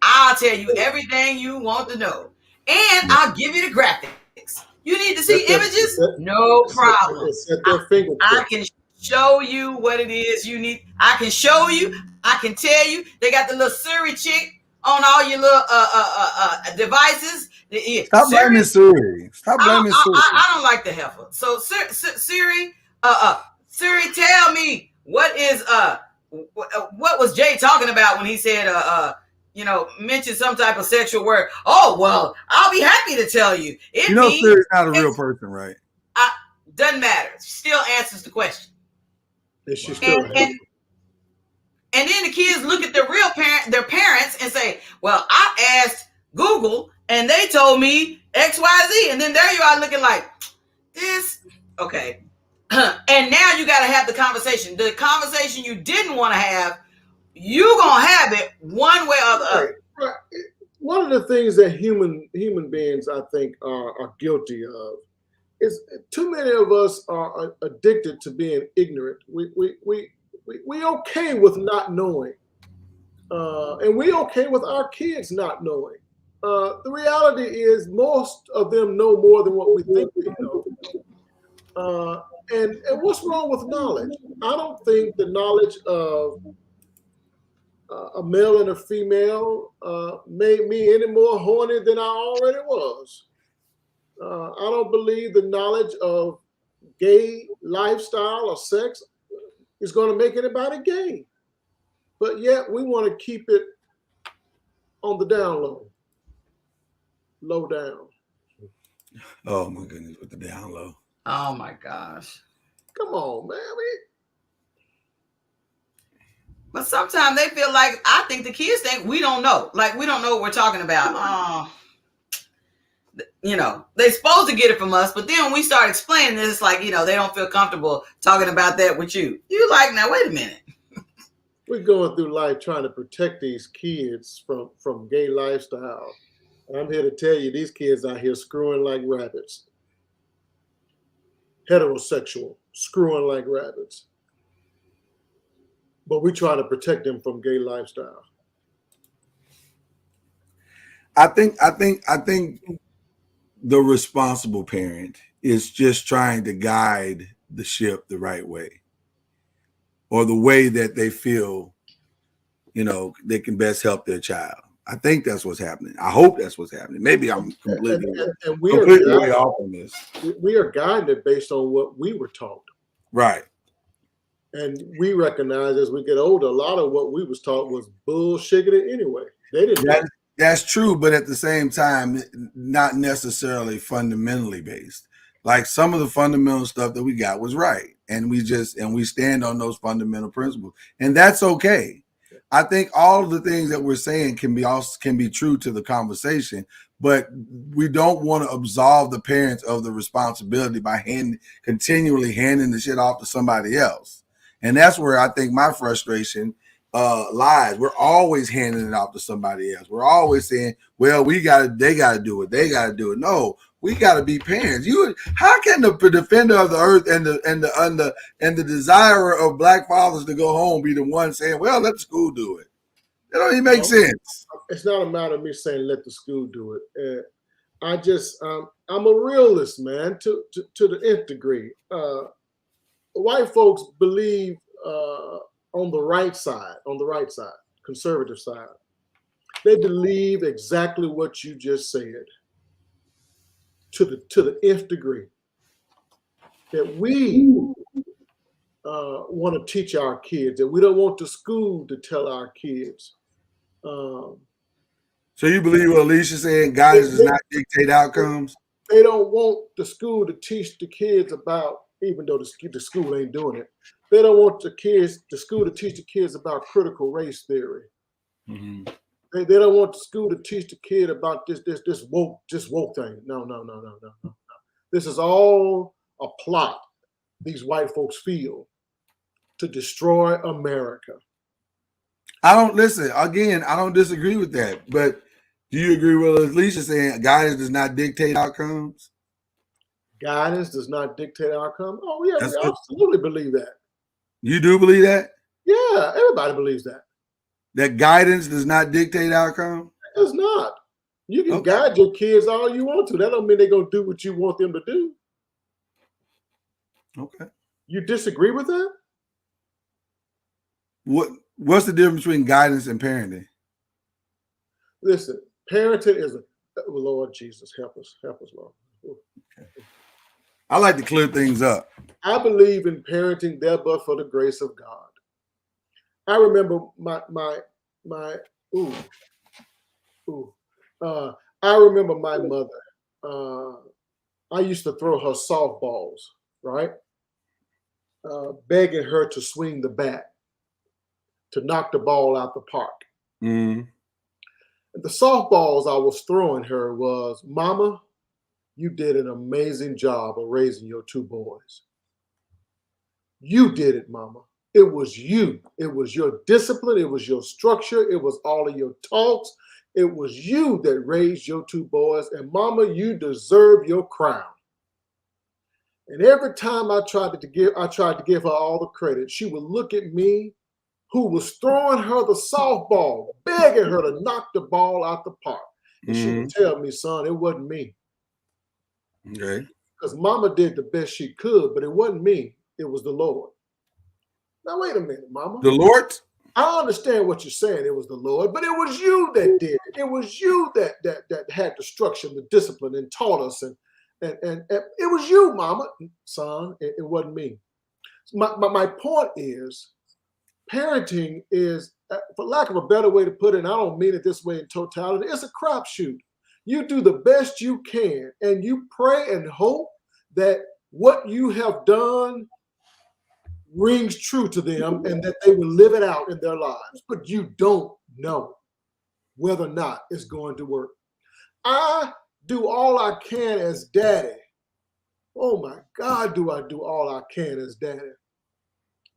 I'll tell you everything you want to know. And I'll give you the graphics. You need to see images? No problem. I can show you what it is you need. I can show you. I can tell you. They got the little Siri chick on all your little devices. Stop blaming Siri. Stop blaming Siri. I don't like the heifer. So Siri, Siri, tell me what was Jay talking about when he said mention some type of sexual word. Oh, well, I'll be happy to tell you. Siri's not a real person, right? Doesn't matter. Still answers the question. And then the kids look at their parents and say, well, I asked Google and they told me XYZ. And then there you are looking like this. Okay. And now you got to have the conversation. The conversation you didn't want to have, you're going to have it one way or the other. Right. One of the things that human beings, I think, are guilty of is too many of us are addicted to being ignorant. We okay with not knowing. And we okay with our kids not knowing. The reality is most of them know more than what we think they know. And what's wrong with knowledge? I don't think the knowledge of a male and a female made me any more horny than I already was. I don't believe the knowledge of gay lifestyle or sex is going to make anybody gay. But yet we want to keep it on the down low down. Oh my goodness, with the down low. Oh my gosh. Come on, man. But sometimes they feel like, I think the kids think we don't know. Like, we don't know what we're talking about. They're supposed to get it from us. But then when we start explaining this, it's like, they don't feel comfortable talking about that with you. You like, now, wait a minute. We're going through life trying to protect these kids from gay lifestyle. And I'm here to tell you, these kids out here screwing like rabbits. Heterosexual, screwing like rabbits. But we try to protect them from gay lifestyle. I think the responsible parent is just trying to guide the ship the right way, or the way that they feel, they can best help their child. I think that's what's happening. I hope that's what's happening. Maybe I'm completely way off on this. We are guided based on what we were taught. Right. And we recognize as we get older, a lot of what we was taught was bullshit anyway. They didn't. That's true, but at the same time, not necessarily fundamentally based. Like some of the fundamental stuff that we got was right, and we stand on those fundamental principles, and that's okay. I think all of the things that we're saying can be true to the conversation, but we don't want to absolve the parents of the responsibility by continually handing the shit off to somebody else. And that's where I think my frustration lies. We're always handing it off to somebody else. We're always saying, well, they got to do it. No, we got to be parents. How can the defender of the earth and the desirer of black fathers to go home be the one saying, well, let the school do it? That don't even make sense. It's not a matter of me saying let the school do it. I'm a realist, man, to the nth degree. White folks believe on the right side, conservative side. They believe exactly what you just said to the nth degree. That we want to teach our kids, that we don't want the school to tell our kids. So you believe what Alicia saying, guidance does not dictate outcomes? They don't want the school to teach the kids about, even though the school ain't doing it, they don't want the school to teach the kids about critical race theory. Mm-hmm. They don't want the school to teach the kid about this woke thing. No. This is all a plot these white folks feel to destroy America. I don't disagree with that, but do you agree with Alicia saying guidance does not dictate outcomes? Guidance does not dictate outcome. Oh yeah, That's we good. absolutely believe that. You do believe that? Yeah, everybody believes that. That guidance does not dictate outcome? It's not. You can Okay. guide your kids all you want to. That don't mean they're gonna do what you want them to do. Okay. You disagree with that? What's the difference between guidance and parenting? Listen, parenting is Lord Jesus, help us, Lord. Okay. I like to clear things up. I believe in parenting there but for the grace of God. I remember I remember my mother. I used to throw her softballs, right? Begging her to swing the bat, to knock the ball out the park. Mm. The softballs I was throwing her was, Mama, you did an amazing job of raising your two boys. You did it, Mama. It was you. It was your discipline. It was your structure. It was all of your talks. It was you that raised your two boys. And Mama, you deserve your crown. And every time I tried to give her all the credit, she would look at me, who was throwing her the softball, begging her to knock the ball out the park. And she would tell me, son, it wasn't me. Okay. Because Mama did the best she could, but it wasn't me. It was the Lord. Now, wait a minute, Mama. The Lord? I understand what you're saying. It was the Lord, but it was you that did it. It was you that had the structure, the discipline, and taught us. And it was you, Mama. Son, it wasn't me. My point is, parenting is, for lack of a better way to put it, and I don't mean it this way in totality, it's a crapshoot. You do the best you can, and you pray and hope that what you have done rings true to them and that they will live it out in their lives. But you don't know whether or not it's going to work. I do all I can as daddy. Oh my God, do I do all I can as daddy.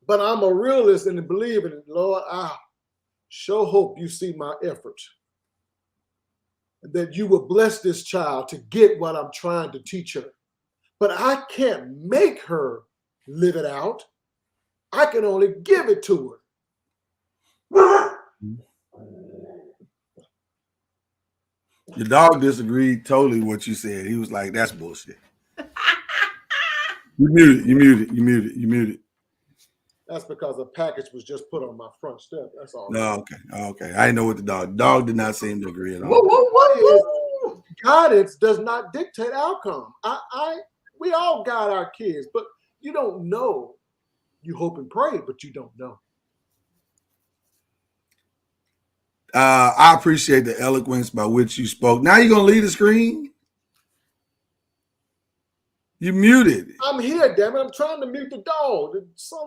But I'm a realist and a believer in it. Lord, I sure hope you see my efforts. And that you will bless this child to get what I'm trying to teach her. But I can't make her live it out. I can only give it to her. Your dog disagreed totally with what you said. He was like, that's bullshit. You muted. That's because a package was just put on my front step. That's all. No, okay. I didn't know what the dog did not seem to agree at all. Guidance does not dictate outcome. We all guide our kids, but you don't know. You hope and pray, but you don't know. I appreciate the eloquence by which you spoke. Now you're going to leave the screen? You muted. I'm here, damn it. I'm trying to mute the dog.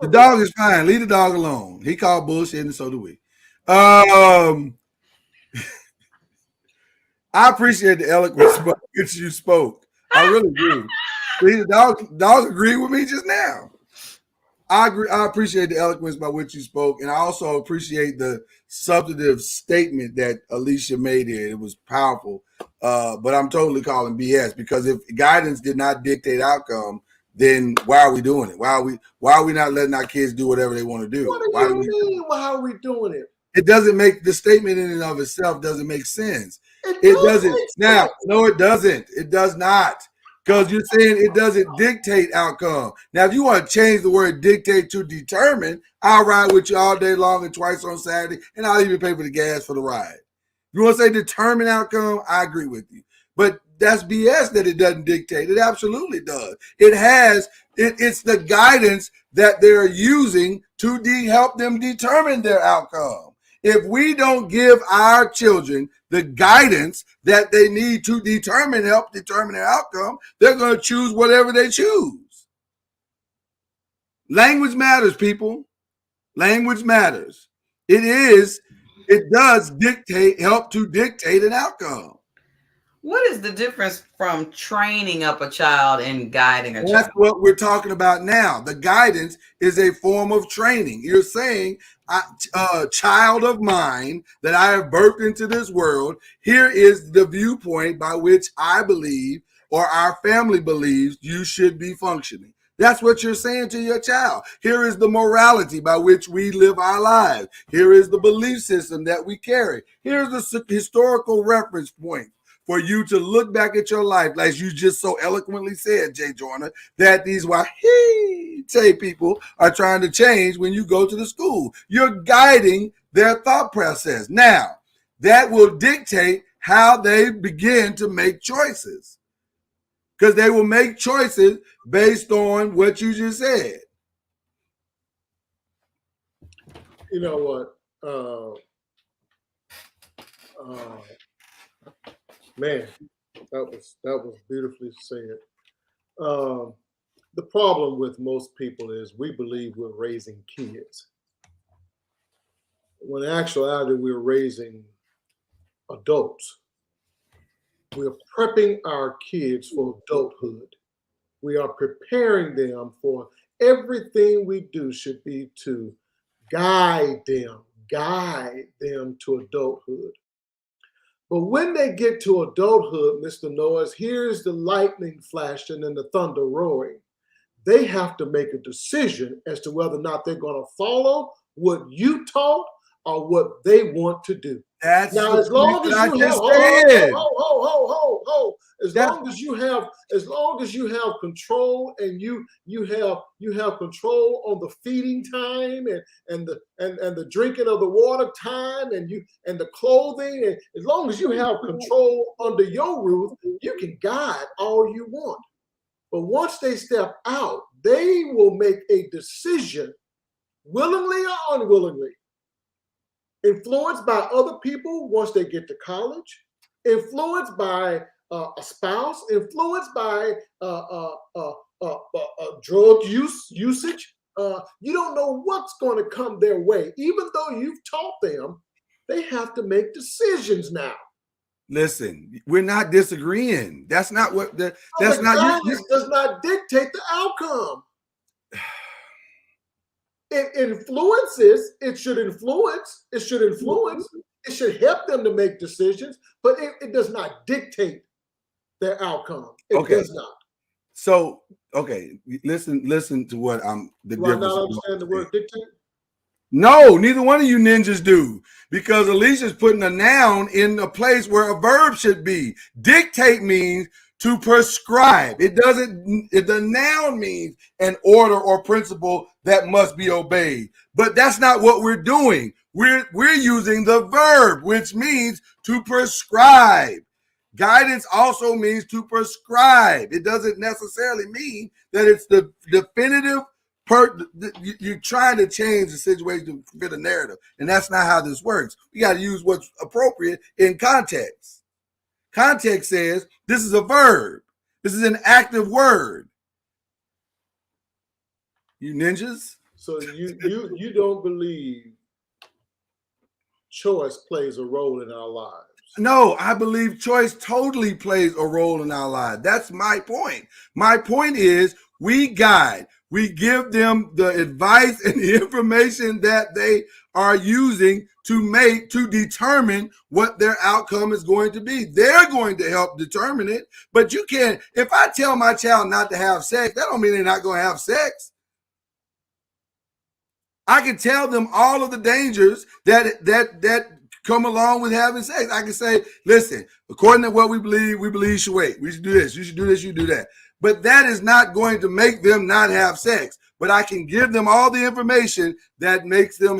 The dog is fine. Leave the dog alone. He called bullshit, and so do we. I appreciate the eloquence by which you spoke. I really do. See, the dog agreed with me just now. I agree. I appreciate the eloquence by which you spoke, and I also appreciate the substantive statement that Alicia made here. It was powerful, but I'm totally calling BS, because if guidance did not dictate outcome, then why are we doing it? Why are we not letting our kids do whatever they want to do? What do you mean? Why are we doing it? It doesn't make the statement in and of itself doesn't make sense. It doesn't. Now, no, it doesn't. It does not. Because you're saying it doesn't dictate outcome. Now, if you want to change the word dictate to determine, I'll ride with you all day long and twice on Saturday, and I'll even pay for the gas for the ride. If you want to say determine outcome, I agree with you. But that's BS that it doesn't dictate. It absolutely does. It's the guidance that they're using to help them determine their outcome. If we don't give our children the guidance that they need to help determine their outcome, they're going to choose whatever they choose. Language matters, people. Language matters. It does help to dictate an outcome. What is the difference from training up a child and guiding a child? That's what we're talking about now. The guidance is a form of training. You're saying, a child of mine that I have birthed into this world, here is the viewpoint by which I believe or our family believes you should be functioning. That's what you're saying to your child. Here is the morality by which we live our lives. Here is the belief system that we carry. Here's the historical reference point for you to look back at your life, like you just so eloquently said, Jay Joyner, that these Wahite people are trying to change when you go to the school. You're guiding their thought process. Now, that will dictate how they begin to make choices, because they will make choices based on what you just said. You know what? Man, that was beautifully said. The problem with most people is we believe we're raising kids, when in actuality we're raising adults. We're prepping our kids for adulthood. We are preparing them for everything we do should be to guide them to adulthood. But when they get to adulthood, Mr. Noiz, here's the lightning flashing and the thunder roaring. They have to make a decision as to whether or not they're going to follow what you taught or what they want to do. That's now, as long as you have, as long as you have control and you have control on the feeding time and the drinking of the water time and the clothing, and as long as you have control under your roof, you can guide all you want. But once they step out, they will make a decision, willingly or unwillingly, influenced by other people once they get to college, influenced by a spouse, influenced by drug usage. You don't know what's going to come their way. Even though you've taught them, they have to make decisions now. Listen, we're not disagreeing. That's not what that's not. This does not dictate the outcome. It influences. It should influence. It should influence. It should help them to make decisions, but it does not dictate their outcome. It does not. So, okay, listen to what I'm. Do I not understand the word dictate? No, neither one of you ninjas do, because Alicia's putting a noun in a place where a verb should be. Dictate means to prescribe. It doesn't. The noun means an order or principle that must be obeyed. But that's not what we're doing. We're using the verb, which means to prescribe. Guidance also means to prescribe. It doesn't necessarily mean that it's the definitive. You're trying to change the situation to fit a narrative, and that's not how this works. We got to use what's appropriate in context. Context says this is a verb. This is an active word. You ninjas. So you don't believe choice plays a role in our lives? No, I believe choice totally plays a role in our lives. That's my point. My point is we guide. We give them the advice and the information that they are using to determine what their outcome is going to be. They're going to help determine it, but you can't. If I tell my child not to have sex, that don't mean they're not going to have sex. I can tell them all of the dangers that come along with having sex. I can say, listen, according to what we believe you should wait. We should do this. You should do this. You do that. But that is not going to make them not have sex. But I can give them all the information that makes them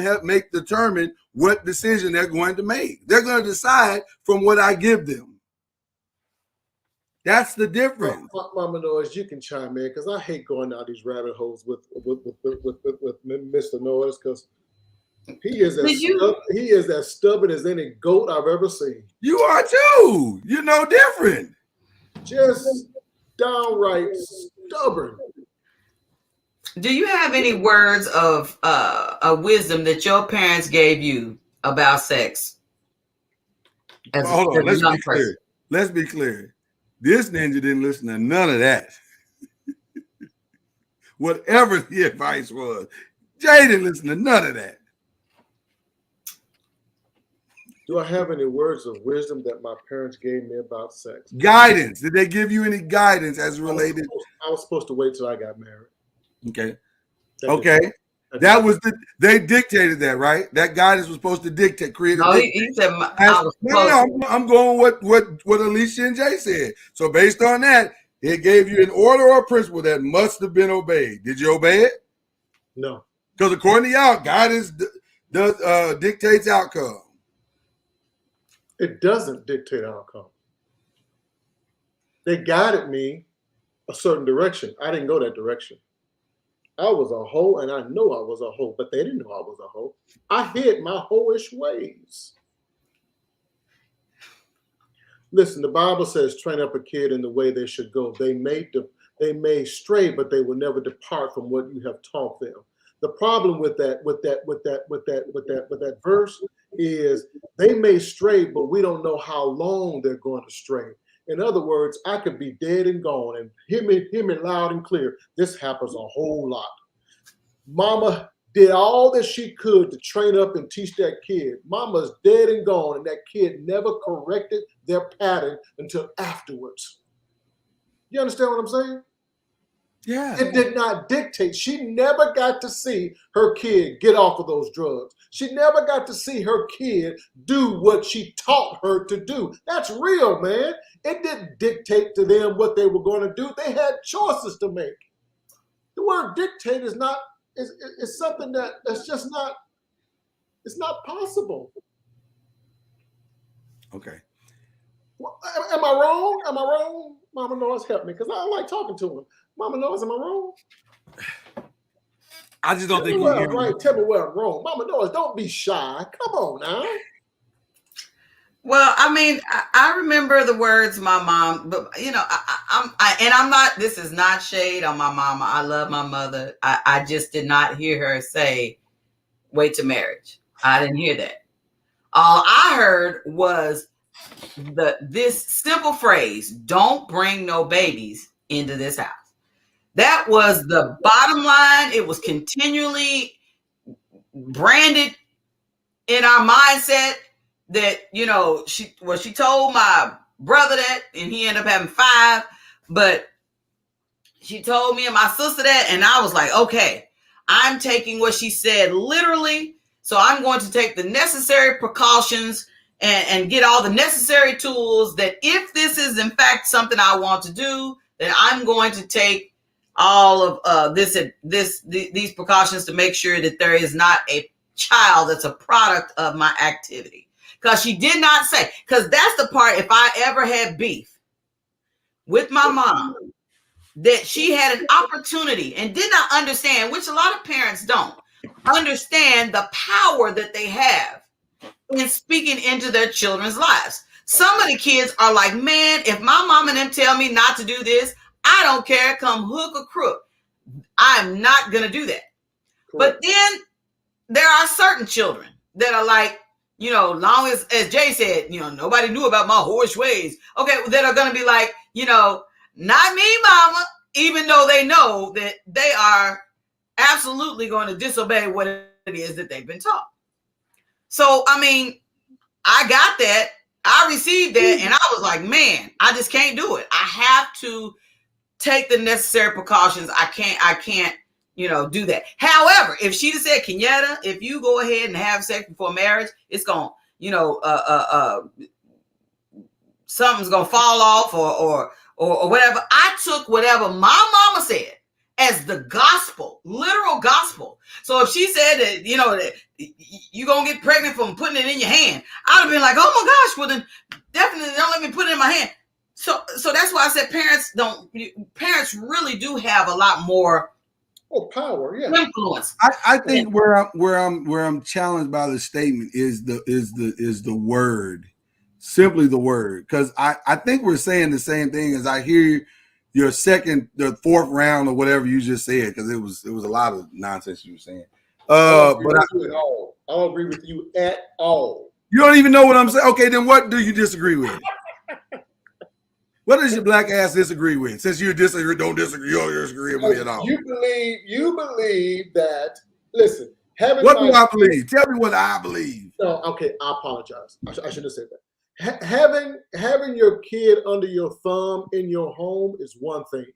determine what decision they're going to make. They're going to decide from what I give them. That's the difference. Mama Noiz, you can chime in, because I hate going down these rabbit holes with Mr. Noiz, because he is as stubborn as any goat I've ever seen. You are too. You're no different. Just downright stubborn. Do you have any words of wisdom that your parents gave you about sex? Hold on, let's be clear. Let's be clear. This ninja didn't listen to none of that. Whatever the advice was, Jay didn't listen to none of that. Do I have any words of wisdom that my parents gave me about sex? Guidance. Did they give you any guidance as related? I was supposed to wait till I got married. Okay. That was they dictated that, right? That guidance was supposed to dictate, create. No, he said I'm going what Alicia and Jay said. So based on that, it gave you an order or principle that must have been obeyed. Did you obey it? No. Because according to y'all, guidance dictates outcome. It doesn't dictate outcome. They guided me a certain direction. I didn't go that direction. I was a hoe, and I know I was a hoe, but they didn't know I was a hoe. I hid my hoish ways. Listen, the Bible says, train up a kid in the way they should go. They may stray, but they will never depart from what you have taught them. The problem with that verse is they may stray, but we don't know how long they're going to stray. In other words, I could be dead and gone, and hear me loud and clear. This happens a whole lot. Mama did all that she could to train up and teach that kid. Mama's dead and gone, and that kid never corrected their pattern until afterwards. You understand what I'm saying? Yeah. It did not dictate. She never got to see her kid get off of those drugs. She never got to see her kid do what she taught her to do. That's real, man. It didn't dictate to them what they were going to do. They had choices to make. The word dictate is something that's just not, it's not possible. Okay. Well, am I wrong? Am I wrong? Mama Noise, help me, because I don't like talking to him. Mama Noise, am I wrong? I just don't think you're right. Tell me where I'm wrong. Mama Noise, don't be shy. Come on now. Well, I mean, I remember the words my mom, but I'm not. This is not shade on my mama. I love my mother. I just did not hear her say, "Wait to marriage." I didn't hear that. All I heard was this simple phrase: "Don't bring no babies into this house." That was the bottom line. It was continually branded in our mindset that, she told my brother that, and he ended up having 5, but she told me and my sister that, and I was like, okay, I'm taking what she said literally. So I'm going to take the necessary precautions and get all the necessary tools that if this is in fact something I want to do, then I'm going to take all of these precautions to make sure that there is not a child that's a product of my activity. Because she did not say, because that's the part, if I ever had beef with my mom, that she had an opportunity and did not understand, which a lot of parents don't understand the power that they have in speaking into their children's lives. Some of the kids are like, man, if my mom and them tell me not to do this, I don't care, come hook or crook. I'm not going to do that. Correct. But then there are certain children that are like, long as Jay said, nobody knew about my whorish ways. Okay, that are going to be like, not me, mama, even though they know that they are absolutely going to disobey what it is that they've been taught. So, I mean, I got that. I received that. And I was like, man, I just can't do it. I have to take the necessary precautions. I can't, do that. However, if she just said, Kenyatta, if you go ahead and have sex before marriage, it's going, something's going to fall off or whatever. I took whatever my mama said as the gospel, literal gospel. So if she said that, that you're going to get pregnant from putting it in your hand, I'd have been like, oh my gosh, well then definitely don't let me put it in my hand. So that's why I said parents really do have a lot more power, yeah. Influence. I think where I'm challenged by the statement is the word, simply the word, because I think we're saying the same thing as I hear the 4th round or whatever you just said, because it was a lot of nonsense you were saying. I don't agree with you at all. You don't even know what I'm saying. Okay, then what do you disagree with? What does your black ass disagree with? Since you don't disagree, you don't disagree with me at all. You believe that, listen, what do I believe? Tell me what I believe. No, okay, I apologize. I shouldn't have said that. Having your kid under your thumb in your home is one thing.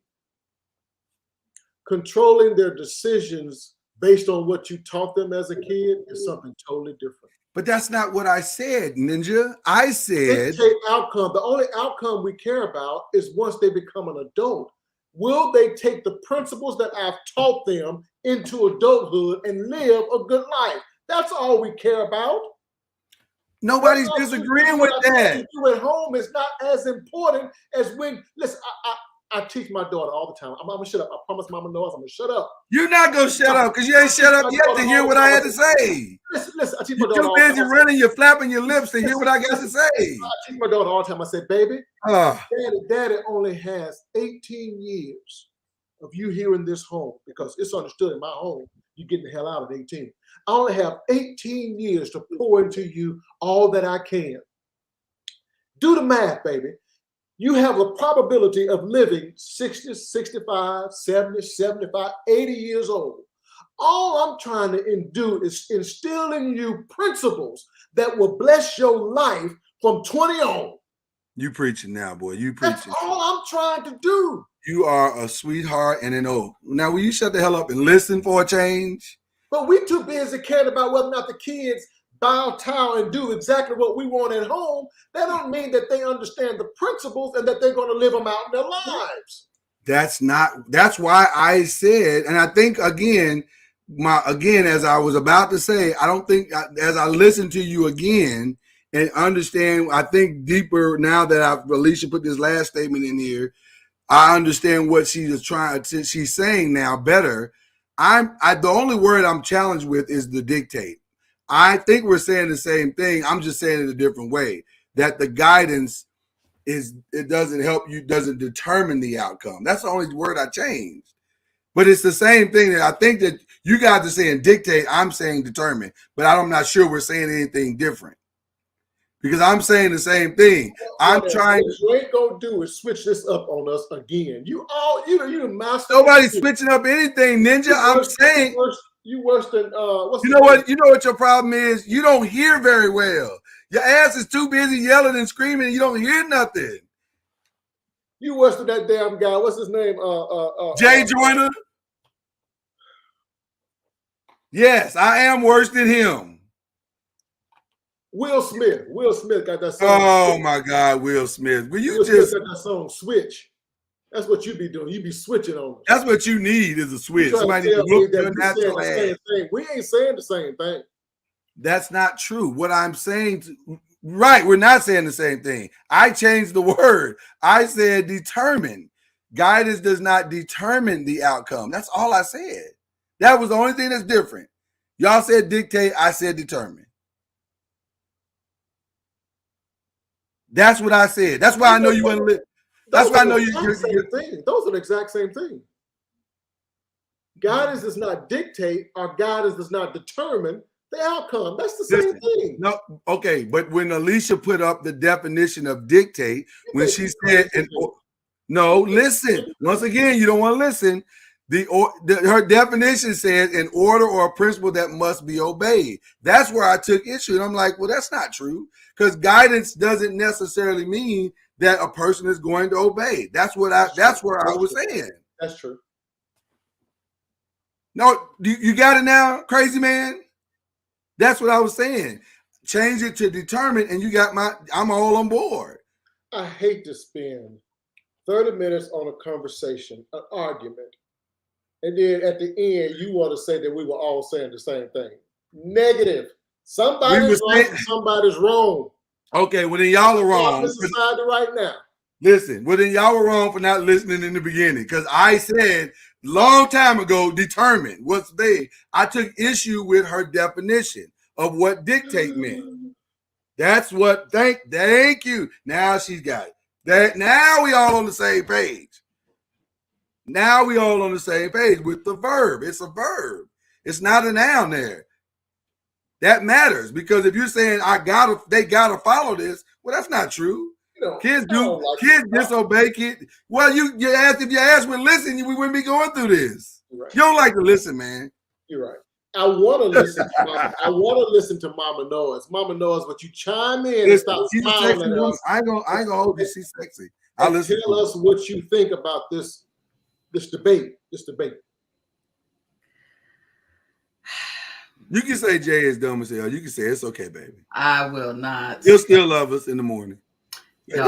Controlling their decisions based on what you taught them as a kid is something totally different. But that's not what I said, Ninja. I said dictate outcome. The only outcome we care about is once they become an adult. Will they take the principles that I've taught them into adulthood and live a good life? That's all we care about. Nobody's disagreeing with that. What you do at home is not as important as when. Listen, I teach my daughter all the time. I'm gonna shut up. I promise Mama knows I'm gonna shut up. You're not gonna shut up because you ain't shut up yet to hear what I had to say. Listen, I teach my daughter. You're too busy running, you're flapping your lips to hear what I got to say. I teach my daughter all the time. I say, baby, Daddy only has 18 years of you here in this home because it's understood in my home. You're getting the hell out at 18. I only have 18 years to pour into you all that I can. Do the math, baby. You have a probability of living 60, 65, 70, 75, 80 years old. All I'm trying to do is instill in you principles that will bless your life from 20 on. You preaching now, boy. You preaching. That's all I'm trying to do. You are a sweetheart and an oak. Now, will you shut the hell up and listen for a change? But we too busy caring about whether or not the kids bow down and do exactly what we want at home. That don't mean that they understand the principles and that they're going to live them out in their lives. That's why I said, and I think again, as I was about to say, I don't think as I listen to you again and understand, I think deeper now that Alicia put this last statement in here, I understand what she's saying now better. The only word I'm challenged with is the dictate. I think we're saying the same thing. I'm just saying it a different way. That the guidance it doesn't help you, doesn't determine the outcome. That's the only word I changed. But it's the same thing that I think that you guys are saying dictate, I'm saying determine. But I'm not sure we're saying anything different. Because I'm saying the same thing. I'm trying. What you ain't gonna do is switch this up on us again. You master. Nobody's switching up anything, Ninja. I'm saying you worse than you know what? You know what your problem is? You don't hear very well. Your ass is too busy yelling and screaming, and you don't hear nothing. You worse than that damn guy. What's his name? Jay Joyner. Yes, I am worse than him. Will Smith. Will Smith got that song. Oh my God, Will Smith. Will you Will just Smith got that song Switch? That's what you be doing. You be switching on us. That's what you need is a switch. Somebody to look your natural ass. We ain't saying the same thing. That's not true. What I'm saying, right? We're not saying the same thing. I changed the word. I said determine. Guidance does not determine the outcome. That's all I said. That was the only thing that's different. Y'all said dictate. I said determine. That's what I said. That's why I know you wouldn't live. That's why I know you're those are the exact same thing. Guidance does not dictate, or guidance does not determine the outcome. That's the same thing. No, okay, but when Alicia put up the definition of dictate, when she said, no, listen. Once again, you don't want to listen. Her definition says an order or a principle that must be obeyed. That's where I took issue. And I'm like, well, that's not true. Because guidance doesn't necessarily mean that a person is going to obey. That's where I was saying. That's true. No, you got it now, crazy man? That's what I was saying. Change it to determine, and you got I'm all on board. I hate to spend 30 minutes on a conversation, an argument, and then at the end, you want to say that we were all saying the same thing. Negative. Somebody's right and somebody's wrong. Okay, well then y'all are wrong. Right now. Listen, well then y'all were wrong for not listening in the beginning, because I said long time ago, determine what's they. I took issue with her definition of what dictate meant. That's what. Thank you. Now she's got it. Now we all on the same page. Now we all on the same page with the verb. It's a verb. It's not a noun there. That matters, because if you're saying they gotta follow this, well, that's not true. Kids disobey kids. Well, you asked if your ass would listen, we wouldn't be going through this. Right. You don't like to listen, man. You're right. I want to listen. I want to listen to Mama Noise. Mama Noise, but you chime in and stop smiling at us. I ain't gonna hold you. She's sexy. Tell us what you think about this debate. You can say Jay is dumb as hell. You can say it's okay, baby. I will not. You'll still love us in the morning. No,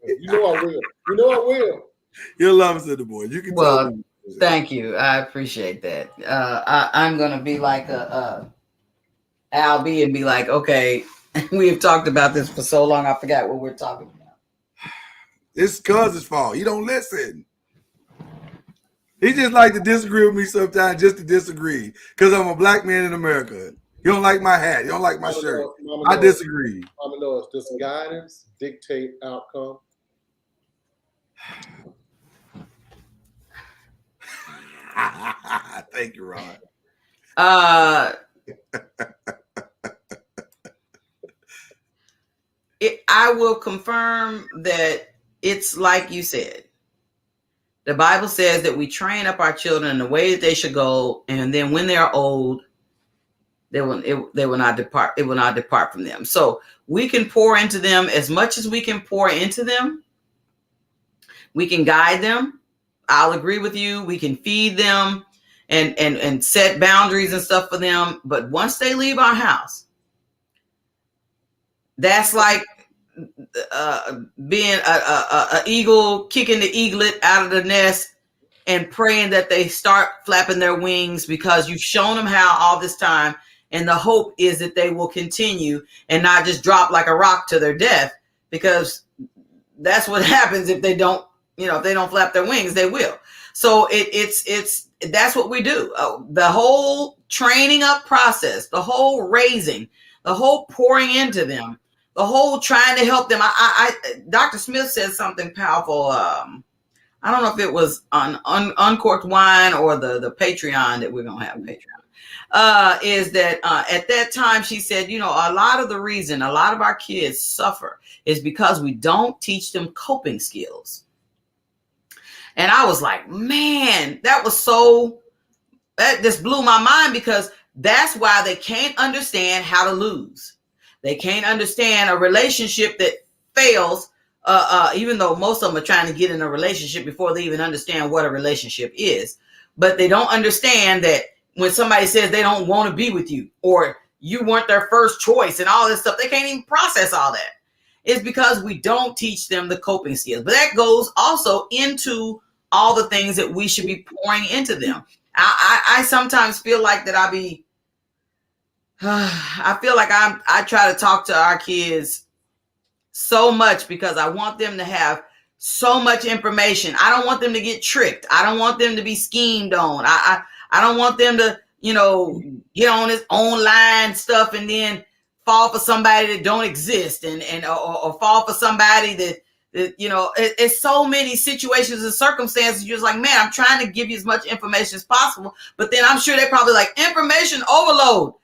you know I will. You know I will. You'll love us in the morning. You can. Well, thank you. I appreciate that. I'm gonna be like Al B and be like, okay, we have talked about this for so long, I forgot what we're talking about. It's Cuz's fault. He don't listen. He just like to disagree with me sometimes, just to disagree, because I'm a black man in America. You don't like my hat. You don't like my shirt. I disagree. Mama knows. Does guidance dictate outcome? Thank you, Ron. I will confirm that it's like you said. The Bible says that we train up our children in the way that they should go, and then when they are old, they will not depart. It will not depart from them. So we can pour into them as much as we can pour into them. We can guide them. I'll agree with you. We can feed them and set boundaries and stuff for them. But once they leave our house, that's like being a eagle kicking the eaglet out of the nest and praying that they start flapping their wings, because you've shown them how all this time, and the hope is that they will continue and not just drop like a rock to their death, because that's what happens if they don't, if they don't flap their wings, they will. So it's that's what we do. The whole training up process, the whole raising, the whole pouring into them, the whole trying to help them. Dr. Smith said something powerful. I don't know if it was on Uncorked Wine or the Patreon that we're gonna have Patreon. Is that at that time she said, a lot of the reason a lot of our kids suffer is because we don't teach them coping skills. And I was like, man, that just blew my mind, because that's why they can't understand how to lose. They can't understand a relationship that fails, even though most of them are trying to get in a relationship before they even understand what a relationship is. But they don't understand that when somebody says they don't want to be with you, or you weren't their first choice and all this stuff, they can't even process all that. It's because we don't teach them the coping skills. But that goes also into all the things that we should be pouring into them. I sometimes feel like that I feel like I try to talk to our kids so much because I want them to have so much information. I don't want them to get tricked. I don't want them to be schemed on. I don't want them to, get on this online stuff and then fall for somebody that don't exist or fall for somebody that it's so many situations and circumstances. You're just like, man, I'm trying to give you as much information as possible. But then I'm sure they're probably like, information overload.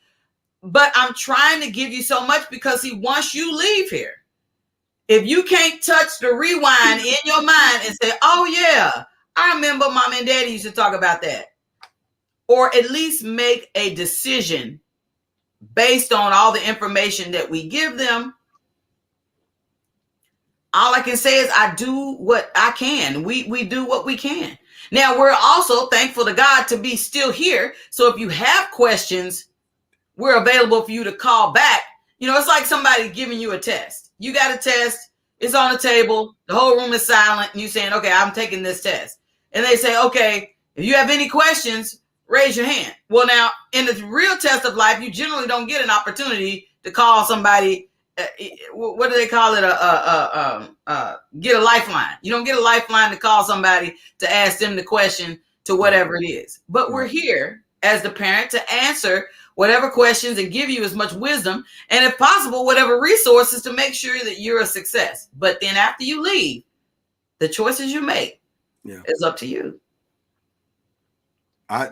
But I'm trying to give you so much because once you leave here, if you can't touch the rewind in your mind and say, oh yeah, I remember mom and daddy used to talk about that. Or at least make a decision based on all the information that we give them. All I can say is I do what I can. We do what we can. Now, we're also thankful to God to be still here. So if you have questions, we're available for you to call back. It's like somebody giving you a test. You got a test. It's on the table. The whole room is silent. And you saying, okay, I'm taking this test. And they say, okay, if you have any questions, raise your hand. Well, now, in the real test of life, you generally don't get an opportunity to call somebody. What do they call it? Get a lifeline. You don't get a lifeline to call somebody to ask them the question to whatever it is. But we're here as the parent to answer whatever questions and give you as much wisdom and, if possible, whatever resources to make sure that you're a success. But then after you leave, the choices you make is up to you. I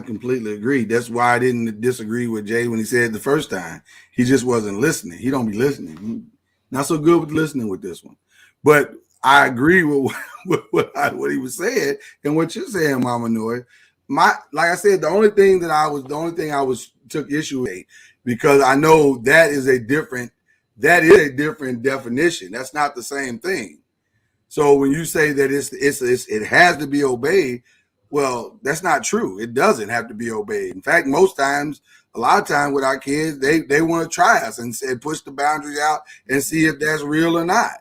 completely agree. That's why I didn't disagree with Jay when he said the first time. He just wasn't listening. He don't be listening. Not so good with listening with this one. But I agree with what he was saying and what you're saying, Mama Noy. like I said, the only thing I was took issue with, because I know that is a different definition. That's not the same thing. So when you say that it has to be obeyed, well, that's not true. It doesn't have to be obeyed. In fact, a lot of times with our kids, they want to try us and push the boundaries out and see if that's real or not.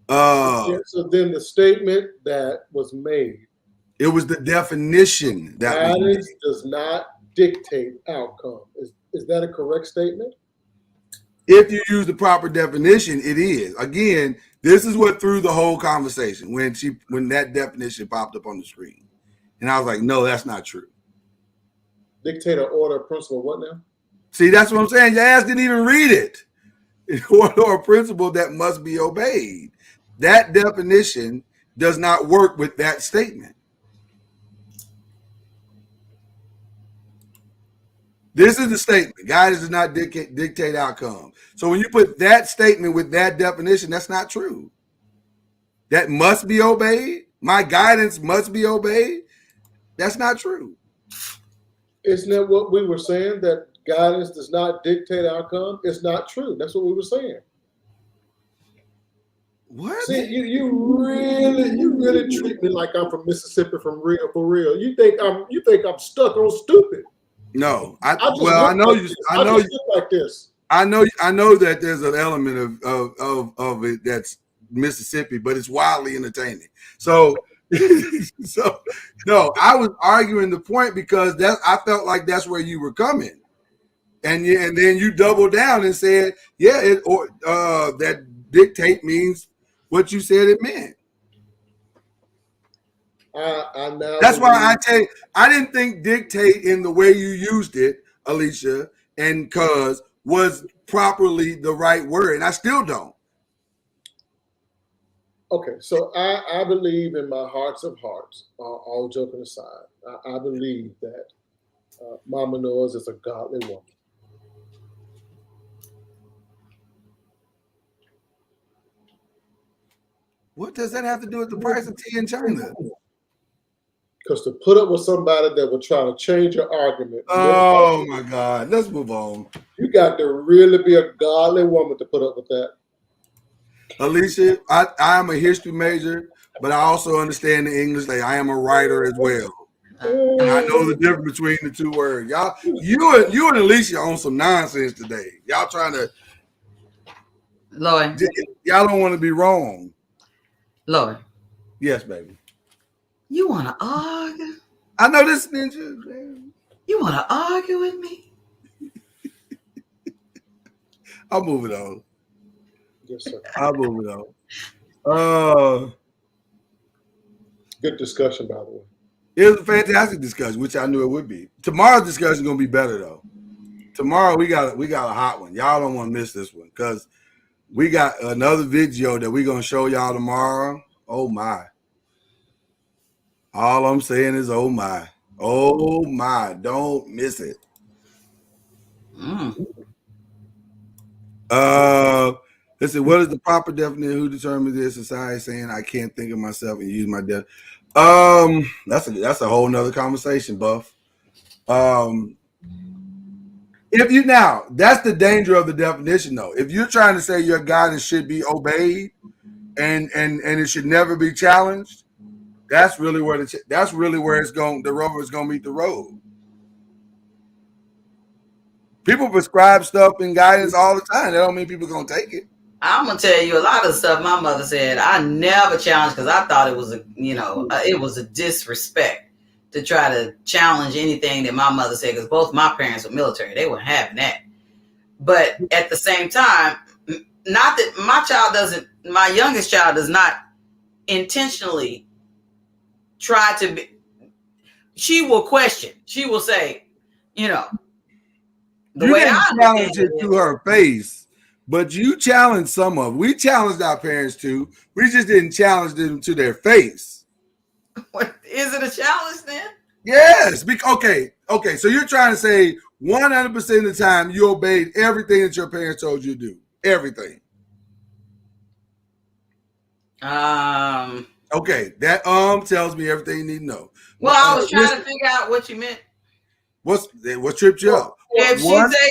So then the statement that was made, it was the definition that guidance does not dictate outcome. Is that a correct statement? If you use the proper definition, it is. Again, this is what threw the whole conversation when that definition popped up on the screen. And I was like, no, that's not true. Dictate or order, principle, what now? See, that's what I'm saying. Your ass didn't even read it. An order or principle that must be obeyed. That definition does not work with that statement. This is the statement. Guidance does not dictate outcome. So when you put that statement with that definition, that's not true. That must be obeyed. My guidance must be obeyed. That's not true. Isn't that what we were saying? That guidance does not dictate outcome? It's not true. That's what we were saying. What? See, you really treat me like I'm from Mississippi for real. You think I'm stuck on stupid. No, I know like this. I know that there's an element of it that's Mississippi, but it's wildly entertaining. So no, I was arguing the point because I felt like that's where you were coming, and then you doubled down and said, that dictate means what you said it meant. That's why I tell you, I didn't think dictate in the way you used it, Alicia, and cuz was properly the right word, and I still don't. Okay, so I believe in my hearts of hearts, all joking aside, I believe that Mama Noise is a godly woman. What does that have to do with the price of tea in China? Because to put up with somebody that will try to change your argument. Oh my God, let's move on. You got to really be a godly woman to put up with that. Alicia, I'm a history major, but I also understand the English. Like I am a writer as well. And I know the difference between the two words. Y'all, you and Alicia on some nonsense today. Y'all trying to, Lord. Y'all don't want to be wrong. Lord. Yes, baby. You want to argue? I know this ninja. Man. You want to argue with me? I'll move it on. Yes, sir. I'll move it on. Good discussion, by the way. It was a fantastic discussion, which I knew it would be. Tomorrow's discussion is gonna be better though. Tomorrow we got a hot one. Y'all don't want to miss this one because we got another video that we're gonna show y'all tomorrow. Oh my. All I'm saying is oh my. Oh my. Don't miss it. Listen, what is the proper definition? Who determines this? Society saying I can't think of myself and use my def. That's a whole nother conversation, Buff. If you now, that's the danger of the definition, though. If you're trying to say your guidance should be obeyed and it should never be challenged, that's really where it's going. The rubber is going to meet the road. People prescribe stuff and guidance all the time. That don't mean people gonna take it. I'm gonna tell you a lot of the stuff my mother said. I never challenged because I thought it was it was a disrespect to try to challenge anything that my mother said. Because both my parents were military, they weren't having that. But at the same time, not that my youngest child does not intentionally try to be. She will question. She will say, the you way didn't I challenge it to her face, but you challenged some of them. We challenged our parents too. We just didn't challenge them to their face. What, is it a challenge then? Yes. Okay. So you're trying to say 100% of the time you obeyed everything that your parents told you to do. Everything. Okay, that tells me everything you need to know. Well, I was trying to figure out what you meant. What tripped you up? If she say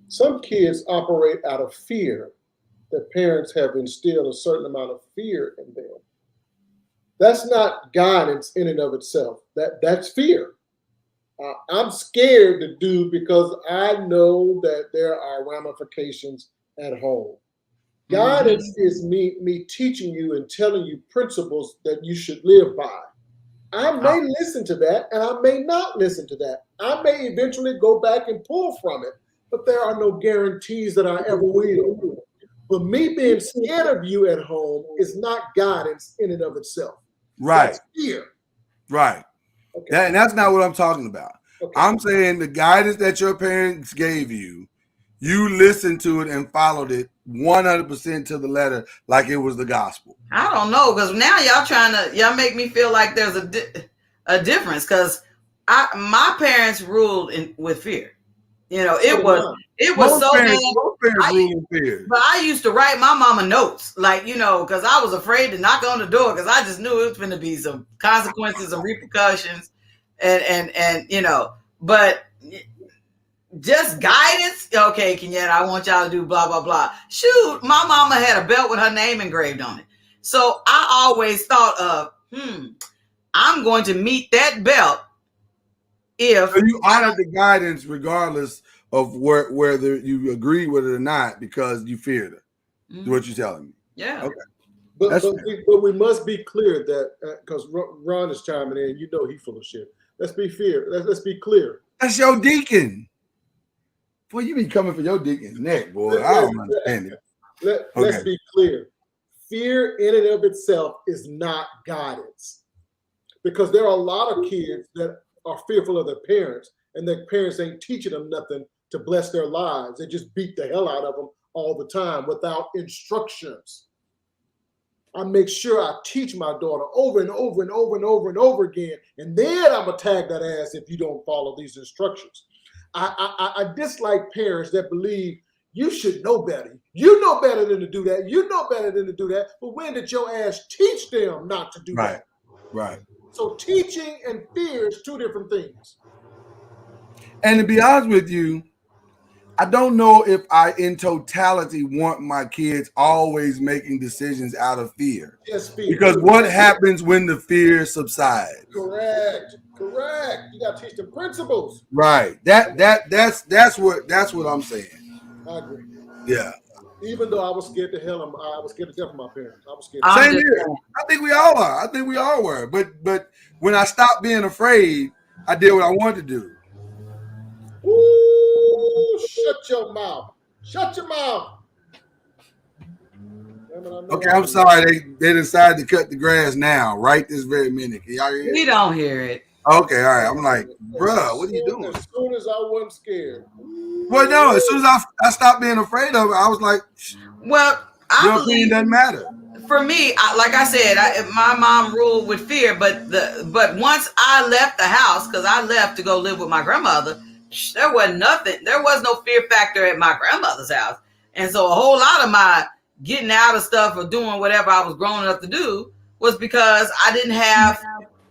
some kids operate out of fear, that parents have instilled a certain amount of fear in them. That's not guidance in and of itself. That's fear. I'm scared to do because I know that there are ramifications at home. Guidance is me teaching you and telling you principles that you should live by. I may listen to that and I may not listen to that. I may eventually go back and pull from it, but there are no guarantees that I ever will. But me being scared of you at home is not guidance in and of itself. Right. That's fear. Right. Okay. And that's not what I'm talking about. Okay. I'm saying the guidance that your parents gave you, you listened to it and followed it 100% to the letter like it was the gospel. I don't know, because now y'all make me feel like there's a difference, because my parents ruled with fear. You know, it was so bad. But I used to write my mama notes, like, you know, because I was afraid to knock on the door because I just knew it was going to be some consequences and repercussions, and you know, but just guidance. Okay, Kenyetta, I want y'all to do blah blah blah. Shoot, my mama had a belt with her name engraved on it, so I always thought of, I'm going to meet that belt. If so you honored the guidance regardless of whether you agree with it or not, because you feared it. Is what you're telling me? Yeah. Okay. But we must be clear that because Ron is chiming in, you know, he's full of shit. Let's be fair. Let's be clear. That's your deacon. Boy, you be coming for your deacon's neck, boy. I don't understand it. Let's be clear. Fear in and of itself is not guidance, because there are a lot of kids that are fearful of their parents, and their parents ain't teaching them nothing to bless their lives. They just beat the hell out of them all the time without instructions. I make sure I teach my daughter over and over and over and over and over again, and then I'm gonna tag that ass if you don't follow these instructions. I dislike parents that believe you should know better. You know better than to do that. You know better than to do that. But when did your ass teach them not to do that? Right. So teaching and fear is two different things. And to be honest with you, I don't know if I, in totality, want my kids always making decisions out of fear. Yes, fear. Because what happens when the fear subsides? Correct. You got to teach them principles. Right. That's what I'm saying. I agree. Yeah. Even though I was scared to hell, I was scared to death of my parents. I was scared. Same here. I think we all are. I think we all were. But when I stopped being afraid, I did what I wanted to do. Ooh, shut your mouth. Shut your mouth. Okay, I'm sorry. They decided to cut the grass now, right this very minute. Can y'all hear it? We don't hear it. Okay, all right. I'm like, bruh, what are you doing? As soon as I wasn't scared. Well, no, as soon as I stopped being afraid of it, I was like, well, your opinion doesn't matter. For me, like I said, my mom ruled with fear, but once I left the house, because I left to go live with my grandmother, there was nothing. There was no fear factor at my grandmother's house. And so a whole lot of my getting out of stuff or doing whatever I was grown enough to do was because I didn't have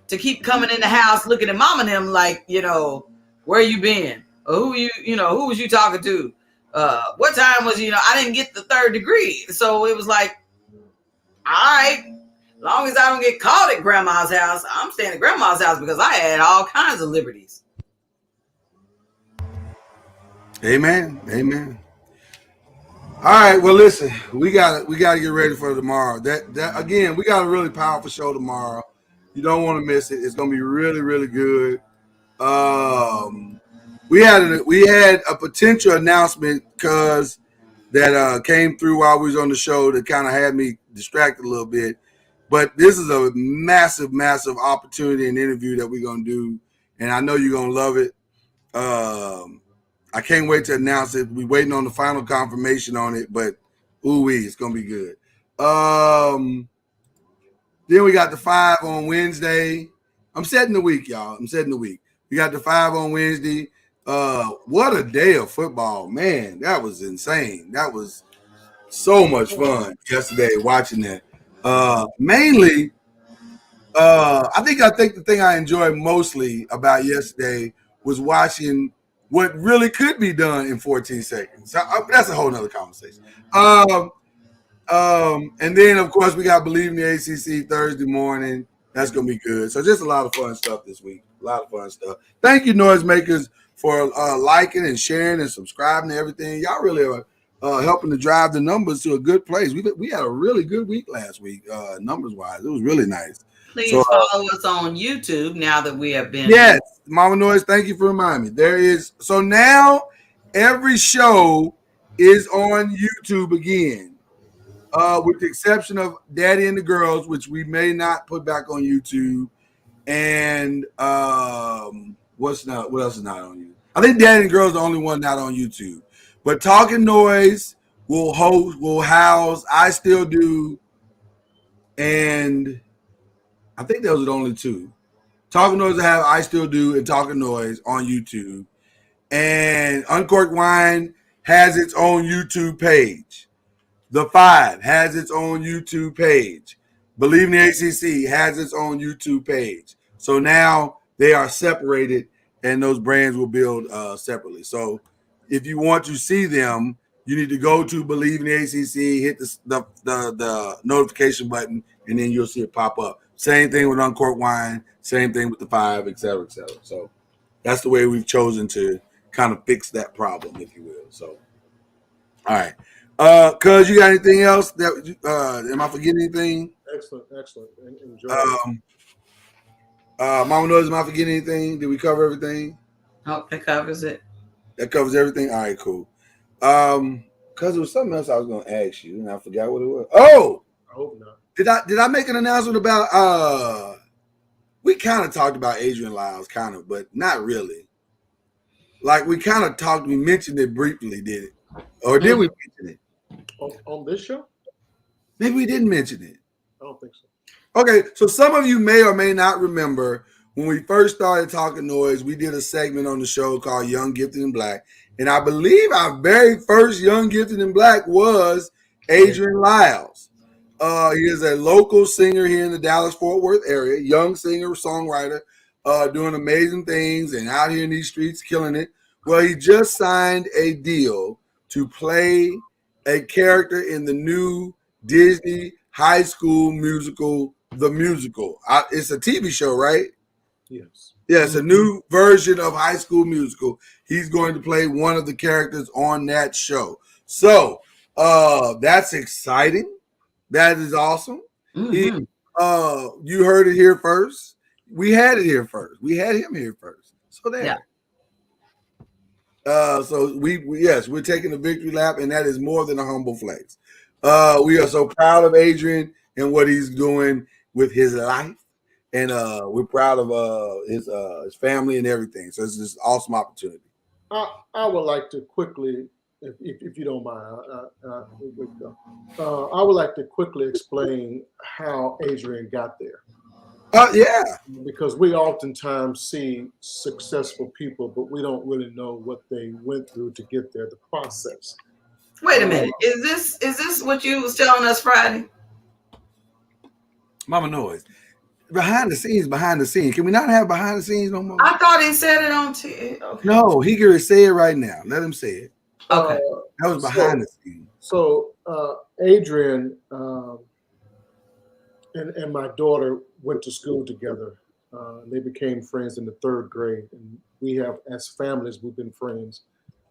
to keep coming in the house looking at mom and him like, you know, where you been? Or who was you talking to? What time was, I didn't get the 3rd degree. So it was like, all right, as long as I don't get caught at grandma's house, I'm staying at grandma's house because I had all kinds of liberties. Amen. All right, well, listen, we got to get ready for tomorrow. That again, we got a really powerful show tomorrow. You don't want to miss it. It's going to be really, really good. We had a potential announcement because that came through while we was on the show that kind of had me distracted a little bit. But this is a massive, massive opportunity and interview that we're going to do, and I know you're going to love it. I can't wait to announce it. We're waiting on the final confirmation on it, but ooh-wee, it's going to be good. Then we got the 5 on Wednesday. I'm setting the week, y'all. We got the 5 on Wednesday. What a day of football. Man, that was insane. That was so much fun yesterday watching that. Mainly I think the thing I enjoyed mostly about yesterday was watching what really could be done in 14 seconds. So, that's a whole nother conversation. And then of course we got Believe in the ACC Thursday morning. That's gonna be good. So just a lot of fun stuff this week. A lot of fun stuff. Thank you, noisemakers, for liking and sharing and subscribing to everything. Y'all really are helping to drive the numbers to a good place. We had a really good week last week, numbers wise. It was really nice. Please follow us on YouTube now that we have been. Yes, Mama Noise, thank you for reminding me. There is, so now every show is on YouTube again. With the exception of Daddy and the Girls, which we may not put back on YouTube. And what else is not on YouTube? I think Daddy and the Girls are the only one not on YouTube. But Talkin NOIZ will house I Still Do, and I think those are the only two. Talkin NOIZ will have I Still Do and Talkin NOIZ on YouTube. And Uncorked Wine has its own YouTube page. The Five has its own YouTube page. Believe in the ACC has its own YouTube page. So now they are separated, and those brands will build separately. So if you want to see them, you need to go to Believe in the ACC, hit the notification button, and then you'll see it pop up. Same thing with Uncorked Wine, same thing with the Five, et cetera, et cetera. So that's the way we've chosen to kind of fix that problem, if you will. So, all right. Cuz, you got anything else that am I forgetting anything? Excellent. Enjoy. Mama Noise, am I forgetting anything? Did we cover everything? Oh, that covers it. That covers everything? All right, cool. Cuz there was something else I was gonna ask you, and I forgot what it was. Oh, I hope not. Did I make an announcement about we kind of talked about Adrian Lyles, kind of, but not really. Like we kind of talked, we mentioned it briefly, did it? Or did we mention it? On this show? Maybe we didn't mention it. I don't think so. Okay, so some of you may or may not remember when we first started Talkin NOIZ, we did a segment on the show called Young, Gifted, and Black. And I believe our very first Young, Gifted, and Black was Adrian Lyles. He is a local singer here in the Dallas-Fort Worth area, young singer, songwriter, doing amazing things and out here in these streets killing it. Well, he just signed a deal to play a character in the new Disney High School musical, The Musical. It's a TV show, right? Yes. Yes, a new version of High School Musical. He's going to play one of the characters on that show. So that's exciting. That is awesome. Mm-hmm. You heard it here first. We had it here first. We had him here first. So there. Yeah. So we're taking a victory lap, and that is more than a humble flex. We are so proud of Adrian and what he's doing with his life, and we're proud of his family and everything. So it's just an awesome opportunity. I would like to quickly, if you don't mind, I would like to quickly explain how Adrian got there. Yeah. Because we oftentimes see successful people, but we don't really know what they went through to get there, the process. Wait a minute. Is this what you was telling us Friday? Mama Noise. Behind the scenes. Can we not have behind the scenes no more? I thought he said it on TV. Okay. No, he can say it right now. Let him say it. Okay. That was behind the scenes. So Adrian and my daughter went to school together. They became friends in the 3rd grade. And we have, as families, we've been friends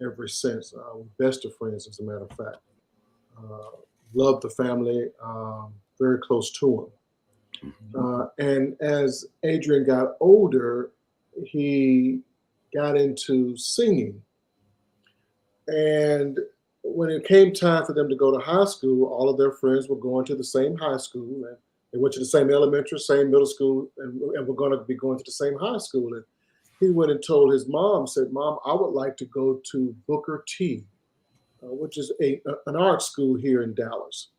ever since. Best of friends, as a matter of fact. Love the family, very close to him. And as Adrian got older, he got into singing. And when it came time for them to go to high school, all of their friends were going to the same high school. And they went to the same elementary, same middle school, and we're going to be going to the same high school. And he went and told his mom, said, "Mom, I would like to go to Booker T, which is an art school here in Dallas."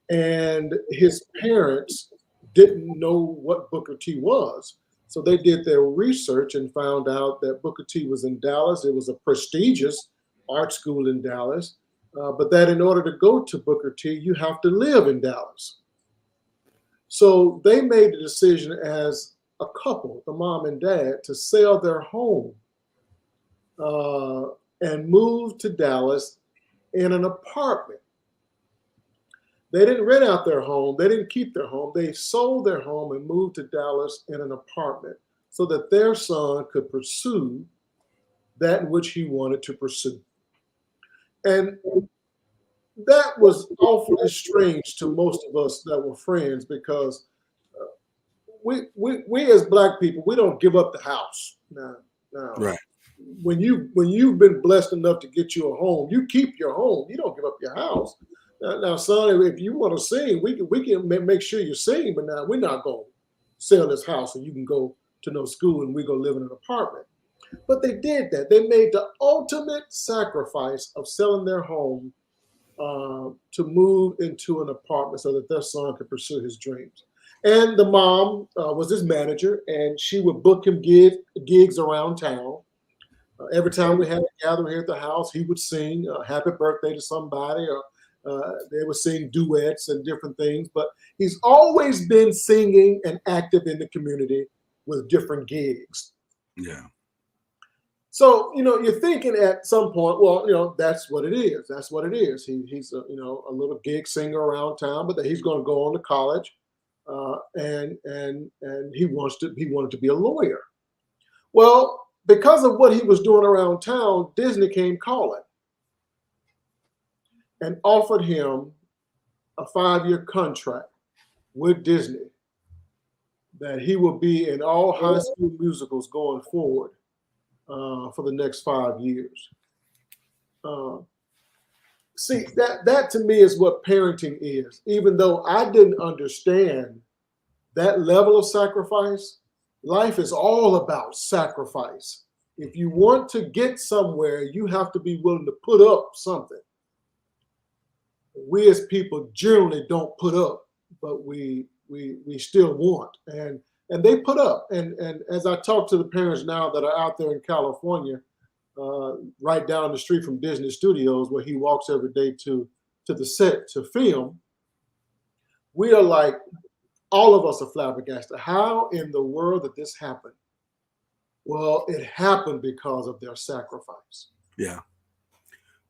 And his parents didn't know what Booker T was. So they did their research and found out that Booker T was in Dallas. It was a prestigious art school in Dallas. But that in order to go to Booker T, you have to live in Dallas. So they made the decision as a couple, the mom and dad, to sell their home and move to Dallas in an apartment. They didn't rent out their home. They didn't keep their home. They sold their home and moved to Dallas in an apartment so that their son could pursue that which he wanted to pursue. And that was awfully strange to most of us that were friends, because we as Black people, we don't give up the house. Now, right. When you've been blessed enough to get you a home, you keep your home. You don't give up your house. Now, son, if you want to sing, we can make sure you sing, but now we're not going to sell this house and you can go to no school and we go live in an apartment. But they did that. They made the ultimate sacrifice of selling their home to move into an apartment so that their son could pursue his dreams. And the mom was his manager, and she would book him gigs around town. Every time we had a gathering here at the house, he would sing happy birthday to somebody, or they would sing duets and different things. But he's always been singing and active in the community with different gigs. Yeah. So, you're thinking at some point, well, that's what it is. That's what it is. He's a little gig singer around town, but he's going to go on to college, and he wanted to be a lawyer. Well, because of what he was doing around town, Disney came calling and offered him a 5-year contract with Disney that he will be in all high school musicals going forward for the next 5 years. See, that to me is what parenting is. Even though I didn't understand that level of sacrifice, life is all about sacrifice. If you want to get somewhere, you have to be willing to put up something. We as people generally don't put up, but we still want. And they put up. And as I talk to the parents now that are out there in California, right down the street from Disney Studios, where he walks every day to the set to film, we are like, all of us are flabbergasted. How in the world did this happen? Well, it happened because of their sacrifice. Yeah.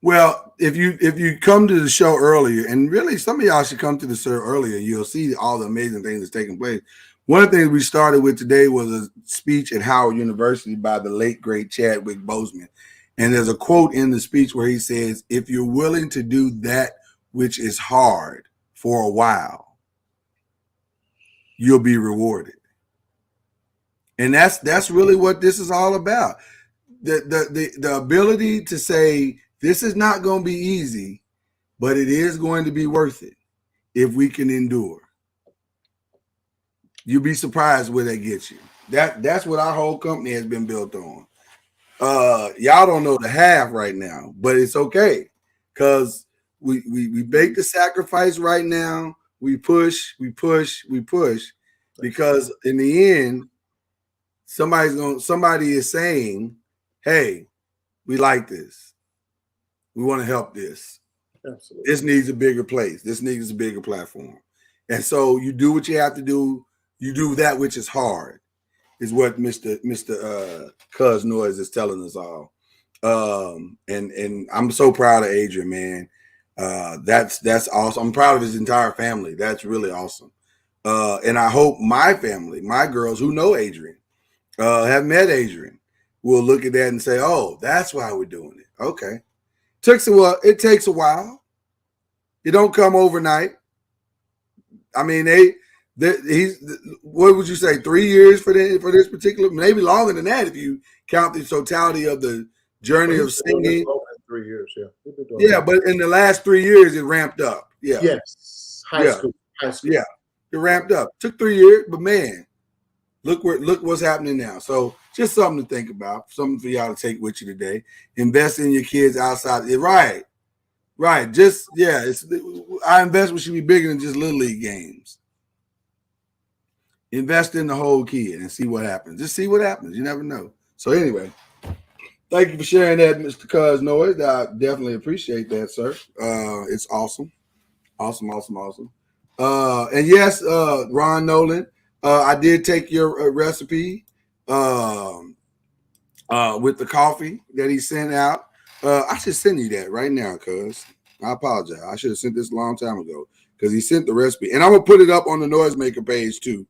Well, if you come to the show earlier, and really some of y'all should come to the show earlier, you'll see all the amazing things that's taking place. One of the things we started with today was a speech at Howard University by the late, great Chadwick Boseman. And there's a quote in the speech where he says, if you're willing to do that which is hard for a while, you'll be rewarded. And that's really what this is all about. The ability to say, this is not going to be easy, but it is going to be worth it if we can endure. You'll be surprised where that gets you. That's what our whole company has been built on. Y'all don't know the half right now, but it's okay, because we make the sacrifice right now. We push, because in the end, somebody is saying, hey, we like this. We want to help this. Absolutely. This needs a bigger place. This needs a bigger platform. And so you do what you have to do. You do that which is hard, is what Mr. Cuz Noise is telling us all. And I'm so proud of Adrian, man. That's awesome. I'm proud of his entire family. That's really awesome. And I hope my family, my girls who know Adrian, have met Adrian, will look at that and say, oh, that's why we're doing it. Okay. It takes a while. It don't come overnight. I mean, what would you say, 3 years for this particular, maybe longer than that if you count the totality of the journey of singing. 3 years, yeah. Yeah, but in the last 3 years, it ramped up. Yeah. Yes. High school. Yeah, it ramped up. Took 3 years, but man, look what's happening now. So just something to think about, something for y'all to take with you today. Invest in your kids outside. Right. Just, yeah, our investment should be bigger than just Little League games. Invest in the whole kid and see what happens. Just see what happens. You never know. So anyway, thank you for sharing that, Mr. Cuz Noise. I definitely appreciate that, sir. It's awesome. Awesome. And yes, Ron Nolan, I did take your recipe with the coffee that he sent out. I should send you that right now, cuz I apologize. I should have sent this a long time ago because he sent the recipe. And I'm gonna put it up on the Noisemaker page too.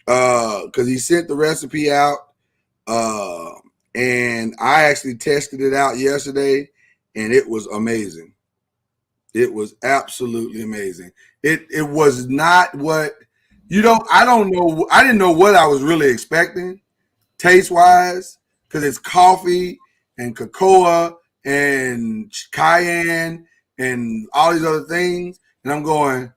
Because he sent the recipe out. And I actually tested it out yesterday, and it was amazing. It was absolutely amazing. It was not what, I don't know. I didn't know what I was really expecting taste-wise, because it's coffee and cocoa and cayenne and all these other things. And I'm going,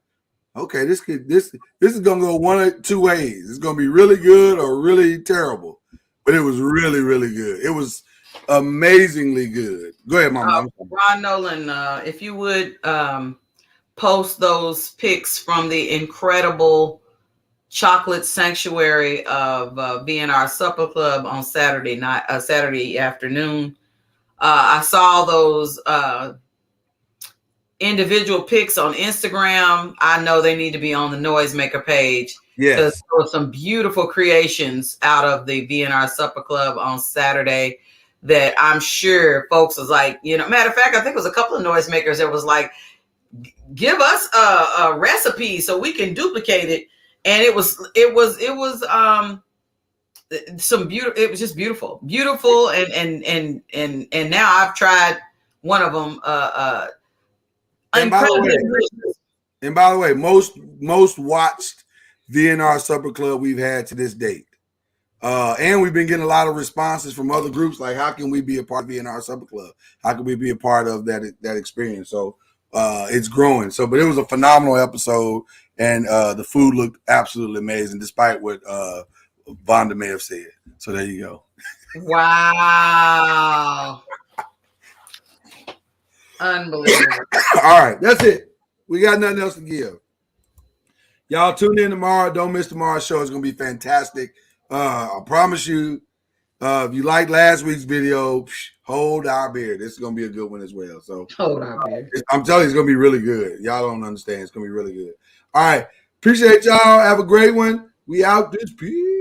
okay, this is gonna go one of two ways. It's gonna be really good or really terrible. But it was really, really good. It was amazingly good. Go ahead, Mama. Ron Nolan, if you would post those pics from the incredible chocolate sanctuary of VNR Supper Club on Saturday afternoon. I saw those individual pics on Instagram. I know they need to be on the Noisemaker page. Yes. Because there were some beautiful creations out of the VNR Supper Club on Saturday that I'm sure folks was like, matter of fact, I think it was a couple of noisemakers that was like, give us a recipe so we can duplicate it. And it was some beautiful, it was just beautiful. And now I've tried one of them. And by the way, most watched VNR Supper Club we've had to this date. And we've been getting a lot of responses from other groups like, how can we be a part of VNR Supper Club? How can we be a part of that experience? So it's growing. But it was a phenomenal episode, and the food looked absolutely amazing, despite what Vonda may have said. So there you go. Wow. Unbelievable. All right, that's it. We got nothing else to give. Y'all tune in tomorrow. Don't miss tomorrow's show. It's going to be fantastic. I promise you, if you like last week's video, hold our beer. This is going to be a good one as well. So hold our beer. I'm telling you, it's going to be really good. Y'all don't understand. It's going to be really good. All right. Appreciate y'all. Have a great one. We out this piece.